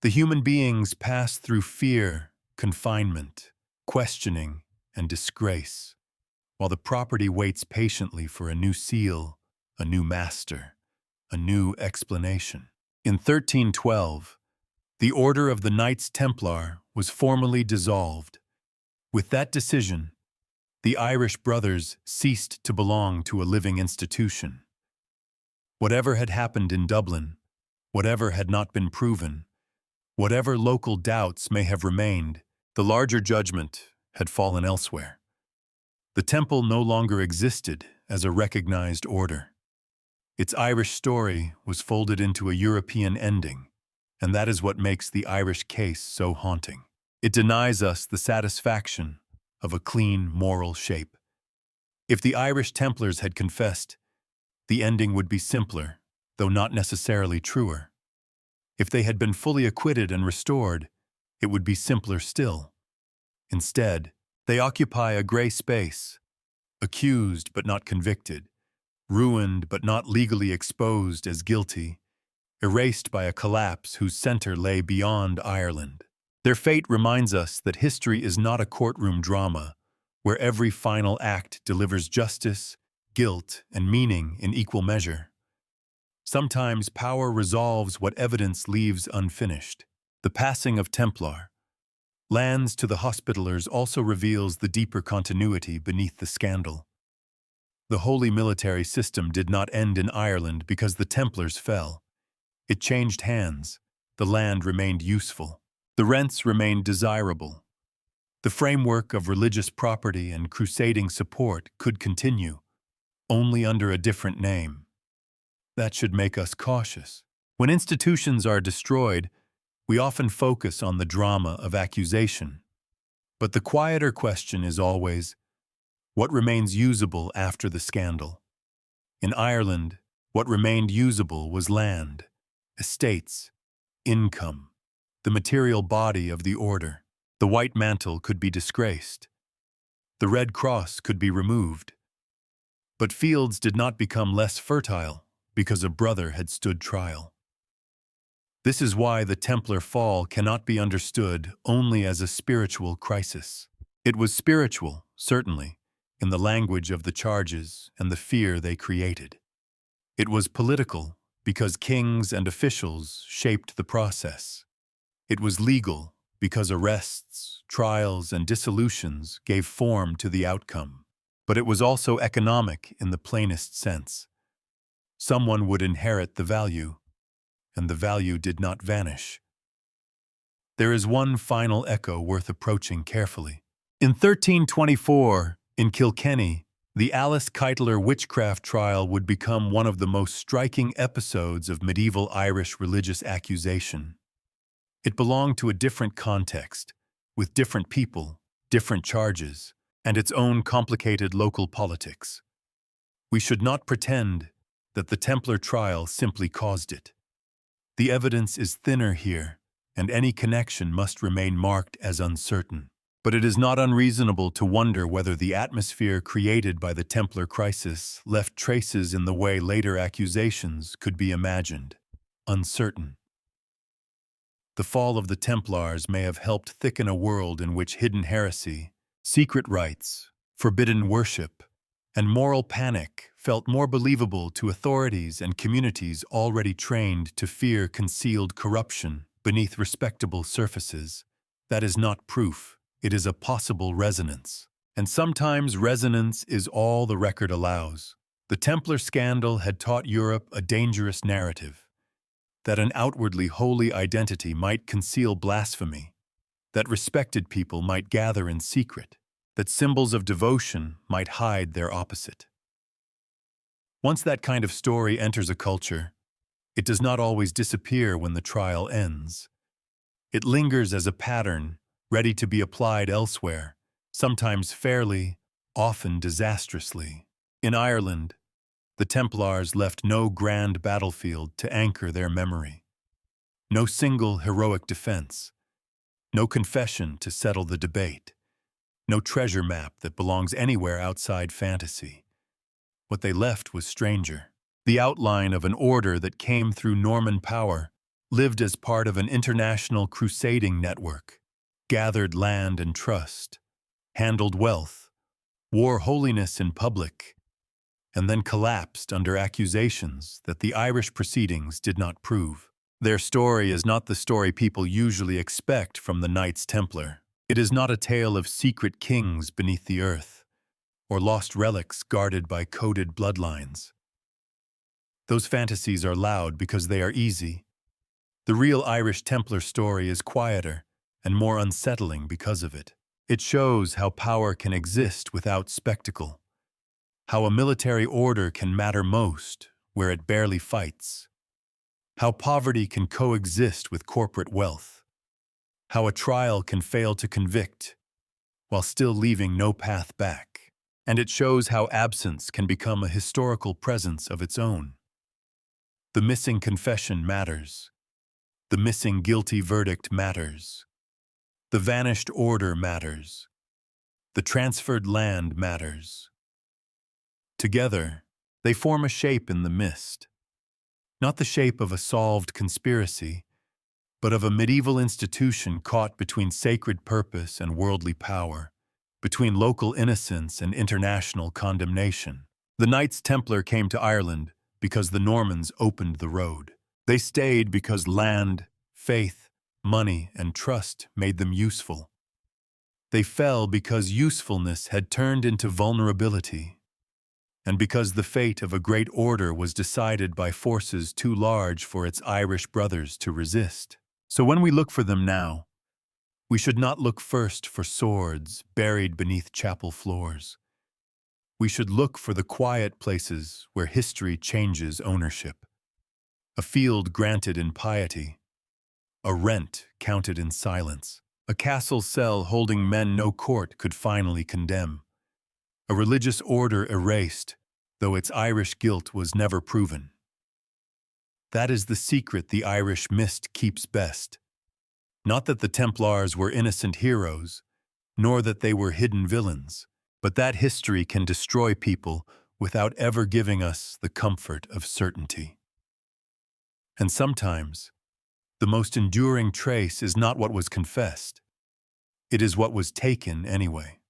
The human beings pass through fear, confinement, questioning, and disgrace, while the property waits patiently for a new seal, a new master, a new explanation. In 1312, the Order of the Knights Templar was formally dissolved. With that decision, the Irish brothers ceased to belong to a living institution. Whatever had happened in Dublin, whatever had not been proven, whatever local doubts may have remained, the larger judgment had fallen elsewhere. The temple no longer existed as a recognized order. Its Irish story was folded into a European ending, and that is what makes the Irish case so haunting. It denies us the satisfaction of a clean moral shape. If the Irish Templars had confessed, the ending would be simpler, though not necessarily truer. If they had been fully acquitted and restored, it would be simpler still. Instead, they occupy a gray space, accused but not convicted, ruined but not legally exposed as guilty, erased by a collapse whose center lay beyond Ireland. Their fate reminds us that history is not a courtroom drama, where every final act delivers justice, guilt, and meaning in equal measure. Sometimes power resolves what evidence leaves unfinished. The passing of Templar lands to the Hospitallers also reveals the deeper continuity beneath the scandal. The holy military system did not end in Ireland because the Templars fell. It changed hands. The land remained useful. The rents remained desirable. The framework of religious property and crusading support could continue, only under a different name. That should make us cautious. When institutions are destroyed, we often focus on the drama of accusation. But the quieter question is always, what remains usable after the scandal? In Ireland, what remained usable was land, estates, income, the material body of the order. The white mantle could be disgraced. The red cross could be removed. But fields did not become less fertile because a brother had stood trial. This is why the Templar fall cannot be understood only as a spiritual crisis. It was spiritual, certainly, in the language of the charges and the fear they created. It was political because kings and officials shaped the process. It was legal because arrests, trials, and dissolutions gave form to the outcome. But it was also economic in the plainest sense. Someone would inherit the value, and the value did not vanish. There is one final echo worth approaching carefully. In 1324, in Kilkenny, The Alice Keitler witchcraft trial would become one of the most striking episodes of medieval Irish religious accusation. It belonged to a different context, with different people, different charges, and its own complicated local politics. We should not pretend that the Templar trial simply caused it. The evidence is thinner here, and any connection must remain marked as uncertain. But it is not unreasonable to wonder whether the atmosphere created by the Templar crisis left traces in the way later accusations could be imagined. Uncertain. The fall of the Templars may have helped thicken a world in which hidden heresy, secret rites, forbidden worship, and moral panic felt more believable to authorities and communities already trained to fear concealed corruption beneath respectable surfaces. That is not proof. It is a possible resonance. And sometimes resonance is all the record allows. The Templar scandal had taught Europe a dangerous narrative, that an outwardly holy identity might conceal blasphemy, that respected people might gather in secret, that symbols of devotion might hide their opposite. Once that kind of story enters a culture, it does not always disappear when the trial ends. It lingers as a pattern, ready to be applied elsewhere, sometimes fairly, often disastrously. In Ireland, the Templars left no grand battlefield to anchor their memory, no single heroic defense, no confession to settle the debate, no treasure map that belongs anywhere outside fantasy. What they left was stranger. The outline of an order that came through Norman power, lived as part of an international crusading network, gathered land and trust, handled wealth, wore holiness in public, and then collapsed under accusations that the Irish proceedings did not prove. Their story is not the story people usually expect from the Knights Templar. It is not a tale of secret kings beneath the earth, or lost relics guarded by coded bloodlines. Those fantasies are loud because they are easy. The real Irish Templar story is quieter and more unsettling because of it. It shows how power can exist without spectacle, how a military order can matter most where it barely fights, how poverty can coexist with corporate wealth, how a trial can fail to convict while still leaving no path back. And it shows how absence can become a historical presence of its own. The missing confession matters. The missing guilty verdict matters. The vanished order matters. The transferred land matters. Together, they form a shape in the mist. Not the shape of a solved conspiracy, but of a medieval institution caught between sacred purpose and worldly power, between local innocence and international condemnation. The Knights Templar came to Ireland because the Normans opened the road. They stayed because land, faith, money, and trust made them useful. They fell because usefulness had turned into vulnerability, and because the fate of a great order was decided by forces too large for its Irish brothers to resist. So when we look for them now, we should not look first for swords buried beneath chapel floors. We should look for the quiet places where history changes ownership. A field granted in piety, a rent counted in silence, a castle cell holding men no court could finally condemn, a religious order erased, though its Irish guilt was never proven. That is the secret the Irish mist keeps best. Not that the Templars were innocent heroes, nor that they were hidden villains, but that history can destroy people without ever giving us the comfort of certainty. And sometimes, the most enduring trace is not what was confessed. It is what was taken anyway.